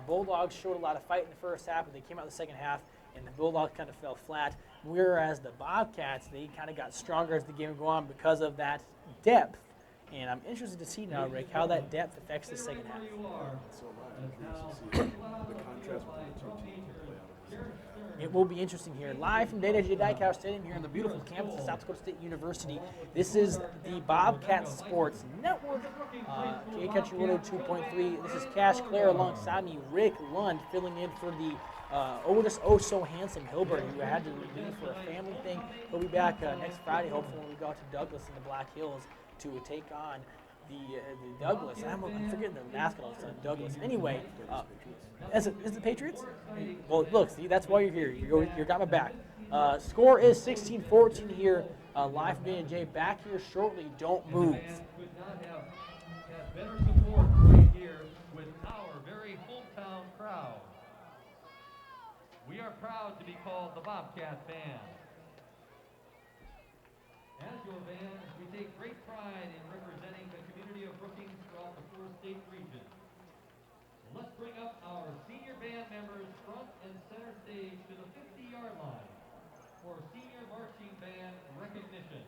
Bulldogs showed a lot of fight in the first half, but they came out in the second half, and the Bulldogs kind of fell flat. Whereas the Bobcats, they kind of got stronger as the game went on because of that depth. And I'm interested to see now, Rick, how that depth affects the second half. So I'm curious to see the contrast between the two teams play out in the second half. It will be interesting here. Live from Dana J. Dykhouse Stadium here on the beautiful campus of South Dakota State University. This is the Bobcats Sports Network. K Country 102.3. This is Cash Clare alongside me, Rick Lund, filling in for the Otis so handsome Hilbert, who had to leave for a family thing. He'll be back next Friday, hopefully, when we go out to Douglas in the Black Hills to take on the Douglas. I'm forgetting the mascot of Douglas. Anyway, is it the Patriots? Well, look, see, that's why you're here. You got my back. Score is 16-14 here. Live from D&J. Back here shortly. Don't move. Could not have better support right here with our very hometown crowd. We are proud to be called the Bobcat Band. As your band, we take great pride in representing the community of Brookings throughout the four-state region. let's bring up our senior band members front and center stage to the 50-yard line for senior marching band recognition.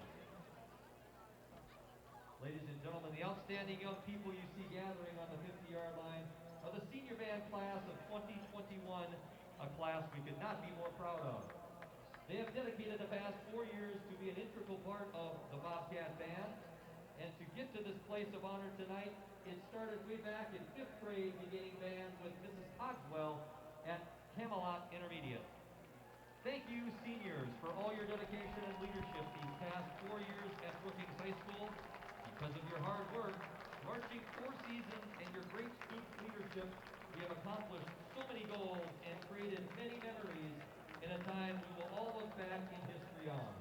Ladies and gentlemen, the outstanding young people you see gathering on the 50-yard line are the senior band class of 2021, a class we could not be more proud of. They have dedicated the past 4 years to be an integral part of the Bobcat Band, and to get to this place of honor tonight, it started way back in 5th grade beginning band with Mrs. Cogswell at Camelot Intermediate. Thank you, seniors, for all your dedication and leadership these past 4 years at Brookings High School. Because of your hard work, marching 4 seasons, and your great student leadership, we have accomplished so many goals and created many memories in a time we will all look back in history on.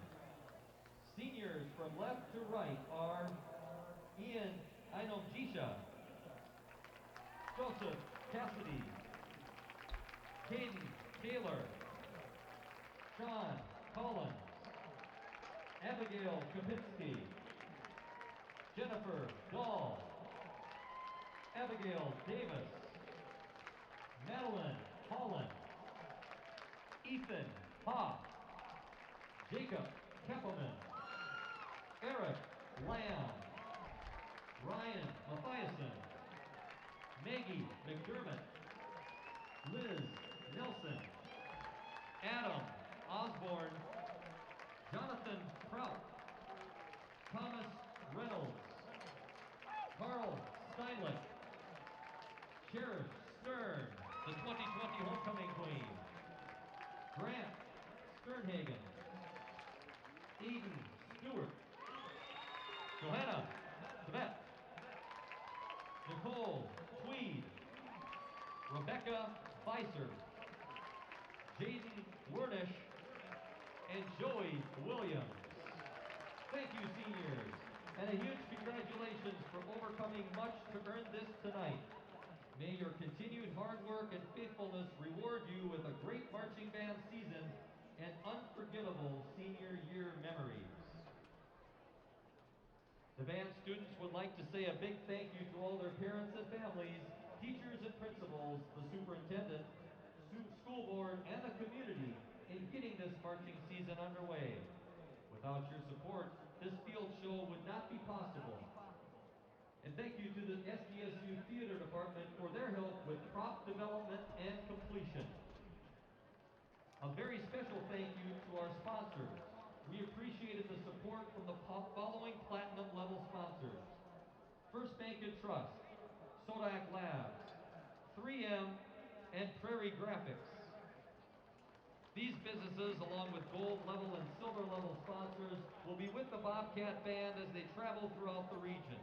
Seniors from left to right are Ian Inomjisha, Joseph Cassidy, Caden Taylor, Sean Collins, Abigail Kapinski, Jennifer Dahl, Abigail Davis, Madeline Holland, Ethan Hoff, Jacob Keppelman, Eric Lamb, Ryan Mathiasen, Maggie McDermott, Liz Nelson, Adam Osborne, Jonathan Prout, Thomas Reynolds, Carl Steinlich, Sheriff Stern, the 2020 Homecoming Queen, Grant Sternhagen, Eden Stewart, Johanna Tibet, Nicole Tweed, Rebecca Beiser, Jaden Wernish, and Joey Williams. Thank you, seniors, and a huge congratulations for overcoming much to earn this tonight. May your continued hard work and faithfulness reward you with a great marching band season and unforgettable senior year memories. The band students would like to say a big thank you to all their parents and families, teachers and principals, the superintendent, school board, and the community in getting this marching season underway. Without your support, this field show would not be possible. And thank you to the SDSU Theater Department for their help with prop development and completion. A very special thank you to our sponsors. We appreciated the support from the following platinum level sponsors: First Bank and Trust, Sodak Labs, 3M, and Prairie Graphics. These businesses, along with gold level and silver level sponsors, will be with the Bobcat Band as they travel throughout the region.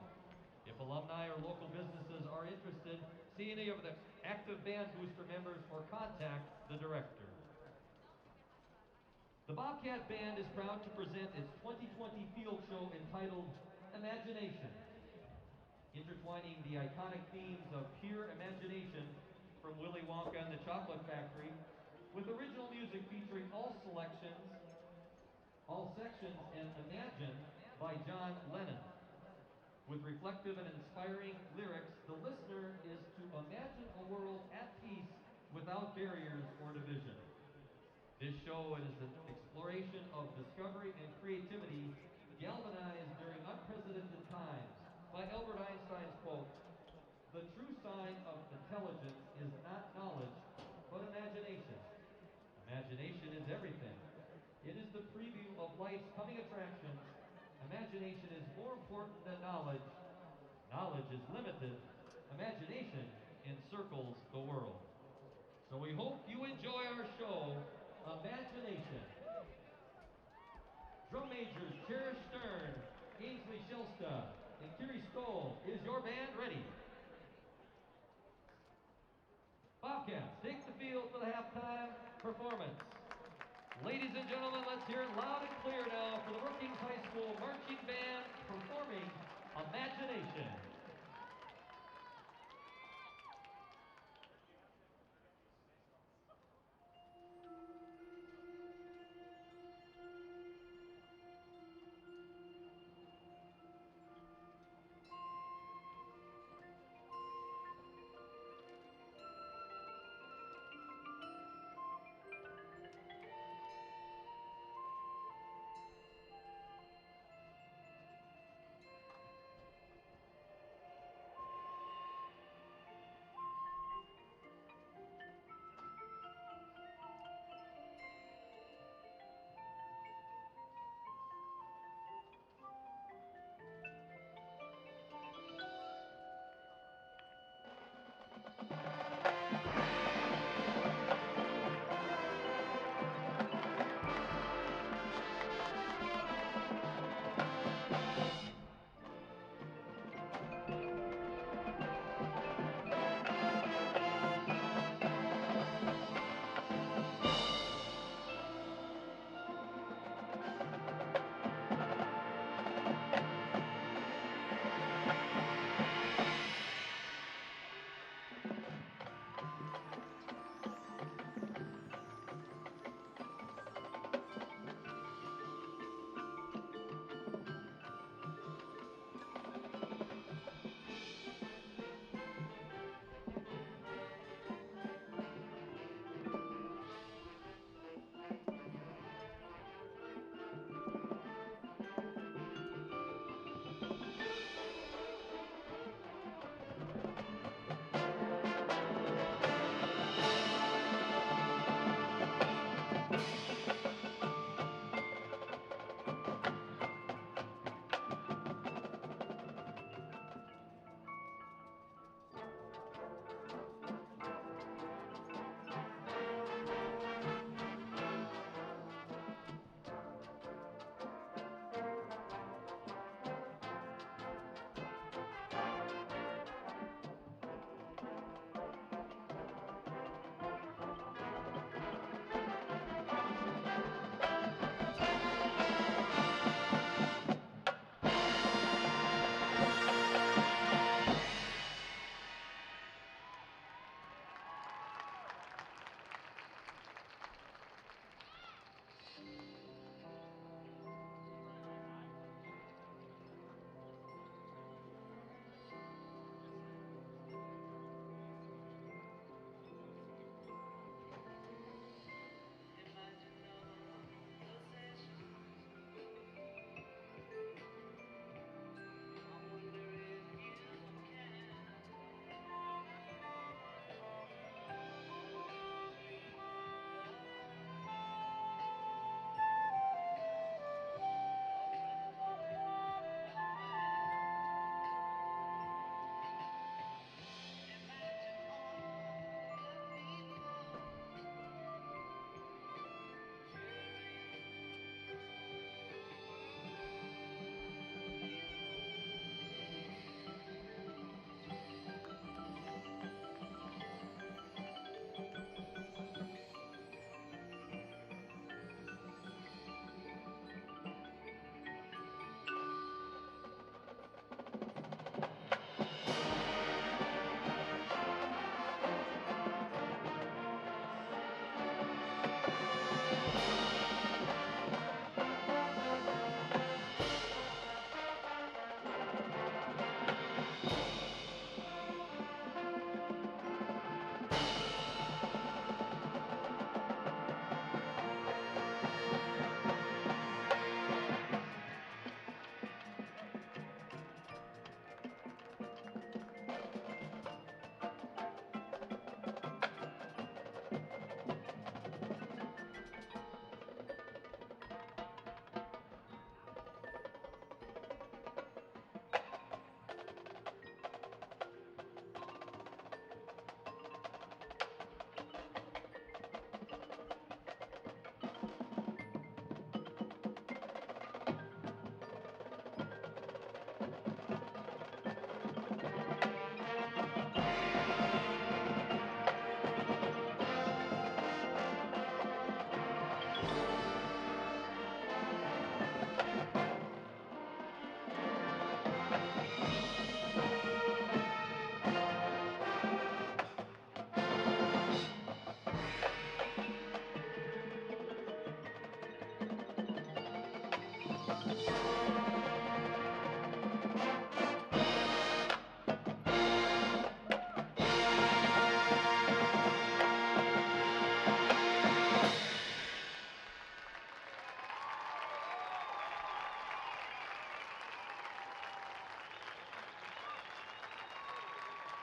If alumni or local businesses are interested, see any of the active band booster members or contact the director. The Bobcat Band is proud to present its 2020 field show entitled Imagination, intertwining the iconic themes of pure imagination from Willy Wonka and the Chocolate Factory, with original music featuring all sections, and Imagine by John Lennon. With reflective and inspiring lyrics, the listener is to imagine a world at peace without barriers or division. This show is an exploration of discovery and creativity galvanized during unprecedented times. By Albert Einstein's quote, "The true sign of intelligence is not knowledge, but imagination. Imagination is everything. It is the preview of life's coming attractions. Imagination is more important than knowledge. Knowledge is limited. Imagination encircles the world." So we hope you enjoy our show, Imagination. Drum majors Cherish Stern, Ainsley Shelsta, and Kiri Stoll. Is your band ready? Bobcats, take the field for the halftime performance. Ladies and gentlemen, let's hear it loud and clear now for the Brookings High School Marching Band performing Imagination.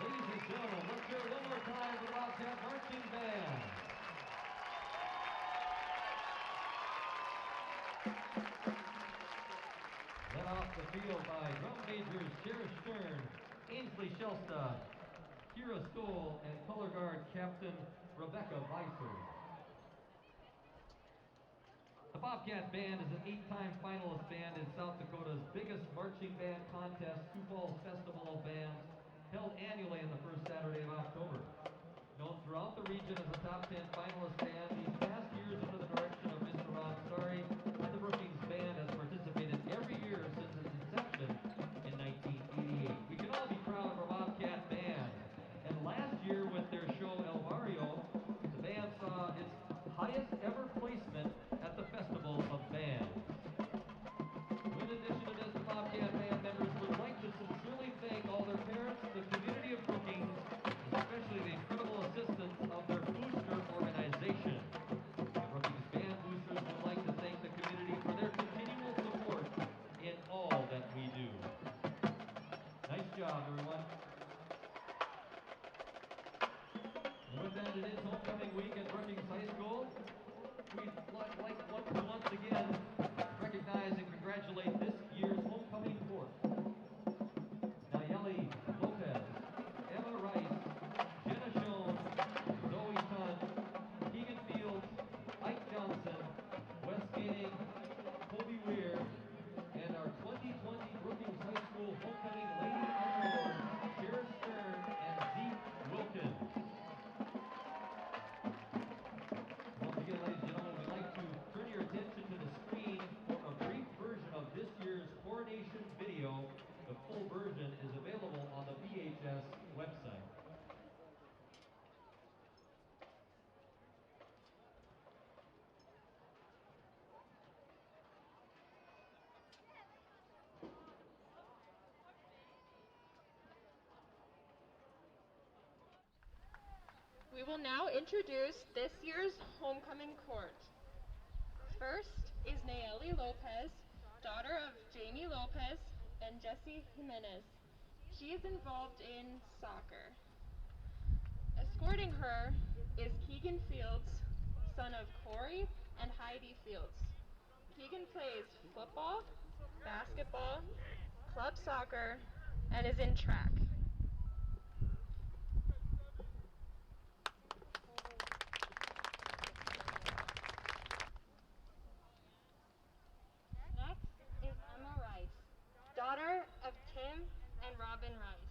Ladies and gentlemen, let's hear it one more time for the Bobcat Marching Band. Led off the field by drum majors Cherish Stern, Ainsley Shelstad, Kira Stoll, and color guard Captain Rebecca Weiser. The Bobcat Band is an 8-time finalist band in South Dakota's biggest marching band contest, Sioux Falls Festival of Bands, held annually in the first Saturday of October. Known throughout the region as a top 10 finalist band, these past years under the direction of Mr. Ron Starry, and the Brookings Band has participated every year since its inception in 1988. We can all be proud of our Bobcat Band. And last year with their show El Barrio, the band saw its highest ever placement at the Festival of Bands. In addition to this, the Bobcat Band members would like to sincerely thank all their parents, the community of Brookings, and especially the incredible assistance of their booster organization. The Brookings Band boosters would like to thank the community for their continual support in all that we do. Nice job, everyone. And with that, it is homecoming week at Brookings High School. We'd like once again recognize and congratulate this year's homecoming court. Nayeli Lopez, Emma Rice, Jenna Schoen, Zoe Tunn, Keegan Fields, Ike Johnson, Wes Gaining, Kobe Weir, and our 2020 Brookings High School homecoming Lady Underlord, Sheriff Stern and Zeke Wilkins. Once again, ladies and gentlemen, we'd like to turn your attention to the screen for a brief version of this year's Coronation video. The full version is available on the BHS website. We will now introduce this year's homecoming court. First is Nayeli Lopez, daughter of Jamie Lopez and Jesse Jimenez. She is involved in soccer. Escorting her is Keegan Fields, son of Corey and Heidi Fields. Keegan plays football, basketball, club soccer, and is in track. Next is Emma Rice, daughter of Tim and Robin Rice.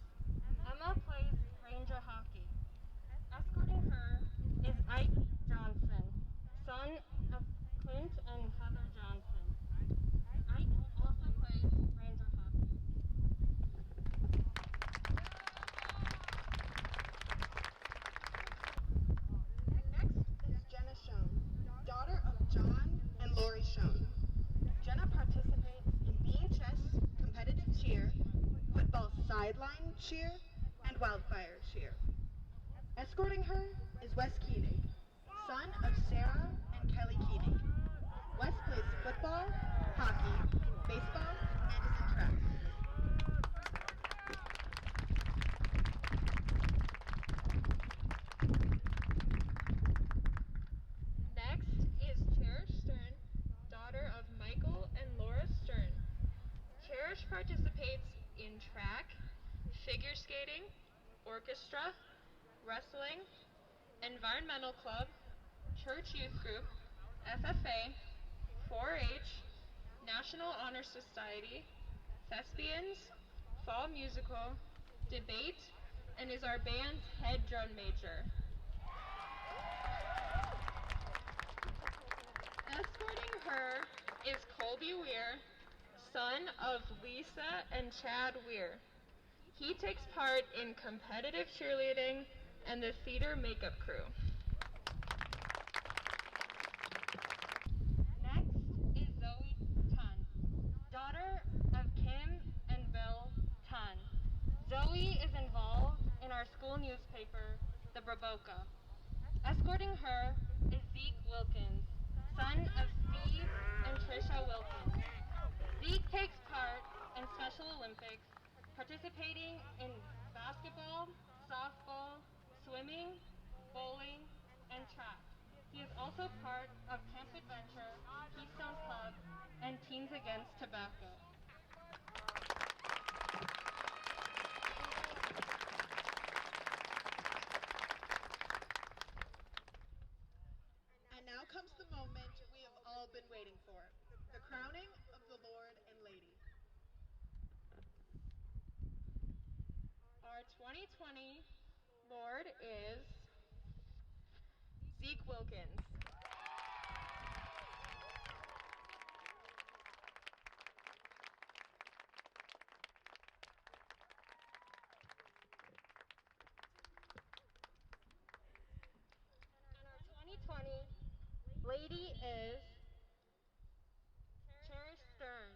Emma plays Ranger hockey. Escorting her is Ike Johnson, son of Clint and Heather Johnson. Ike also plays Ranger hockey. Next is Jenna Schoen, daughter of John and Lori Schoen. Jenna participates in BHS competitive cheer, football sideline cheer, and wildfire cheer. Escorting her is Wes Keating, son of Sarah and Kelly Keating. Wes plays football, hockey, baseball, and is in track. Next is Cherish Stern, daughter of Michael and Laura Stern. Cherish participates in track, figure skating, orchestra, wrestling, environmental club, church youth group, FFA, 4-H, National Honor Society, thespians, fall musical, debate, and is our band's head drum major. Timothy Weir, son of Lisa and Chad Weir. He takes part in competitive cheerleading and the theater makeup crew. Next is Zoe Tun, daughter of Kim and Bill Tun. Zoe is involved in our school newspaper, the Broboka. Escorting her is Zeke Wilkins, son of Steve and Trisha Wilkins. Zeke takes part in Special Olympics, participating in basketball, softball, swimming, bowling, and track. He is also part of Camp Adventure, Keystone Club, and Teens Against Tobacco. And now comes the moment we have all been waiting for, the crowning of the Lord and Lady. Our 2020 Lord is Zeke Wilkins. And our 2020 lady is Cherish Stern.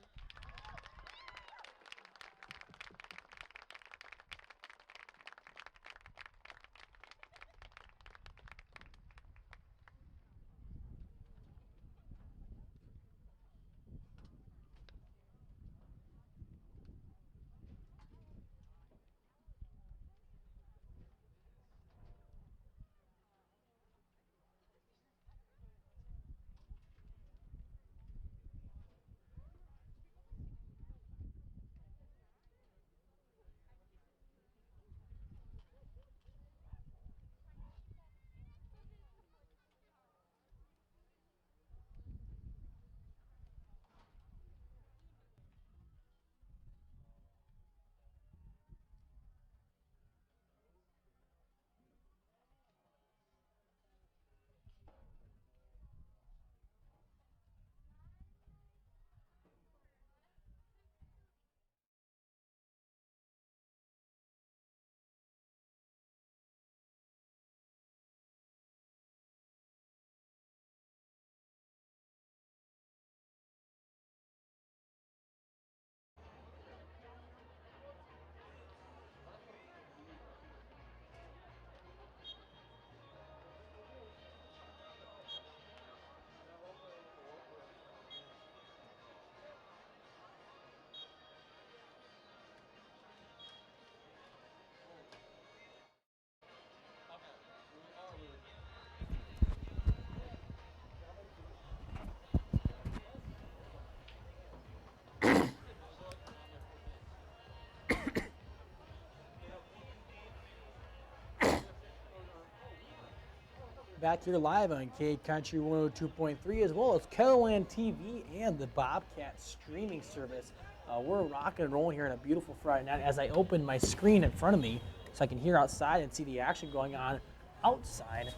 Back here live on K Country 102.3, as well as Kettleland TV and the Bobcat streaming service. We're rocking and rolling here on a beautiful Friday night as I open my screen in front of me so I can hear outside and see the action going on outside.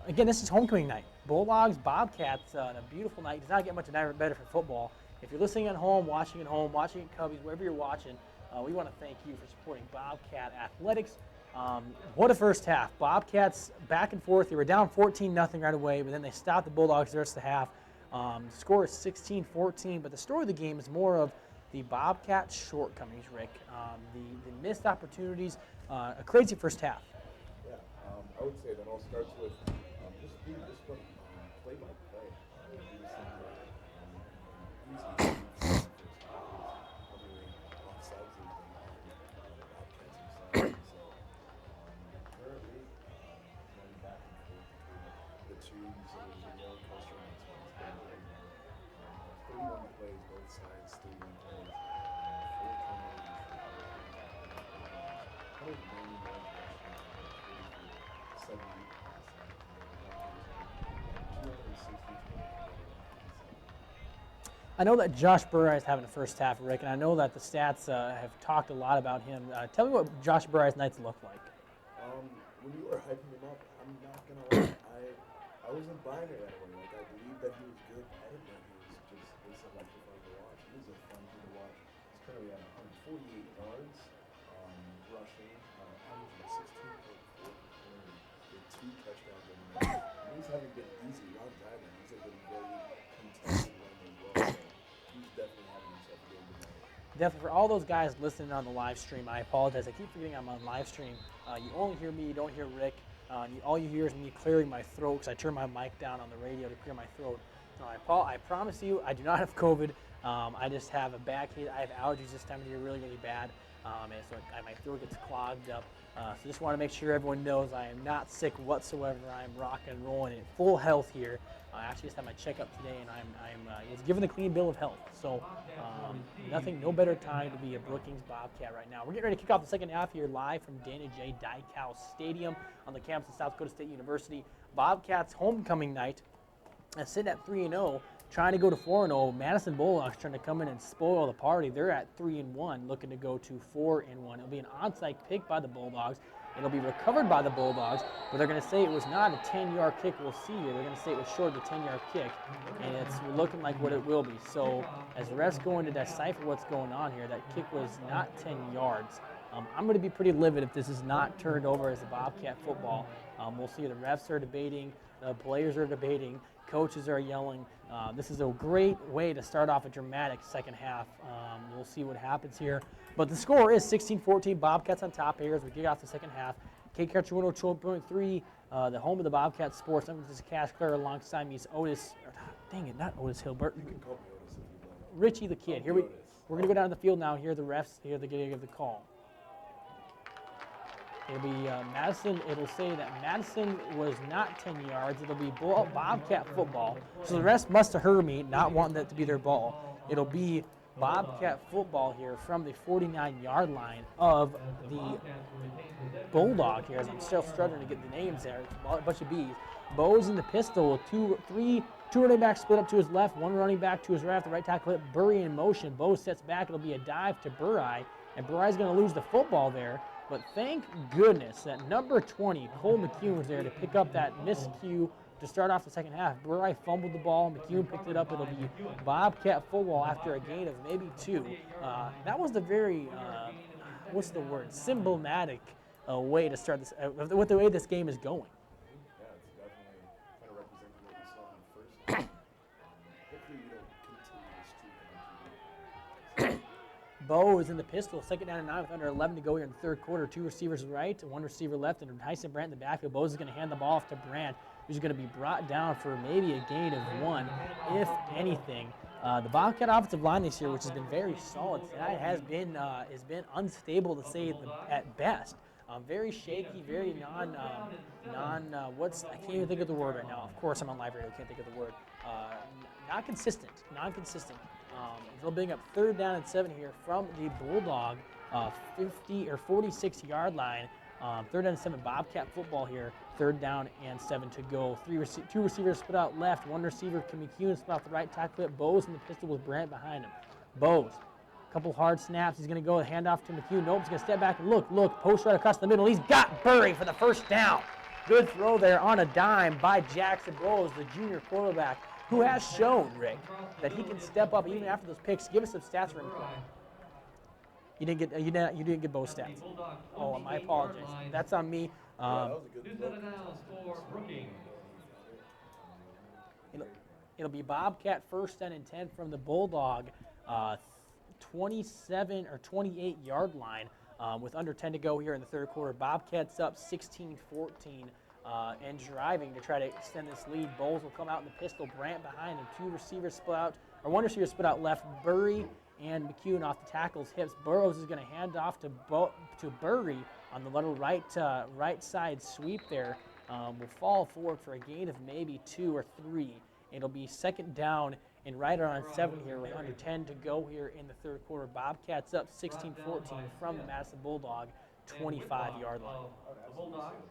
Again, this is homecoming night. Bulldogs, Bobcats, on a beautiful night. Does not get much better for football. If you're listening at home, watching at Cubbies, wherever you're watching, we want to thank you for supporting Bobcat Athletics. What a first half. Bobcats back and forth. They were down 14-0 right away, but then they stopped the Bulldogs the rest of the half. Score is 16-14, but the story of the game is more of the Bobcats' shortcomings, Rick. The missed opportunities, a crazy first half. Yeah, I would say that all starts with just being disciplined, play by play. Do the same way. Easy. Offsides is on the Bobcats themselves. So currently going back and forth between the two, so there's a roller coaster on this one. It's been right now. 31 plays both sides, 31 plays. 4 turnovers for 190 yards rushing, 78 passing, and 260 I know that Josh Burrice is having a first half, Rick, and I know that the stats have talked a lot about him. Tell me what Josh Burrice nights look like. When you were hyping him up, I'm not gonna lie, I wasn't buying it right away. Like, I believed that he was good. I didn't know he was just this electrifying currently at 148 yards, rushing, averaging 16.4 per carry with 2 touchdowns on the night. And these haven't been easy runs either. These have been very contested runs as well. So he's definitely having himself a good night. Definitely, for all those guys listening on the live stream, I apologize. I keep forgetting I'm on live stream. You only hear me, you don't hear Rick. All you hear is me clearing my throat because I turn my mic down on the radio to clear my throat. I promise you, I do not have COVID. I just have a bad case. I have allergies this time of year, really, really bad. And so my throat gets clogged up. So just want to make sure everyone knows I am not sick whatsoever. I am rocking and rolling in full health here. I actually just had my checkup today, and I was given a clean bill of health. So no better time to be a Brookings Bobcat right now. We're getting ready to kick off the second half here live from Dana J. Dykhouse Stadium on the campus of South Dakota State University. Bobcats homecoming night. Sitting at 3-0, trying to go to 4-0. Madison Bulldogs trying to come in and spoil the party. They're at 3-1, looking to go to 4-1. It'll be an onside kick by the Bulldogs. It'll be recovered by the Bulldogs, but they're going to say it was not a 10-yard kick. We'll see here. They're going to say it was short of the 10-yard kick, and it's looking like what it will be. So as the refs go in to decipher what's going on here, that kick was not 10 yards. I'm going to be pretty livid if this is not turned over as a Bobcat football. We'll see. The refs are debating. The players are debating. Coaches are yelling. This is a great way to start off a dramatic second half. We'll see what happens here. But the score is 16-14. Bobcats on top here as we kick off the second half. K-Country 102.3, the home of the Bobcat Sports. I'm just Cash Clare alongside me is Otis. Dang it, not Otis Hilbert. You can call me Otis if you'd like. Richie the Kid. We're going to go down to the field now. Here are the refs. Here they're going to give the call. It'll be Madison. It'll say that Madison was not 10 yards. It'll be Bobcat football. So the rest must have heard me, not wanting that to be their ball. It'll be Bobcat football here from the 49-yard line of the Bulldog here. As I'm still struggling to get the names there. It's a bunch of B's. Bose in the pistol with two running backs split up to his left, one running back to his right. The right tackle, Burry in motion. Bose sets back. It'll be a dive to Burry, and Burry's going to lose the football there. But thank goodness that number 20, Cole McCune, was there to pick up that miscue to start off the second half. Burry fumbled the ball. McCune picked it up. It'll be Bobcat football after a gain of maybe 2. That was the very, symbolic way to start this, with the way this game is going. Yeah, it's definitely kind of representing what we saw in the first half. Hopefully we don't continue this streak. Bo is in the pistol, second down and 9 with under 11 to go here in the third quarter. 2 receivers right, 1 receiver left, and Tyson Brandt in the backfield. Bo is going to hand the ball off to Brandt, who's going to be brought down for maybe a gain of 1, if anything. The Bobcat offensive line this year, which has been very solid tonight, has been unstable to say at best. Very shaky, very I can't even think of the word right now. Of course, I'm on live radio, can't think of the word. Not consistent. They'll bring up third down and 7 here from the Bulldog 50 or 46-yard line. Third down and 7, Bobcat football here. Third down and 7 to go. 2 receivers split out left. 1 receiver, McCune, split out the right tackle. Bose in the pistol with Brandt behind him. Bose, a couple hard snaps. He's going to go hand off to McCune. Nope, he's going to step back and look. Post right across the middle. He's got Burry for the first down. Good throw there on a dime by Jackson Bose, the junior quarterback, who has shown, Rick, that he can step up even after those picks. Give us some stats for him. You didn't get both stats. Oh, my apologies. That's on me. That was a good look. for Brookings. It'll be Bobcat first down and 10 from the Bulldog 27 or 28-yard line with under 10 to go here in the third quarter. Bobcats up 16-14 and driving to try to extend this lead. Bowles will come out in the pistol. Brandt behind him. 1 receiver split out left. Burry and McCune off the tackle's hips. Burrows is going to hand off to Burry on the little right side sweep there. Will fall forward for a gain of maybe 2 or 3. It'll be second down and right around 7 here with under 10 to go here in the third quarter. Bobcats up 16-14 from the Madison Bulldog 25-yard line. The Bulldogs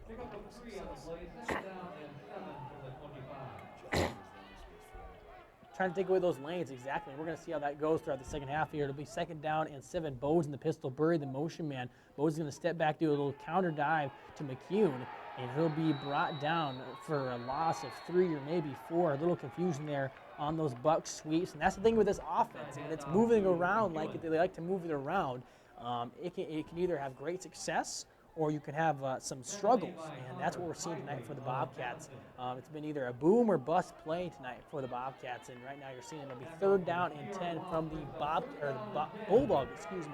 pick up a 3 on the play, second down and 7 from the 25. Trying to take away those lanes, exactly. We're going to see how that goes throughout the second half here. It'll be second down and 7. Bose in the pistol, Burry the motion man. Bose is going to step back, do a little counter dive to McCune, and he'll be brought down for a loss of 3 or maybe 4. A little confusion there on those buck sweeps, and that's the thing with this offense. When it's moving around like they like to move it around, it can either have great success or you can have some struggles, and that's what we're seeing tonight for the Bobcats. It's been either a boom or bust play tonight for the Bobcats, and right now you're seeing it'll be 3rd down and 10 from the Bulldog, 20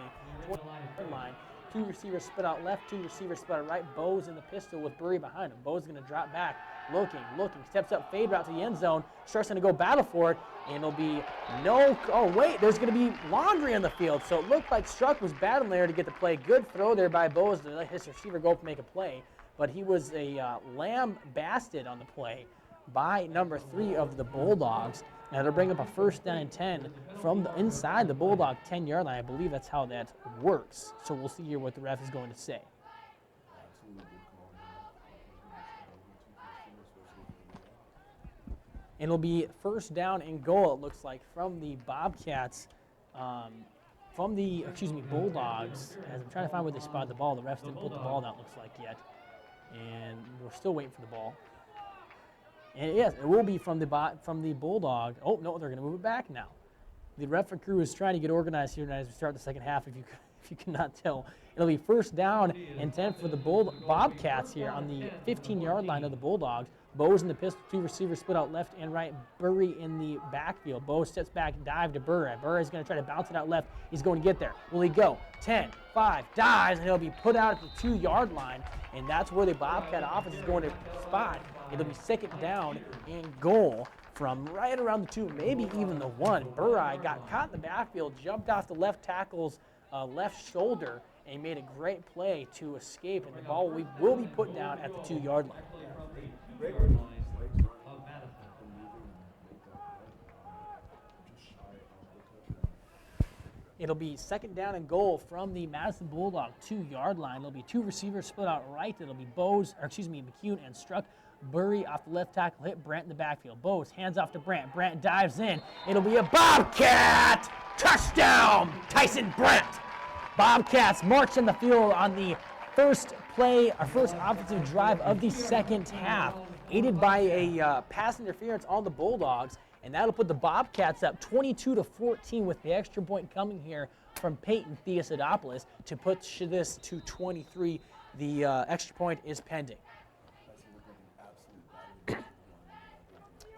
line. 2 receivers split out left, 2 receivers split out right. Bo's in the pistol with Burry behind him. Bo's going to drop back, looking, steps up, fade route to the end zone, starts going to go battle for it, and it'll be oh wait, there's going to be laundry on the field. So it looked like Struck was battling there to get the play. Good throw there by Bo's to let his receiver go up and make a play, but he was lambasted on the play by number 3 of the Bulldogs. Now they'll bring up a 1st down and 10 from the inside the Bulldog 10-yard line. I believe that's how that works. So we'll see here what the ref is going to say. And it'll be 1st down and goal, it looks like, from the Bobcats, Bulldogs. As I'm trying to find where they spotted the ball, the refs didn't put the ball down, it looks like, yet. And we're still waiting for the ball. And yes, it will be from the Bulldog. Oh, no, they're going to move it back now. The ref and crew is trying to get organized here tonight as we start the second half, if you cannot tell. It'll be 1st down and 10 for the Bobcats here on the 15-yard line of the Bulldogs. Bo's in the pistol, 2 receivers split out left and right. Burry in the backfield. Bo steps back, dive to Burry. Burry's going to try to bounce it out left. He's going to get there. Will he go? 10, 5, dives, and he'll be put out at the 2-yard line, and that's where the Bobcat offense is going to spot. It'll be 2nd down and goal from right around the 2, maybe even the 1. Burry got caught in the backfield, jumped off the left tackle's left shoulder, and made a great play to escape, and the ball will be put down at the 2-yard line. It'll be 2nd down and goal from the Madison Bulldog 2-yard line. It'll be 2 receivers split out right. It'll be McCune and Struck. Burry off the left tackle, hit Brandt in the backfield. Bose hands off to Brandt. Brandt dives in. It'll be a Bobcat touchdown, Tyson Brandt. Bobcats march in the field on the first offensive drive of the second half, aided by a pass interference on the Bulldogs, and that'll put the Bobcats up 22-14 with the extra point coming here from Peyton Theosidopoulos to put this to 23. The extra point is pending.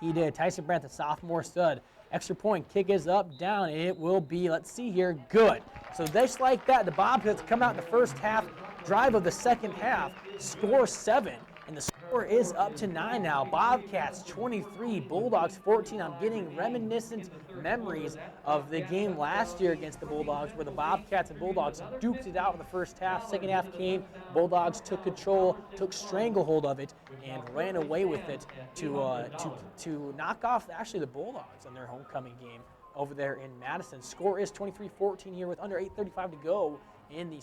He did. Tyson Brandt, the sophomore stud. Extra point, kick is up, down, and it will be, let's see here, good. So just like that, the Bobcats come out in the first half, drive of the second half, score 7, and the score is up to 9 now. Bobcats 23, Bulldogs 14. I'm getting reminiscent memories of the game last year against the Bulldogs where the Bobcats and Bulldogs duked it out in the first half. Second half came, Bulldogs took control, took stranglehold of it, and ran away with it to knock off actually the Bulldogs on their homecoming game over there in Madison. Score is 23-14 here with under 8:35 to go in the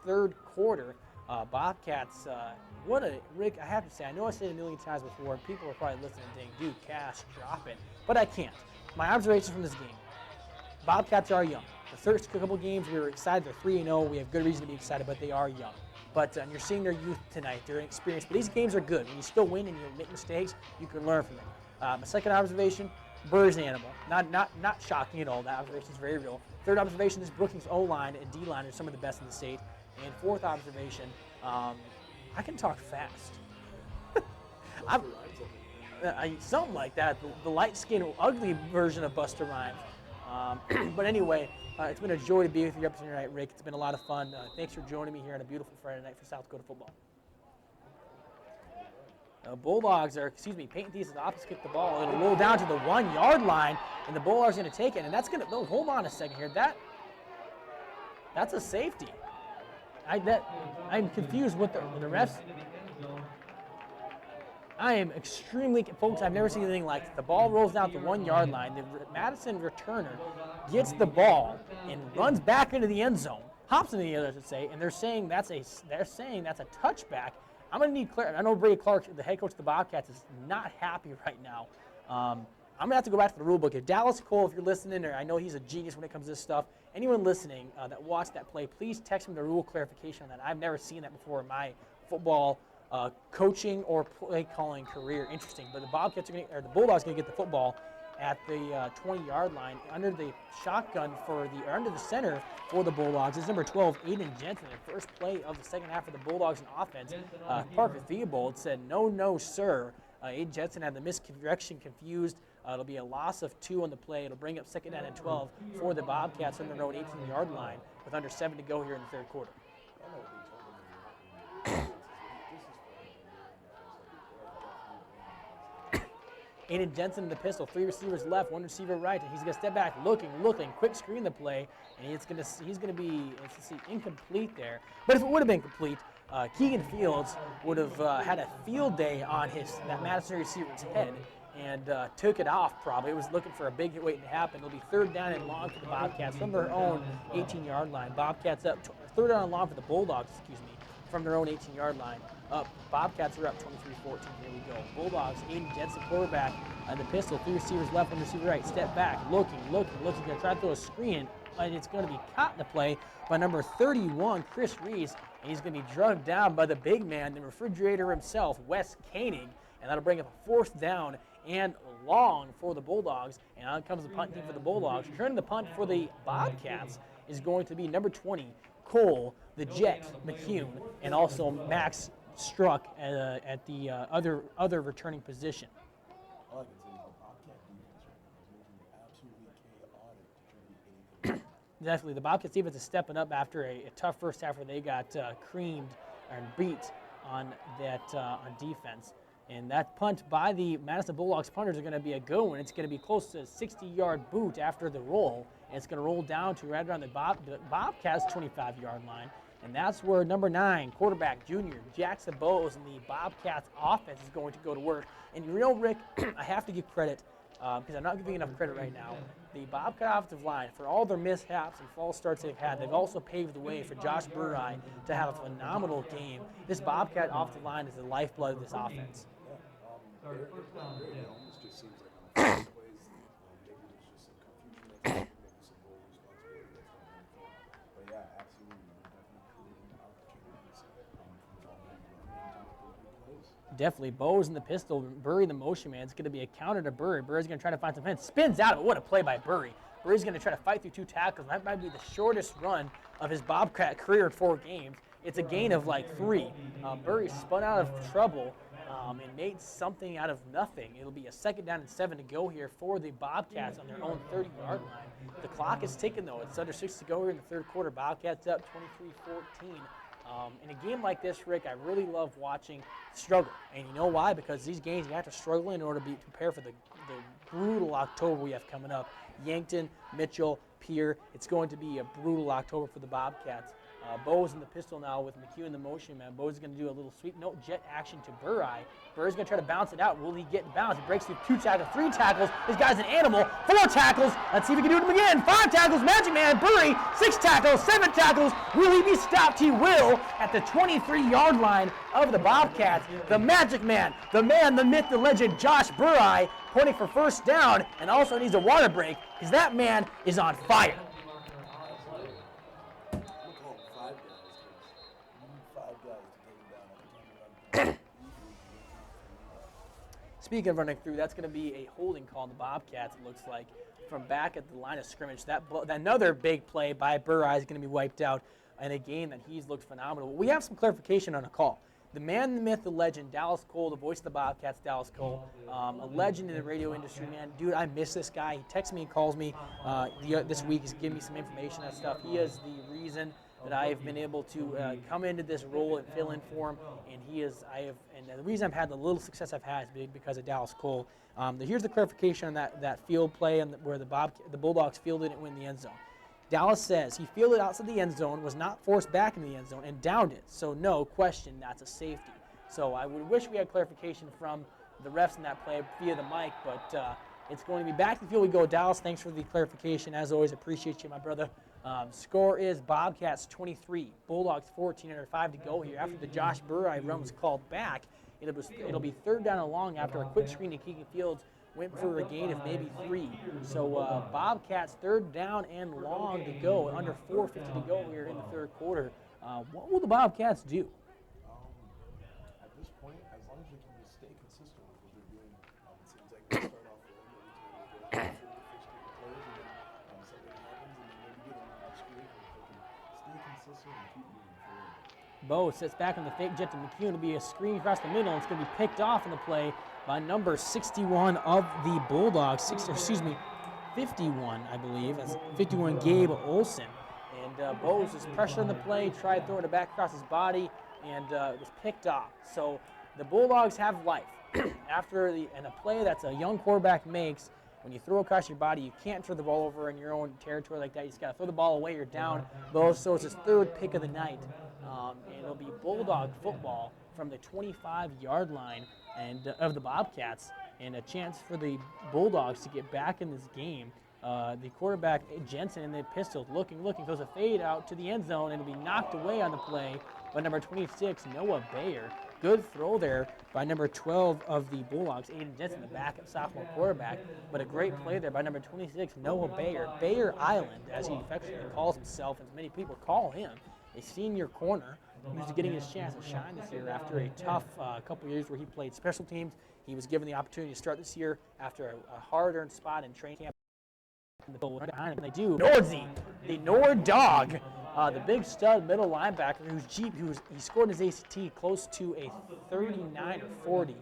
3rd quarter. Bobcats, Rick, I have to say, I know I said it a million times before, and people are probably listening and saying, dude, Cash, drop it. But I can't. My observations from this game, Bobcats are young. The first couple games, we were excited. They're 3-0. We have good reason to be excited, but they are young. But you're seeing their youth tonight. They're inexperienced. But these games are good. When you still win and you make mistakes, you can learn from them. My second observation, Burr's animal. Not shocking at all. That observation is very real. Third observation is Brookings O-line and D-line are some of the best in the state. And fourth observation, I can talk fast. Something like that. The light-skinned, ugly version of Buster Rhymes. But anyway, it's been a joy to be with you up tonight, Rick. It's been a lot of fun. Thanks for joining me here on a beautiful Friday night for South Dakota football. Peyton Theis' opposite kick the ball. It'll roll down to the 1-yard line, and the Bulldogs are going to take it. And that's going to, hold on a second here. That's a safety. I'm confused with the refs. I am extremely, folks, I've never seen anything like it. The ball rolls down the 1-yard line. The Madison returner gets the ball and runs back into the end zone, hops into the end zone, I should say, and they're saying that's a touchback. I'm going to need clarity. I know Brady Clark, the head coach of the Bobcats, is not happy right now. I'm going to have to go back to the rule book. If Dallas Cole, if you're listening, or I know he's a genius when it comes to this stuff, anyone listening that watched that play, please text me the rule clarification on that. I've never seen that before in my football coaching or play calling career. Interesting. But the Bulldogs are going to get the football at the 20-yard line under the shotgun under the center for the Bulldogs. It's number 12, Aiden Jensen. The first play of the second half of the Bulldogs in offense. Parker Theobald said, no, sir. Aiden Jensen had the misdirection confused. It'll be a loss of 2 on the play. It'll bring up second down and 12 for the Bobcats on their own 18-yard line with under 7 to go here in the third quarter. Aiden Jensen in the pistol, 3 receivers left, 1 receiver right, and he's going to step back, looking, quick screen the play, and he's going to be incomplete there. But if it would have been complete, Keegan Fields would have had a field day on that Madison receiver's head and took it off probably. It was looking for a big hit waiting to happen. It'll be third down and long for the Bobcats from their own 18-yard line. Bobcats up, third down and long for the Bulldogs, from their own 18-yard line. Bobcats are up 23-14. Here we go. Bulldogs, Aiden Jensen, quarterback, the pistol, 3 receivers left, 1 receiver right. Step back, looking. Going to try to throw a screen, and it's going to be caught in the play by number 31, Chris Reese, and he's going to be drugged down by the big man, the refrigerator himself, Wes Koenig, and that'll bring up a 4th down and long for the Bulldogs. And out comes the punt team for the Bulldogs. Returning the punt for the Bobcats is going to be number 20, Cole, the Jet, McCune, and also Max Struck at the other returning position. All I can say is the Bobcat defense is making it absolutely chaotic to try to get anything. Definitely, the Bobcats defense is stepping up after a tough first half where they got creamed and beat on defense. And that punt by the Madison Bulldogs punters are going to be a good one. It's going to be close to a 60-yard boot after the roll, and it's going to roll down to right around the Bobcats' 25-yard line. And that's where number 9, quarterback, junior, Jackson Bowes, and the Bobcats offense is going to go to work. And Rick, I have to give credit, because I'm not giving enough credit right now. The Bobcat offensive line, for all their mishaps and false starts they've had, they've also paved the way for Josh Burai to have a phenomenal game. This Bobcat offensive line is the lifeblood of this offense. Sorry, first down. It almost just seems like on the first plays, maybe there's just some confusion that's happening, maybe some goal responsibility that's coming in the field. But yeah, absolutely, we're definitely creating opportunities from all the plays. Definitely, Bowes in the pistol, Burry the motion man. It's going to be a counter to Burry. Burry's going to try to find some fence. Spins out of it. What a play by Burry. Burry's going to try to fight through 2 tackles. That might be the shortest run of his Bobcat career in 4 games. It's a gain of like 3. Burry spun out of trouble and made something out of nothing. It'll be a second down and 7 to go here for the Bobcats on their own 30-yard line. The clock is ticking, though. It's under 6 to go here in the third quarter. Bobcats up 23-14. In a game like this, Rick, I really love watching struggle. And you know why? Because these games, you have to struggle in order to prepare for the brutal October we have coming up. Yankton, Mitchell, Pierre. It's going to be a brutal October for the Bobcats. Bowes in the pistol now with McHugh in the motion man. Bowes is going to do a little sweep note jet action to Burai. Burai's going to try to bounce it out. Will he get bounced? He breaks through 2 tackles, 3 tackles. This guy's an animal. 4 tackles. Let's see if he can do it again. 5 tackles. Magic man. Burai. 6 tackles. 7 tackles. Will he be stopped? He will at the 23-yard line of the Bobcats. The Magic man, the man, the myth, the legend, Josh Burai, pointing for first down, and also needs a water break because that man is on fire. Speaking of running through, that's going to be a holding call on the Bobcats, it looks like, from back at the line of scrimmage. Another big play by Burai is going to be wiped out in a game that he's looked phenomenal. We have some clarification on a call. The man, the myth, the legend, Dallas Cole, the voice of the Bobcats, Dallas Cole, a legend in the radio industry, man. Dude, I miss this guy. He texts me and calls me this week. He's giving me some information and stuff. He is the reason that I have been able to come into this role and fill in for him, and the reason I've had the little success I've had is because of Dallas Cole. Here's the clarification on that field play where the Bulldogs fielded it in the end zone. Dallas says he fielded outside the end zone, was not forced back in the end zone, and downed it. So no question, that's a safety. So I would wish we had clarification from the refs in that play via the mic, but it's going to be back to the field we go. Dallas, thanks for the clarification. As always, appreciate you, my brother. Score is Bobcats 23, Bulldogs 14, under 5 to go here. After the Josh Burai run was called back, it'll be third down and long after a quick screen to Keegan Fields went for a gain of maybe 3. So Bobcats third down and long to go, under 4:50 to go here in the third quarter. What will the Bobcats do? At this long as they can just stay consistent with what they're doing, it seems like they start off well every time they go through the first group of players, and then something happens, and then maybe get an extra. If they can stay consistent and keep moving forward. Bo sits back on the fake jet to McCune. It'll be a screen across the middle, and it's going to be picked off in the play by number 61 of the Bulldogs. 51, I believe, as 51 Gabe Olson. And Bose is pressuring the play, tried throwing it back across his body, and it was picked off. So the Bulldogs have life. After a play that's a young quarterback makes, when you throw across your body, you can't throw the ball over in your own territory like that. You just got to throw the ball away. You're down. Bose throws his third pick of the night, and it'll be Bulldog football from the 25-yard line and of the Bobcats, and a chance for the Bulldogs to get back in this game. The quarterback, Jensen, in the pistol, looking, throws a fade out to the end zone, and it'll be knocked away on the play by number 26, Noah Bayer. Good throw there by number 12 of the Bulldogs, Aiden Jensen, the backup sophomore quarterback, but a great play there by number 26, Noah Bayer. Bayer Island, as he affectionately calls himself, as many people call him, a senior corner who's getting his chance to shine this year after a tough couple years where he played special teams. He was given the opportunity to start this year after a hard-earned spot in training camp. And they do. Nordzy, the Nord Dog, the big stud middle linebacker he scored his ACT close to a 39 or 40.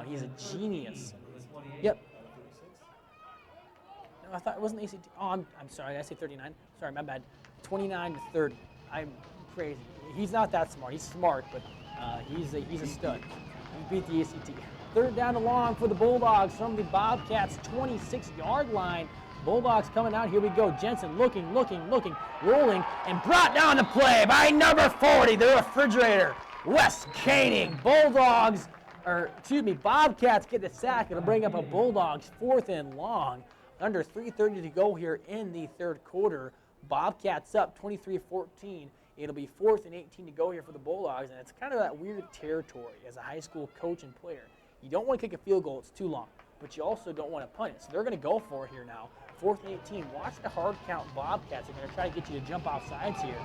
He's a genius. Yep. No, I thought it wasn't ACT. Oh, I'm sorry. Did I say 39? Sorry, my bad. 29 to 30. I'm crazy. He's not that smart. He's smart, but he's a stud. He beat the ACT. Third down and long for the Bulldogs from the Bobcats' 26-yard line. Bulldogs coming out. Here we go. Jensen looking, rolling, and brought down the play by number 40, the refrigerator, Wes Koenig. Bobcats get the sack. It'll bring up a Bulldogs 4th and long. Under 3:30 to go here in the third quarter. Bobcats up 23-14. It'll be 4th and 18 to go here for the Bulldogs, and it's kind of that weird territory as a high school coach and player. You don't want to kick a field goal. It's too long, but you also don't want to punt it. So they're going to go for it here now. 4th and 18. Watch the hard count Bobcats. They're going to try to get you to jump off sides here.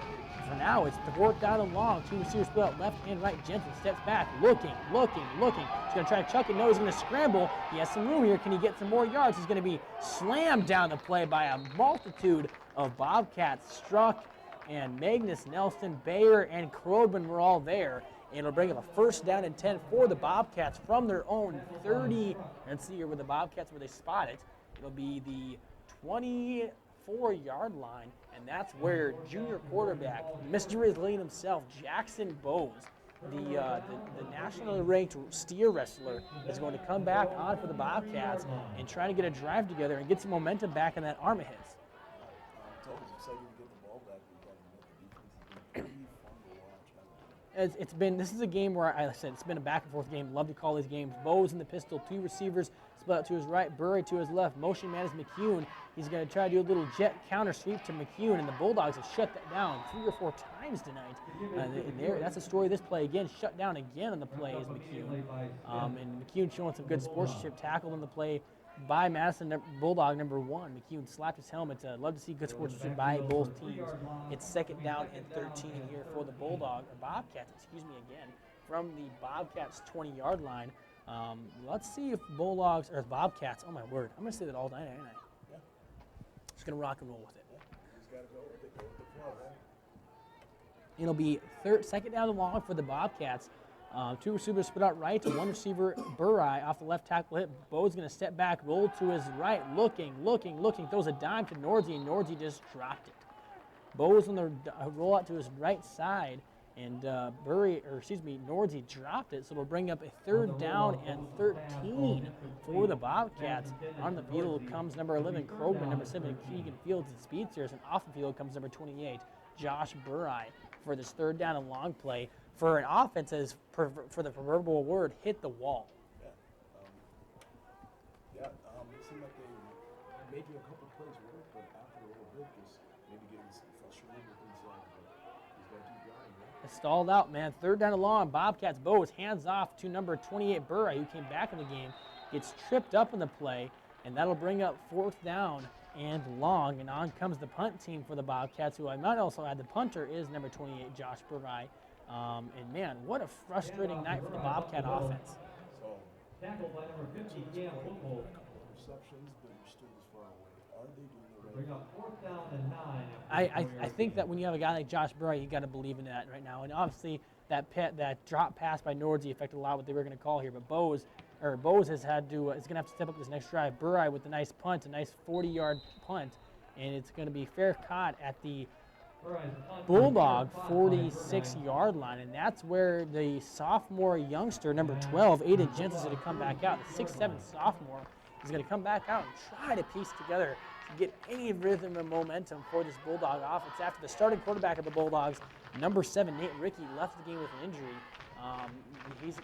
For now, it's the 4th down and long. Two receivers split out left and right. Jensen steps back, looking. He's going to try to chuck it. No, he's going to scramble. He has some room here. Can he get some more yards? He's going to be slammed down the play by a multitude of Bobcats. Struck and Magnus, Nelson, Bayer, and Krobin were all there. And it'll bring up a 1st down and 10 for the Bobcats from their own 30. Let's see here where the Bobcats, where they spot it. It'll be the 24-yard line, and that's where junior quarterback, Mr. Islean himself, Jackson Bowes, the nationally ranked steer wrestler, is going to come back on for the Bobcats and try to get a drive together and get some momentum back in that arm of his. It's always exciting to get the ball back. The defense has been pretty fun to watch. This is a game where, I said, it's been a back and forth game. Love to call these games. Bowes in the pistol, 2 receivers, split out to his right, Burry to his left. Motion man is McCune. He's going to try to do a little jet counter sweep to McCune, and the Bulldogs have shut that down 3 or 4 times tonight. That's a story of this play. Again, shut down again on the play is McCune. And McCune showing some good sportsmanship, tackled on the play by Madison Bulldog number 1. McCune slapped his helmet. Love to see good sportsmanship by both teams. It's 2nd down and 13 here for the Bobcats, again, from the Bobcats 20-yard line. Let's see if Bulldogs or Bobcats. Oh my word! I'm gonna say that all night, ain't I? Yeah. Just gonna rock and roll with it. You just got to go with it. Go with the flow, man. It'll be 2nd down and long for the Bobcats. 2 receivers split out right, 1 receiver, Burry, off the left tackle hit. Bo's going to step back, roll to his right, looking, throws a dime to Nordzy, and Nordzy just dropped it. Bo's on the roll out to his right side, and Nordzy dropped it, so it'll bring up a 3rd down and 13 for the Bobcats. On the field comes number 11, Krogman, number 7, Keegan Fields, and Speedsters, and off the field comes number 28, Josh Burry, for this 3rd down and long play. For an offense that is, for the proverbial word, hit the wall. It seemed like they were making a couple plays work, but after a little bit, just maybe getting frustrated with themselves. But he's got to keep going, man. It stalled out, man. 3rd down and long. Bobcats Bowes hands off to number 28 Burry, who came back in the game, gets tripped up in the play, and that'll bring up 4th down and long. And on comes the punt team for the Bobcats, who I might also add the punter is number 28 Josh Burry. And man, what a frustrating night for the Bobcat offense. Tackled by number 50, Cam Loophole. A couple of receptions, but you're still as far away. Are they doing the right Bring thing? up 4th down and 9. I think that when you have a guy like Josh Burrow, you got to believe in that right now. And obviously that drop pass by Nordsey affected a lot what they were going to call here. But Bose has had to is going to have to step up this next drive. Burrow with a nice punt, a nice 40-yard punt, and it's going to be fair caught at the Bulldog 46-yard line, and that's where the sophomore youngster, number 12, Aiden Jensen, is going to come back out. The 6'7" sophomore is going to come back out and try to piece together to get any rhythm and momentum for this Bulldog offense. After the starting quarterback of the Bulldogs, number 7, Nate Rickey, left the game with an injury.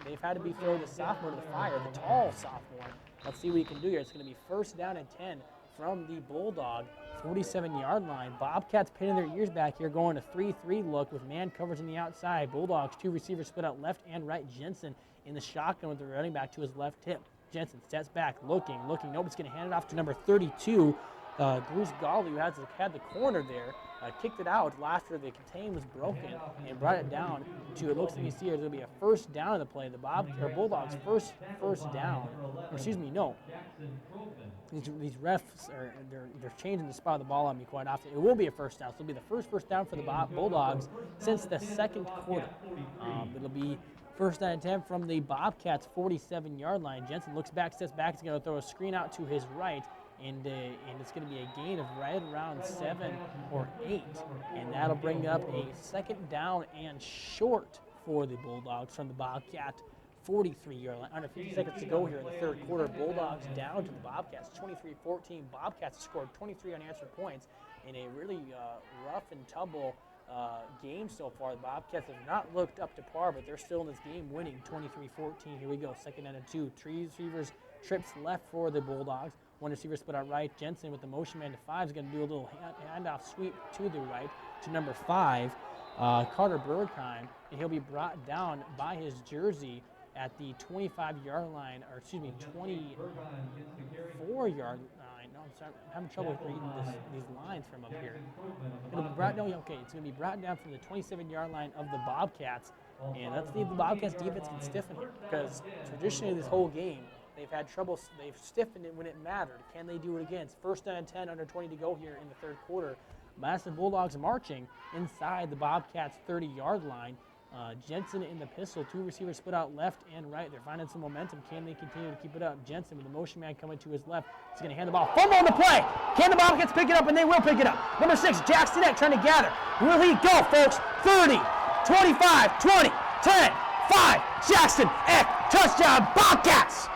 They've had to be throw the sophomore to the fire, the tall sophomore. Let's see what he can do here. It's going to be 1st down and 10 from the Bulldog 47-yard line. Bobcats pinning their ears back here, going to 3-3 look with man coverage on the outside. Bulldogs, 2 receivers split out left and right. Jensen in the shotgun with the running back to his left hip. Jensen steps back, looking. Nobody's going to hand it off to number 32, Bruce Gawley, who had the corner there. Kicked it out after the contain was broken and brought it down to, it looks to me, see there's going to be a 1st down of the play. The Bulldogs first down. Excuse me, no. These refs they're changing the spot of the ball on me quite often. It will be a 1st down. So it'll be the first down for the Bulldogs since the 2nd quarter. It'll be 1st down and 10 from the Bobcats 47-yard line. Jensen looks back, steps back. He's going to throw a screen out to his right. And it's going to be a gain of right around 7 or 8. And that'll bring up a 2nd down and short for the Bulldogs from the Bobcat 43-yard line. Under 50 seconds to go here in the 3rd quarter. Bulldogs down to the Bobcats 23-14. Bobcats scored 23 unanswered points in a really rough and tumble game so far. The Bobcats have not looked up to par, but they're still in this game winning 23-14. Here we go, 2nd down and 2. 3 receivers trips left for the Bulldogs. 1 receiver split out right. Jensen with the motion man to 5 is going to do a little handoff sweep to the right to number 5, Carter Bergheim, and he'll be brought down by his jersey at the 25-yard line, or excuse me, 24-yard line. No, I'm sorry, I'm having trouble reading these lines from up here. It'll be brought down. Okay, it's going to be brought down from the 27-yard line of the Bobcats, and let's see if the Bobcats defense can stiffen it, because traditionally this whole game, they've had trouble. They've stiffened it when it mattered. Can they do it again? It's 1st down and 10, under 20 to go here in the 3rd quarter. Madison Bulldogs marching inside the Bobcats 30-yard line. Jensen in the pistol. 2 receivers split out left and right. They're finding some momentum. Can they continue to keep it up? Jensen with the motion man coming to his left. He's going to hand the ball. Fumble on the play. Can the Bobcats pick it up? And they will pick it up. Number 6, Jackson Eck trying to gather. Will he go, folks? 30, 25, 20, 10, 5. Jackson Eck. Touchdown, Bobcats.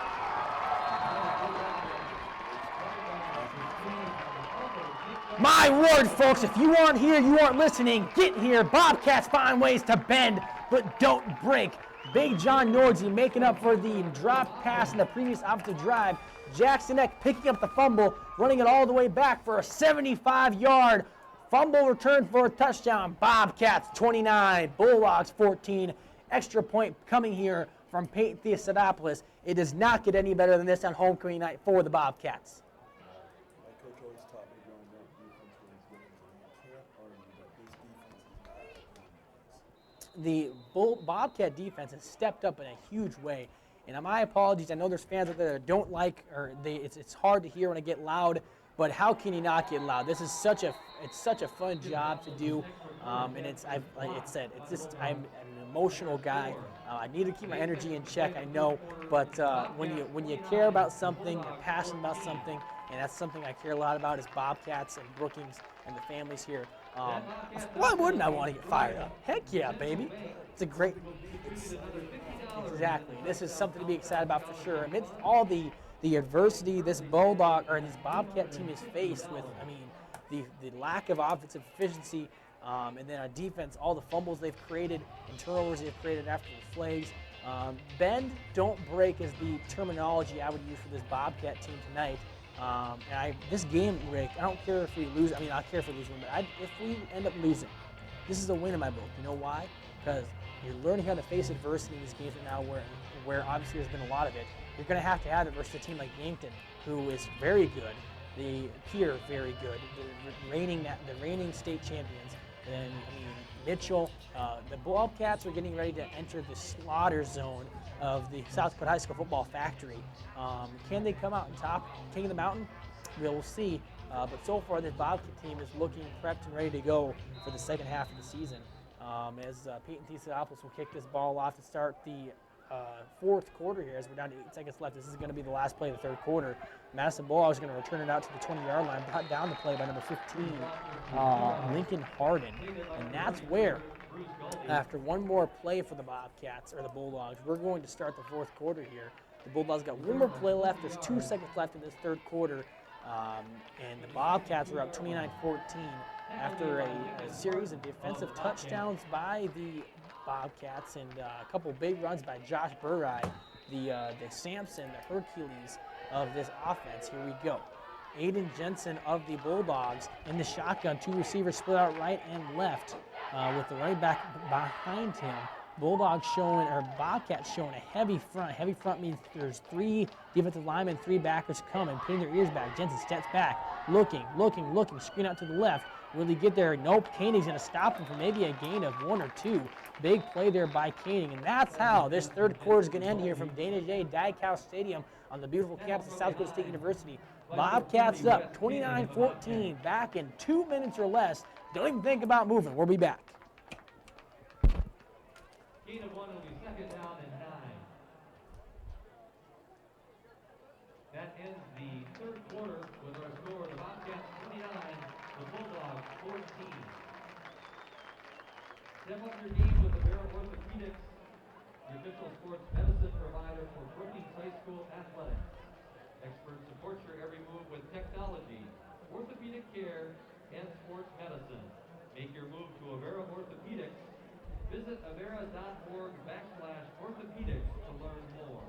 My word, folks, if you aren't here, you aren't listening, get here. Bobcats find ways to bend, but don't break. Big John Nordsey making up for the drop pass in the previous offensive drive. Jackson Eck picking up the fumble, running it all the way back for a 75-yard fumble return for a touchdown. Bobcats 29, Bulldogs 14. Extra point coming here from Peyton Theosadopoulos. It does not get any better than this on homecoming night for the Bobcats. My coach always taught me growing up, defense wins games, and you can't argue that this defense is not winning. The Bobcat defense has stepped up in a huge way. And my apologies, I know there's fans out there that don't like, or it's hard to hear when I get loud, but how can you not get loud? This is such a fun job to do, and I'm an emotional guy. I need to keep my energy in check, I know, but when you care about something, you're passionate about something, and that's something I care a lot about is Bobcats and Brookings and the families here. Why wouldn't I want to get fired up? Heck yeah, baby. It's a great... Exactly. This is something to be excited about for sure. Amidst all the adversity this Bobcat team is faced with, I mean, the lack of offensive efficiency, and then our defense, all the fumbles they've created and turnovers they've created after the flags. Bend, don't break is the terminology I would use for this Bobcat team tonight. This game, Rick, I don't care if we lose. I mean, I care if we lose, but if we end up losing, this is a win in my book. You know why? Because you're learning how to face adversity in these games right now where obviously there's been a lot of it. You're going to have it versus a team like Yankton, who is very good. The Pier, very good. The reigning state champions. And Mitchell, the Bobcats are getting ready to enter the slaughter zone of the South Dakota High School Football Factory. Can they come out and top King of the Mountain? We'll see. But so far, this Bobcat team is looking prepped and ready to go for the second half of the season. As Peyton Theodoropoulos will kick this ball off to start the fourth quarter here, as we're down to 8 seconds left. This is going to be the last play of the third quarter. Madison Bulldogs is going to return it out to the 20-yard line, brought down the play by number 15, Lincoln Harden. And that's where, after one more play for the Bobcats, or the Bulldogs, we're going to start the fourth quarter here. The Bulldogs got one more play left. There's 2 seconds left in this third quarter. And the Bobcats are up 29-14 after a series of defensive touchdowns by the Bobcats and a couple big runs by Josh Burrai, the Samson, the Hercules of this offense. Here we go. Aiden Jensen of the Bulldogs in the shotgun. 2 receivers split out right and left with the running back behind him. Bulldogs showing, or Bobcats showing a heavy front. Heavy front means there's 3 defensive linemen, 3 backers coming, pinning their ears back. Jensen steps back, looking, screen out to the left. Will he get there? Nope. Koenig's going to stop him for maybe a gain of 1 or 2. Big play there by Koenig, and that's how this third quarter is going to end here from Dana J. Dykehouse Stadium on the beautiful campus of South Dakota State University. Bobcats up 29-14, back in 2 minutes or less. Don't even think about moving. We'll be back. Gain of 1 will be second down and 9. That ends the third quarter with our score: the Bobcats 29, the Bulldogs 14. Step up your game with Avera Orthopedics, the official sports medicine provider for Brookings High School athletics. Experts support your every move with technology, orthopedic care, and sports medicine. Make your move to Avera Orthopedics. Visit avera.org/orthopedics to learn more.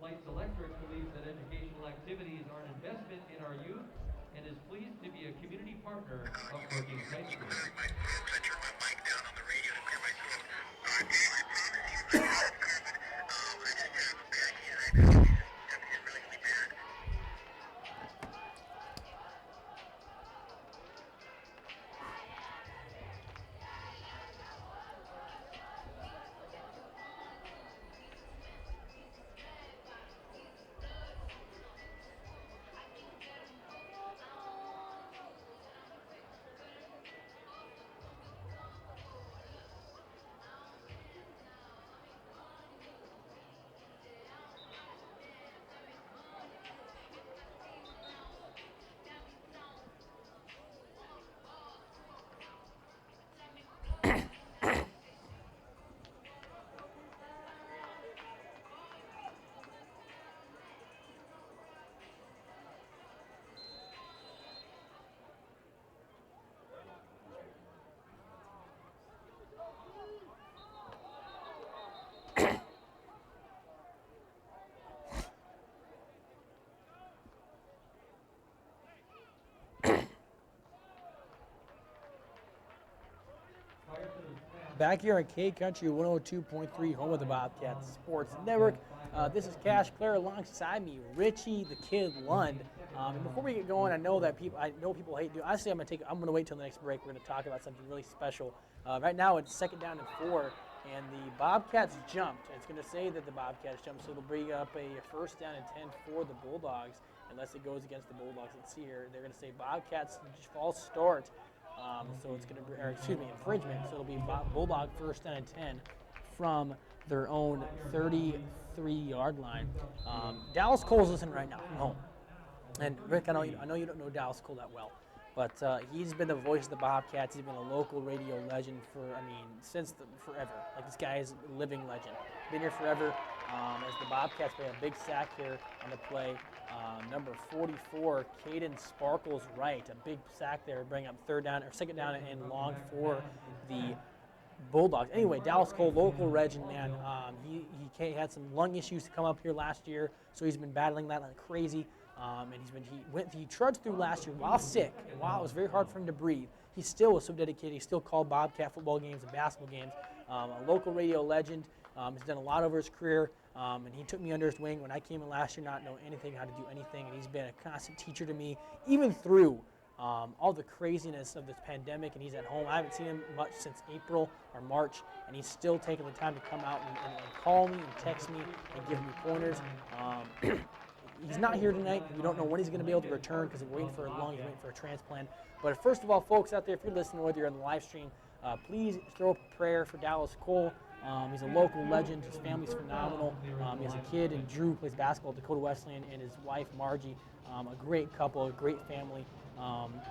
Lights Electric believes that educational activities are an investment in our youth and is pleased to be a community partner of Brookings High School. Back here on K Country 102.3, home of the Bobcats Sports Network. This is Cash Clare alongside me, Richie the Kid Lund. And before we get going, I know people hate doing. Honestly, I'm gonna wait till the next break. We're gonna talk about something really special. Right now it's second down and 4, and the Bobcats jumped. It's gonna say that the Bobcats jumped, so it'll bring up a first down and 10 for the Bulldogs, unless it goes against the Bulldogs. Let's see here. They're gonna say Bobcats false start. So it's going to, infringement. So it'll be Bulldog first down and 10 from their own 33-yard line. Dallas Cole's listening right now from home. And Rick, I know you don't know Dallas Cole that well, but he's been the voice of the Bobcats. He's been a local radio legend since forever. Like, this guy is a living legend. Been here forever. As the Bobcats play a big sack here on the play. Number 44, Caden Sparkles Wright, a big sack there, bring up second down and long for the Bulldogs. Anyway, Dallas Cole, local legend, man. He had some lung issues to come up here last year, so he's been battling that like crazy. And he trudged through last year while sick, and while it was very hard for him to breathe. He still was so dedicated. He still called Bobcat football games and basketball games. A local radio legend. He's done a lot over his career, and he took me under his wing when I came in last year, not knowing anything, how to do anything, and he's been a constant teacher to me, even through all the craziness of this pandemic, and he's at home. I haven't seen him much since April or March, and he's still taking the time to come out and call me and text me and give me pointers. He's not here tonight. We don't know when he's going to be able to return because he's waiting for a lung, he's waiting for a transplant. But first of all, folks out there, if you're listening, whether you're on the live stream, please throw up a prayer for Dallas Cole. He's a local legend. His family's phenomenal. He has a kid, and Drew plays basketball at Dakota Wesleyan, and his wife, Margie. A great couple, a great family.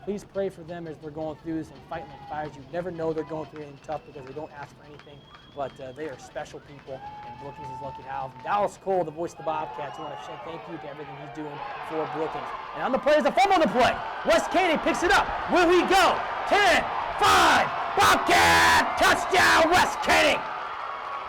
Please pray for them as they're going through this and fighting like fires. You never know they're going through anything tough because they don't ask for anything, but they are special people, and Brookings is lucky to have them. Dallas Cole, the voice of the Bobcats, I want to say thank you to everything he's doing for Brookings. And on the play is a fumble on the play. West Caney picks it up. Will he go? 10, 5, Bobcat, touchdown, West Caney.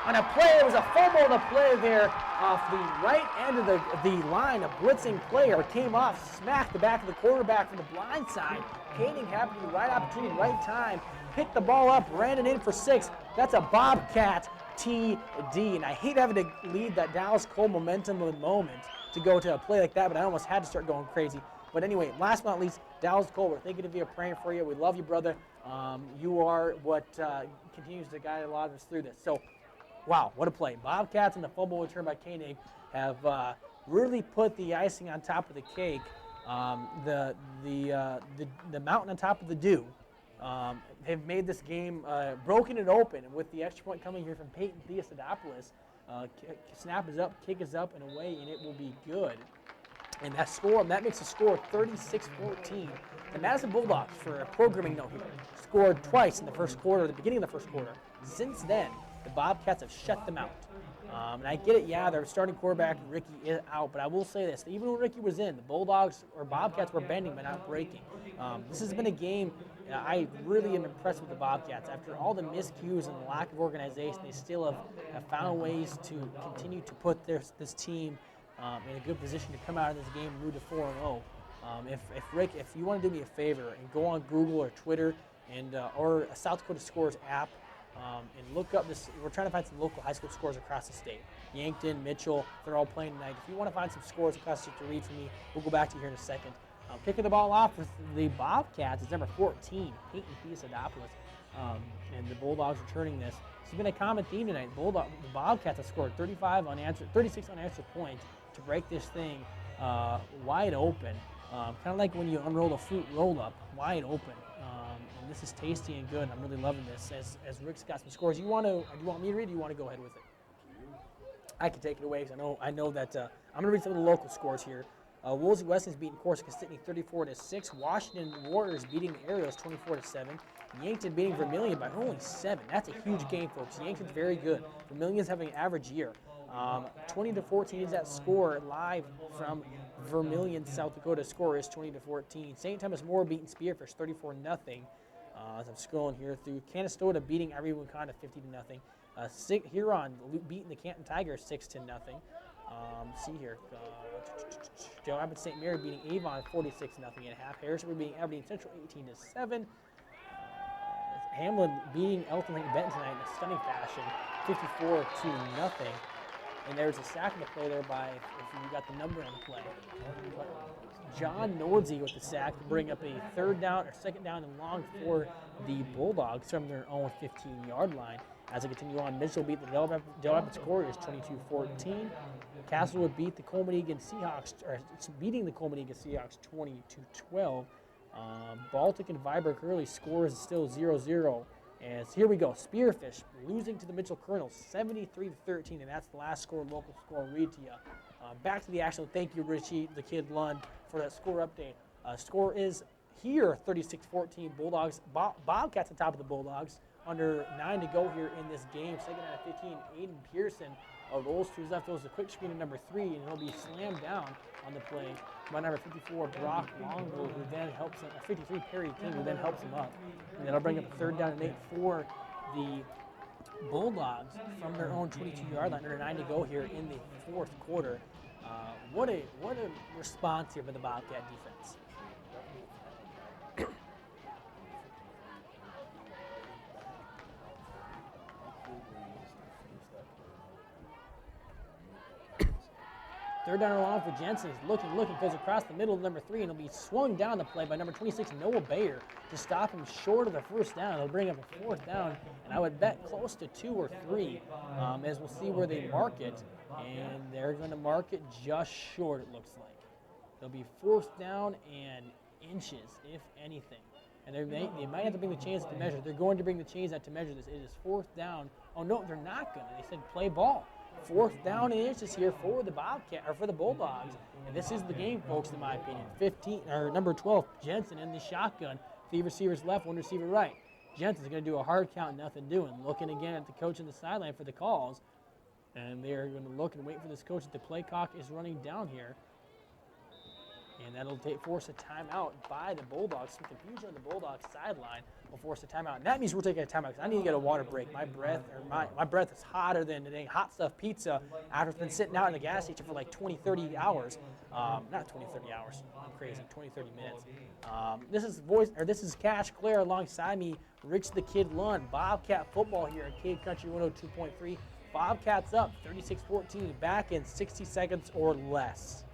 On a play, it was a fumble on the play there off the right end of the line. A blitzing player came off, smacked the back of the quarterback from the blind side. Koenig happened to the right opportunity, right time, picked the ball up, ran it in for 6. That's a Bobcat TD. And I hate having to lead that Dallas Cole momentum of the moment to go to a play like that, but I almost had to start going crazy. But anyway, last but not least, Dallas Cole, we're thinking of you, praying for you. We love you, brother. You are what continues to guide a lot of us through this. So, wow, what a play. Bobcats and the fumble return by Koenig have really put the icing on top of the cake, the mountain on top of the dew. Have made this game, broken it open, and with the extra point coming here from Peyton Theosidopoulos, snap is up, kick is up and away, and it will be good. And that makes the score 36-14. The Madison Bulldogs, for a programming note here, scored twice in the first quarter, the beginning of the first quarter. Since then, the Bobcats have shut them out. And I get it, yeah, their starting quarterback, Ricky, is out. But I will say this, even when Ricky was in, the Bulldogs or Bobcats were bending but not breaking. This has been a game, I really am impressed with the Bobcats. After all the miscues and the lack of organization, they still have found ways to continue to put this team in a good position to come out of this game and move to 4-0. Rick, if you want to do me a favor and go on Google or Twitter and or a South Dakota Scores app and look up this, we're trying to find some local high school scores across the state. Yankton, Mitchell, they're all playing tonight. If you want to find some scores across the state to read for me, we'll go back to you here in a second. Kicking the ball off with the Bobcats is number 14, Peyton Theosidopoulos, and the Bulldogs returning this. This has been a common theme tonight. The Bobcats have scored 36 unanswered points to break this thing wide open. Kind of like when you unroll a fruit roll-up, wide open. And this is tasty and good. I'm really loving this. As Rick's got some scores, do you want me to read? Or do you want to go ahead with it? I can take it away because I know that I'm going to read some of the local scores here. Woolsey Weston's beating Corsica Sydney 34-6. Washington Warriors beating the Ariels 24-7. Yankton beating Vermilion by only 7. That's a huge game, folks. Yankton's very good. Vermilion's having an average year. 20-14 is that score live from Vermilion, South Dakota. Score is 20-14. St. Thomas More beating Spearfish 34-0. As I'm scrolling here through, Canastota beating Ivory Wakanda 50-0. Huron beating the Canton Tigers 6-0. See here, Joe Abbott St. Mary beating Avon 46-0 at half. Harrisburg beating Aberdeen Central 18-7. Hamlin beating Elton Lake Benton tonight in a stunning fashion, 54-0. And there's a sack in the play there by, if you got the number on the play, John Nordzi with the sack to bring up a second down and long for the Bulldogs from their own 15-yard line. As they continue on, Mitchell beat the Del Rapids Warriors 22-14. Castlewood beat the Colmonegan Seahawks, or beating the Colmonegan Seahawks 20-12. Baltic and Viborg early scores still 0-0. As here we go, Spearfish losing to the Mitchell Colonels 73-13, and that's the last score local score I'll read to you. Back to the action. Thank you, Richie, the Kid Lund, for that score update. Score is here 36-14. Bulldogs, Bobcats on top of the Bulldogs. Under 9 to go here in this game. Second out of 15, Aiden Pearson rolls to his left, goes a quick screen to number 3, and he'll be slammed down on the play by number 54, Brock Longo, who then helps him, 53, Perry King, who then helps him up. And that'll bring up a third down and 8 for the Bulldogs from their own 22-yard line. Under 9 to go here in the fourth quarter. What a response here by the Bobcat defense. Third down and long for Jensen. He's looking, goes across the middle of number 3, and he'll be swung down the play by number 26, Noah Bayer, to stop him short of the first down. He'll bring up a 4th down, and I would bet close to 2 or 3, as we'll see where they mark it. And they're going to mark it just short, it looks like. It'll be 4th down and inches, if anything. And they might have to bring the chains out to measure. They're going to bring the chains out to measure this. It is 4th down. Oh, no, they're not going to. They said play ball. 4th down and inches here for the for the Bulldogs. And this is the game, folks, in my opinion. Number 12, Jensen in the shotgun. 3 receivers left, 1 receiver right. Jensen's going to do a hard count, nothing doing. Looking again at the coach on the sideline for the calls. And they're going to look and wait for this coach. The play clock is running down here. And that'll force a timeout by the Bulldogs. Some confusion on the Bulldogs sideline will force a timeout. And that means we're taking a timeout because I need to get a water break. My breath is hotter than the dang hot stuff pizza after it's been sitting out in the gas station for like 20, 30 hours. Not 20, 30 hours. I'm crazy. 20, 30 minutes. This is Cash Clare alongside me, Rich the Kid Lund. Bobcat football here at Cade Country 102.3. Bobcats up 36-14, back in 60 seconds or less.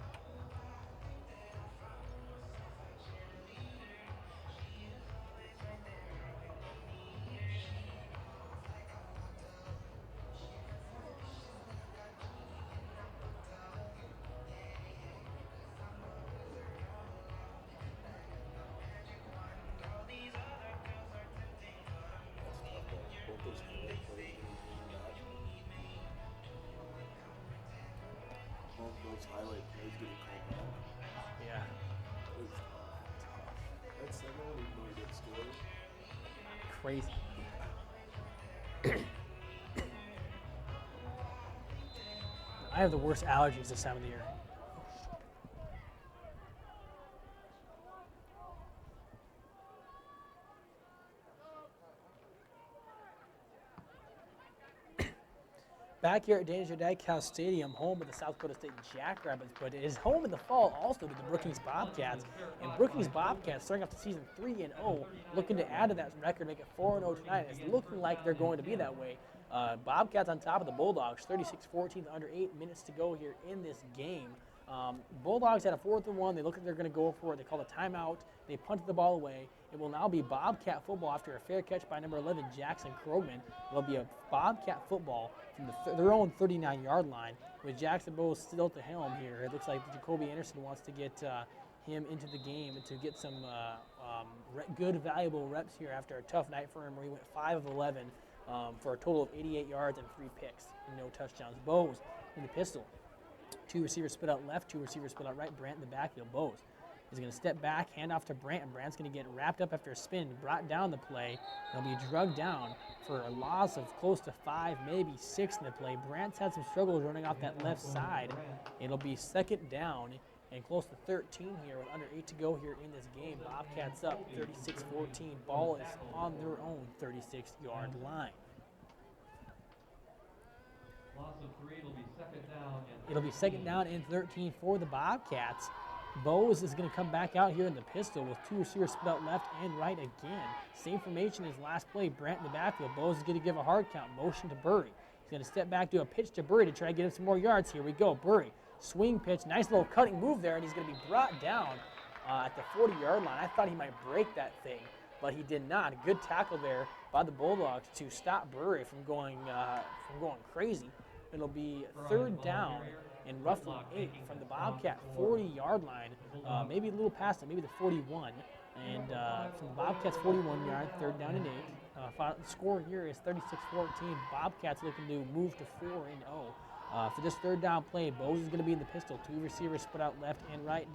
Those highlight plays getting called back. Yeah. It was tough. That second one, even though he did score. Crazy. I have the worst allergies this time of the year. Back here at Danger Dykehouse Stadium, home of the South Dakota State Jackrabbits, but it is home in the fall also to the Brookings Bobcats. And Brookings Bobcats starting off the season 3-0, looking to add to that record, make it 4-0 tonight. It's looking like they're going to be that way. Bobcats on top of the Bulldogs, 36-14, under 8 minutes to go here in this game. Bulldogs had a 4th and 1. They look like they're going to go for it. They called a timeout. They punted the ball away. It will now be Bobcat football after a fair catch by number 11, Jackson Krogman. It'll be a Bobcat football from their own 39-yard line with Jackson Bowes still at the helm here. It looks like Jacoby Anderson wants to get him into the game and to get some good, valuable reps here after a tough night for him where he went 5 of 11 for a total of 88 yards and 3 picks and no touchdowns. Bowes in the pistol. 2 receivers split out left, 2 receivers split out right. Brant in the backfield. Bowes is going to step back, hand off to Brant, and Brant's going to get wrapped up after a spin, brought down the play. He'll be drugged down for a loss of close to 5, maybe 6 in the play. Brant's had some struggles running off that left side. It'll be 2nd down and close to 13 here with under 8 to go here in this game. Bobcats up 36-14. Ball is on their own 36-yard line. Loss of 3, it'll be 2nd down. It'll be 2nd down and 13 for the Bobcats. Bowes is going to come back out here in the pistol with 2 receivers split out left and right again. Same formation as last play. Brant in the backfield. Bowes is going to give a hard count. Motion to Burry. He's going to step back, do a pitch to Burry to try to get him some more yards. Here we go. Burry. Swing pitch. Nice little cutting move there, and he's going to be brought down at the 40-yard line. I thought he might break that thing, but he did not. A good tackle there by the Bulldogs to stop Burry from going crazy. It'll be 3rd down and roughly 8 from the Bobcat 40-yard line, maybe a little past it, maybe the 41. And from the Bobcats 41-yard, 3rd down and 8. The score here is 36-14. Bobcats looking to move to 4-0. For this 3rd down play, Bowes is going to be in the pistol. 2 receivers split out left and right.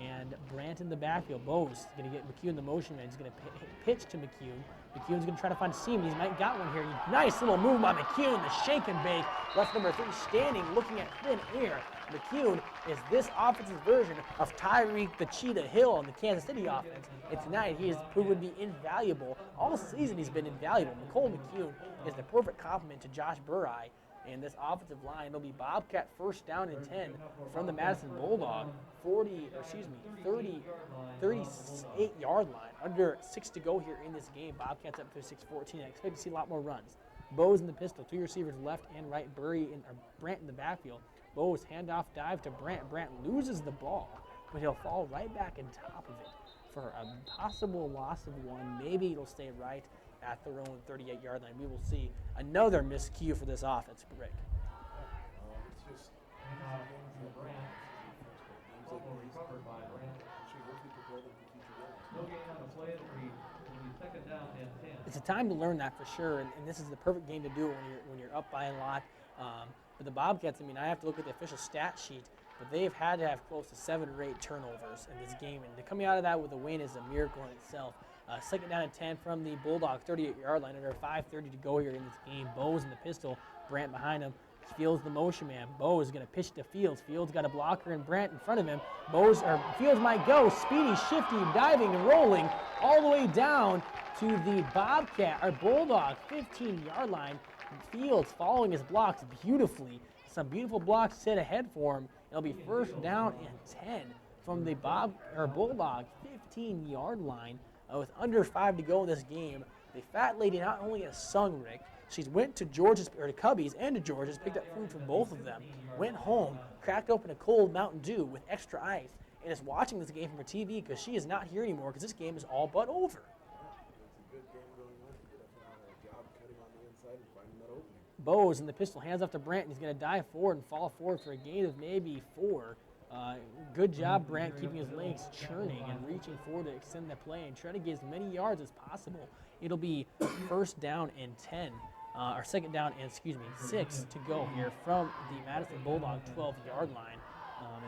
And Brant in the backfield. Bowes is going to get McCune the motion man. He's going to pitch to McCune. McCune's going to try to find a seam. He's might got one here. Nice little move by McCune. The shake and bake. Left number 3 standing, looking at thin air. McCune is this offensive version of Tyreek the Cheetah Hill in the Kansas City offense. And tonight he has proven to be invaluable. All season he's been invaluable. Nicole McCune is the perfect complement to Josh Burrai. And this offensive line, it'll be Bobcat 1st down and 10 from the Madison Bulldog, 38-yard line. Under 6 to go here in this game. Bobcats up 36-14. I expect to see a lot more runs. Bowes in the pistol, 2 receivers left and right. Brant in the backfield. Bose handoff dive to Brant. Brant loses the ball, but he'll fall right back on top of it for a possible loss of one. Maybe it'll stay right at their own 38-yard line. We will see another miscue for this offense, Rick. It's just Recovered by Brant. should hopefully prepare them for future games. No gain on the play. It'll be second down and 10. It's a time to learn that for sure, and this is the perfect game to do it when you're up by a lot. But the Bobcats, I mean, I have to look at the official stat sheet, but they've had to have close to 7 or 8 turnovers in this game, and coming out of that with a win is a miracle in itself. Second down and 10 from the Bulldogs, 38-yard line, under 5:30 to go here in this game. Bose in the pistol, Brant behind him. Fields the motion man. Bose is going to pitch to Fields. Fields got a blocker and Brant in front of him. Fields might go. Speedy, shifty, diving, and rolling all the way down to the Bulldog 15-yard line. Fields following his blocks beautifully. Some beautiful blocks set ahead for him. It'll be first down and 10 from the Bulldog 15-yard line with under 5 to go in this game. The fat lady not only has sung, Rick, she's went to Cubby's and to George's, picked up food from both of them, went home, cracked open a cold Mountain Dew with extra ice, and is watching this game from her TV because she is not here anymore because this game is all but over. It's a good game going on. You get a job cutting on the inside and finding that opening. Bose in the pistol, hands off to Brant, and he's going to dive forward and fall forward for a gain of maybe 4. Good job, Brant, keeping his legs churning and reaching forward to extend the play and try to get as many yards as possible. It'll be first down and 10, or second down and, 6 to go here from the Madison Bulldog 12-yard line.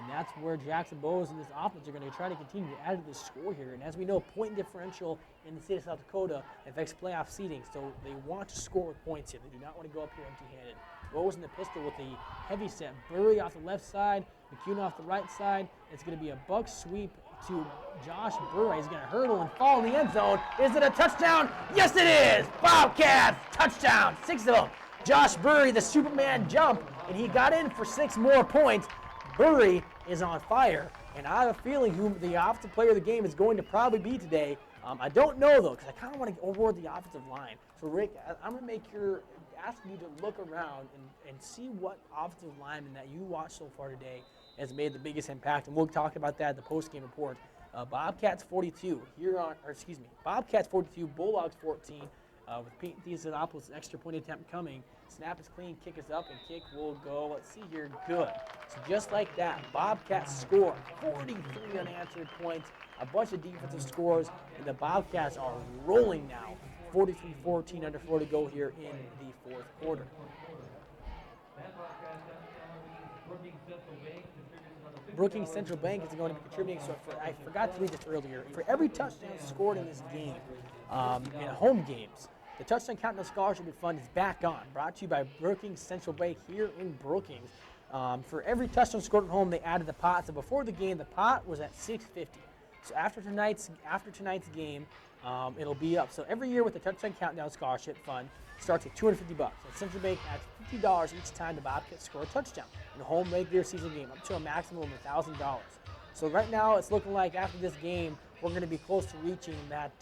And that's where Jackson Bose and this offense are going to try to continue to add to the score here. And as we know, point differential in the state of South Dakota affects playoff seeding, so they want to score with points here. They do not want to go up here empty-handed. Bose in the pistol with a heavy set. Burry off the left side, McCune off the right side. It's going to be a buck sweep to Josh Burry. He's going to hurdle and fall in the end zone. Is it a touchdown? Yes, it is! Bobcats! Touchdown! 6 of them. Josh Burry, the Superman jump, and he got in for 6 more points. Burry is on fire, and I have a feeling who the offensive player of the game is going to probably be today. I don't know, though, because I kind of want to award the offensive line. So, Rick, I'm going to ask you to look around and see what offensive lineman that you watched so far today has made the biggest impact, and we'll talk about that in the post-game report. Bobcats 42, Bobcats 42, Bulldogs 14, with Pete Theosanopoulos' extra point attempt coming. Snap is clean, kick is up, and kick will go, let's see here, good. So just like that, Bobcats score 43 unanswered points, a bunch of defensive scores, and the Bobcats are rolling now. 43-14, under 4 to go here in the fourth quarter. Brookings Central Bank is going to be contributing. So I forgot to read this earlier. For every touchdown scored in this game, in home games, the Touchdown Countdown Scholarship Fund is back on. Brought to you by Brookings Central Bank here in Brookings. For every touchdown scored at home, they added the pot. So before the game, the pot was at $650. So after tonight's game, it'll be up. So every year with the Touchdown Countdown Scholarship Fund, starts at $250. And Central Bank adds $50 each time the Bobcats score a touchdown in a home regular season game, up to a maximum of $1,000. So right now, it's looking like after this game, we're going to be close to reaching that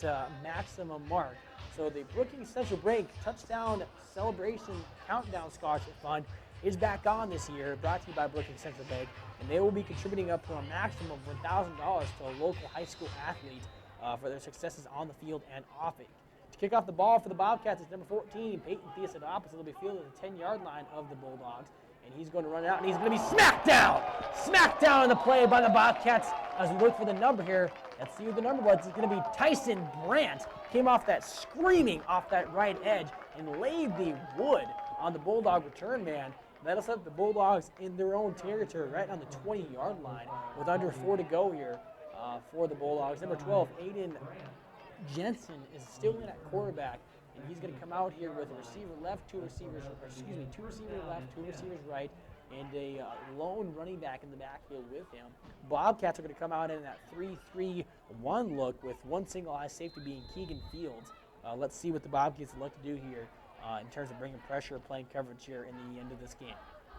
maximum mark. So the Brookings Central Bank Touchdown Celebration Countdown Scholarship Fund is back on this year, brought to you by Brookings Central Bank, and they will be contributing up to a maximum of $1,000 to a local high school athlete for their successes on the field and off it. To kick off the ball for the Bobcats is number 14, Peyton Theosadopoulos. He'll be fielded at the 10-yard line of the Bulldogs, and he's going to run it out, and he's going to be smacked down! Smacked down on the play by the Bobcats as we look for the number here. Let's see who the number was. It's going to be Tyson Brandt. Came off that screaming off that right edge and laid the wood on the Bulldog return man. That'll set the Bulldogs in their own territory right on the 20-yard line with under 4 to go here for the Bulldogs. Number 12, Aiden Jensen is still in at quarterback, and he's going to come out here with a receiver left, two receivers left, two receivers right, and a lone running back in the backfield with him. Bobcats are going to come out in that 3-3-1 look with one single high safety being Keegan Fields. Let's see what the Bobcats would like to do here in terms of bringing pressure, playing coverage here in the end of this game.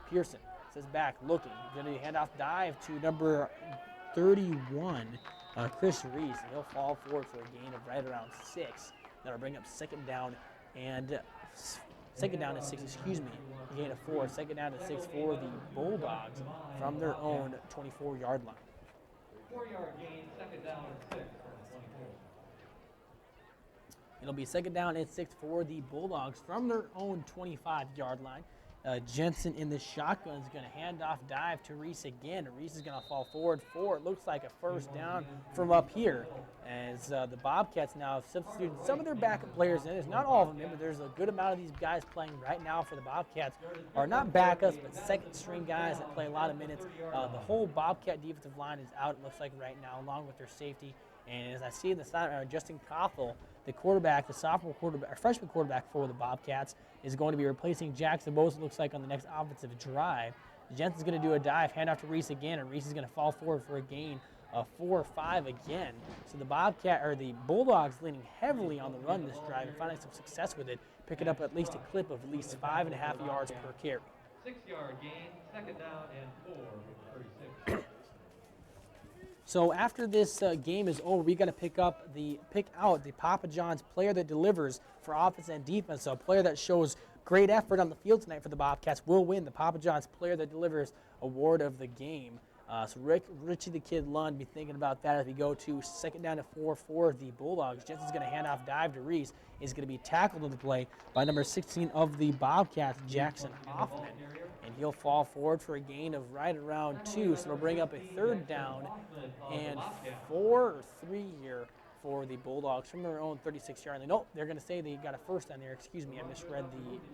Pearson says back, looking, going to hand off dive to number 31, Chris Reese, and he'll fall forward for a gain of right around 6. That'll bring up second down and 6, gain of 4. Second down and 6 for the Bulldogs from their own 24-yard line. 4-yard gain, second down and 6 from the 24. It'll be second down and 6 for the Bulldogs from their own 25-yard line. Jensen in the shotgun is going to hand off, dive to Reese again. Reese is going to fall forward for, it looks like, a first down from up here, as the Bobcats now have substituted some of their backup players in. There's not all of them in, but there's a good amount of these guys playing right now for the Bobcats are not backups, but second-string guys that play a lot of minutes. The whole Bobcat defensive line is out, it looks like, right now, along with their safety. And as I see in the side, Justin Koffel, the quarterback, the sophomore quarterback, or freshman quarterback for the Bobcats, is going to be replacing Jackson Bose, it looks like, on the next offensive drive. Jensen's going to do a dive, hand off to Reese again, and Reese is going to fall forward for a gain of 4 or 5 again. So the Bulldogs leaning heavily on the run this drive and finding some success with it, picking up at least a clip of at least 5.5 yards per carry. 6-yard gain, second down and 4 for 36. So after this game is over, we got to pick out the Papa John's player that delivers for offense and defense. So a player that shows great effort on the field tonight for the Bobcats will win the Papa John's player that delivers award of the game. So Richie the Kid Lund, be thinking about that as we go to second down to 4 for the Bulldogs. Jensen's going to hand off, dive to Reese. Is going to be tackled on the play by number 16 of the Bobcats, Jackson Hoffman. And he'll fall forward for a gain of right around 2. So it'll bring up a third down and 4 or 3 here for the Bulldogs from their own 36-yard line. Nope, they're going to say they got a first down there. Excuse me, I misread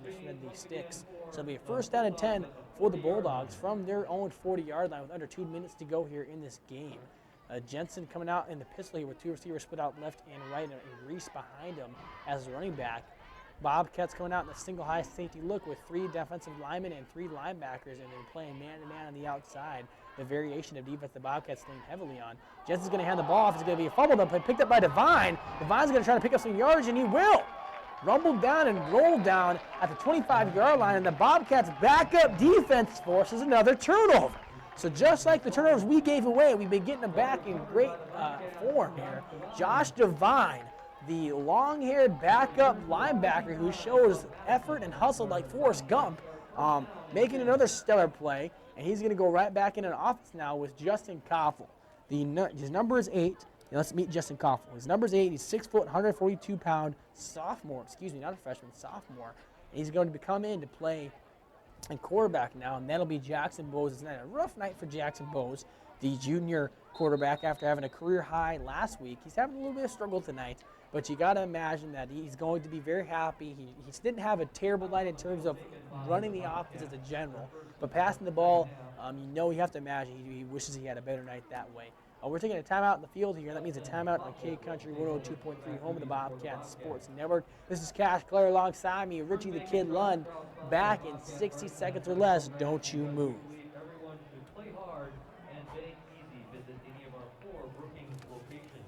the sticks. So it'll be a first down and 10 for the Bulldogs from their own 40-yard line with under 2 minutes to go here in this game. Jensen coming out in the pistol here with 2 receivers split out left and right, and Reese behind him as a running back. Bobcats coming out in a single high safety look with 3 defensive linemen and 3 linebackers, and then playing man-to-man on the outside. The variation of defense the Bobcats lean heavily on. Jensen's going to hand the ball off. It's going to be a fumble, but picked up by Devine. Devine's going to try to pick up some yardage, and he will. Rumbled down and rolled down at the 25-yard line, and the Bobcats' backup defense forces another turnover. So just like the turnovers we gave away, we've been getting them back in great form here. Josh Devine, the long-haired backup linebacker who shows effort and hustle like Forrest Gump, making another stellar play, and he's going to go right back in an offense now with Justin Koffel. His number is 8. Let's meet Justin Koffel. His number is 8. He's 6 foot, 142-pound sophomore. Excuse me, not a freshman, sophomore. And he's going to come in to play and quarterback now, and that'll be Jackson Bose. Night. A rough night for Jackson Bose, the junior quarterback, after having a career high last week. He's having a little bit of struggle tonight, but you got to imagine that he's going to be very happy. He didn't have a terrible night in terms of running the offense as a general, but passing the ball, you have to imagine he wishes he had a better night that way. We're taking a timeout in the field here. That means a timeout on K Country 102.3, home of the Bobcats Sports Network. This is Cash Clare alongside me, Richie the Kid Lund, back in 60 seconds or less. Don't you move. Everyone should play hard and bank easy. Visit any of our 4 Brookings locations.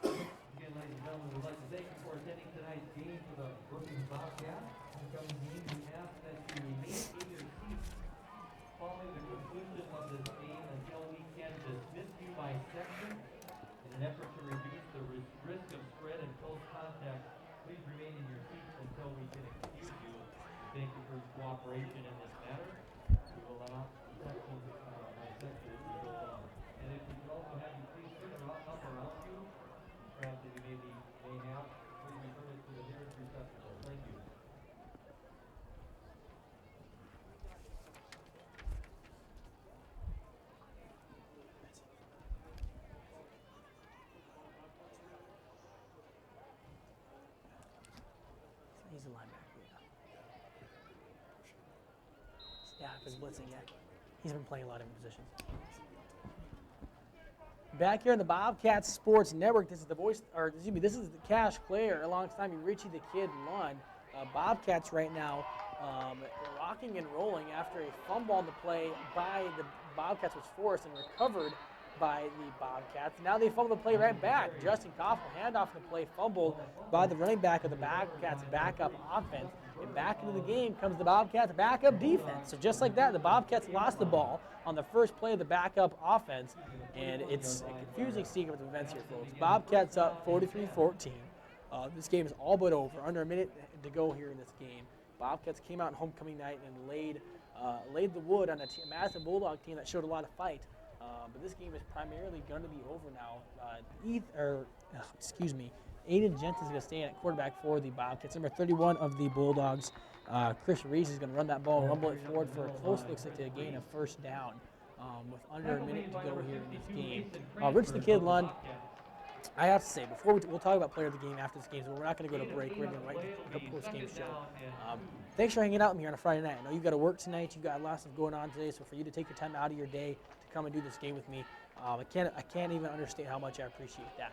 Again, ladies and gentlemen, we'd like to thank you for attending tonight's game for the Brookings Bobcats. Coming game, we ask that you remain in your seats following the conclusion of this game until we can dismiss you by section. In an effort to reduce the risk of spread and close contact, please remain in your seats until we can excuse you. Thank you for your cooperation in this matter. We will allow section by section as we go on. And if we could also have you please turn up around you, perhaps that you may have, please return it to the nearest receptacle. Thank you. He's a linebacker, yeah. He's blitzing, yeah. He's been playing a lot of positions. Back here in the Bobcats Sports Network, this is this is the Cash Clare alongside me, Richie the Kid Lund. Bobcats right now rocking and rolling after a fumble on the play by the Bobcats was forced and recovered by the Bobcats. Now they fumble the play right back. Justin Koffel handoff the play, fumbled by the running back of the Bobcats backup offense. And back into the game comes the Bobcats backup defense. So just like that, the Bobcats lost the ball on the first play of the backup offense. And it's a confusing sequence of events here, folks. Bobcats up 43-14. This game is all but over. Under a minute to go here in this game. Bobcats came out on homecoming night and laid the wood on a Madison Bulldog team that showed a lot of fight. But this game is primarily going to be over now. Aiden Jensen's going to stay in at quarterback for the Bobcats. Number 31 of the Bulldogs, Chris Reese, is going to run that ball, rumble it forward for a close, looks like, to a gain of first down with under a minute to go here in this game. Rich the Kid Lund, I have to say, before we'll talk about player of the game after this game, so we're not going to go to break. We're going to go right to the post-game show. Thanks for hanging out with me on a Friday night. I know you've got to work tonight. You've got lots of going on today, so for you to take your time out of your day to come and do this game with me, I can't even understand how much I appreciate that.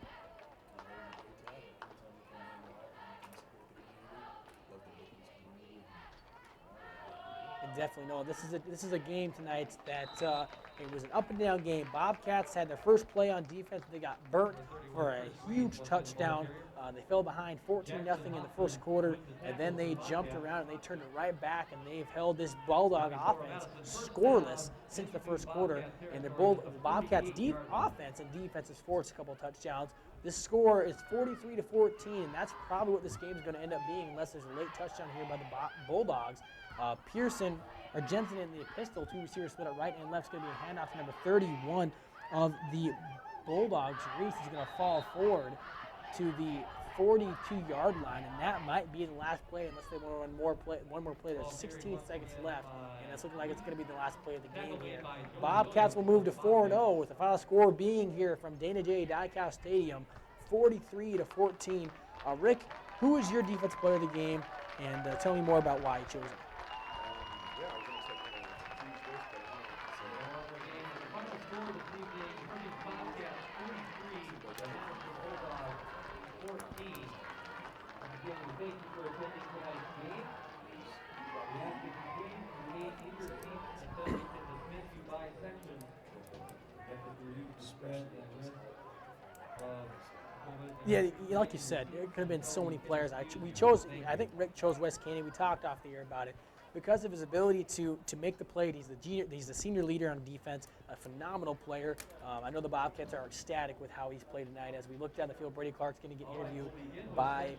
And definitely, no, this is a game tonight that it was an up and down game. Bobcats had their first play on defense. They got burnt for a huge touchdown. They fell behind 14-0 in the first quarter, and then they jumped around and they turned it right back, and they've held this Bulldog offense scoreless since the first quarter. And the Bobcats' offense and defense has forced a couple touchdowns. This score is 43-14, and that's probably what this game is going to end up being unless there's a late touchdown here by the Bulldogs. Jensen in the pistol, two receivers split at right and left. Is going to be a handoff to number 31 of the Bulldogs. Reese is going to fall forward to the 42-yard line, and that might be the last play unless they want to run one more play. There's 16 seconds left, and it's looking like it's going to be the last play of the game here. Bobcats will move to 4-0 with the final score being here from Dana J. Diecast Stadium, 43-14. Rick, who is your defensive player of the game, and tell me more about why you chose him. Yeah, like you said, there could have been so many players. I think Rick chose Wes Caney. We talked off the air about it. Because of his ability to make the play, he's the senior leader on defense, a phenomenal player. I know the Bobcats are ecstatic with how he's played tonight. As we look down the field, Brady Clark's going to get interviewed by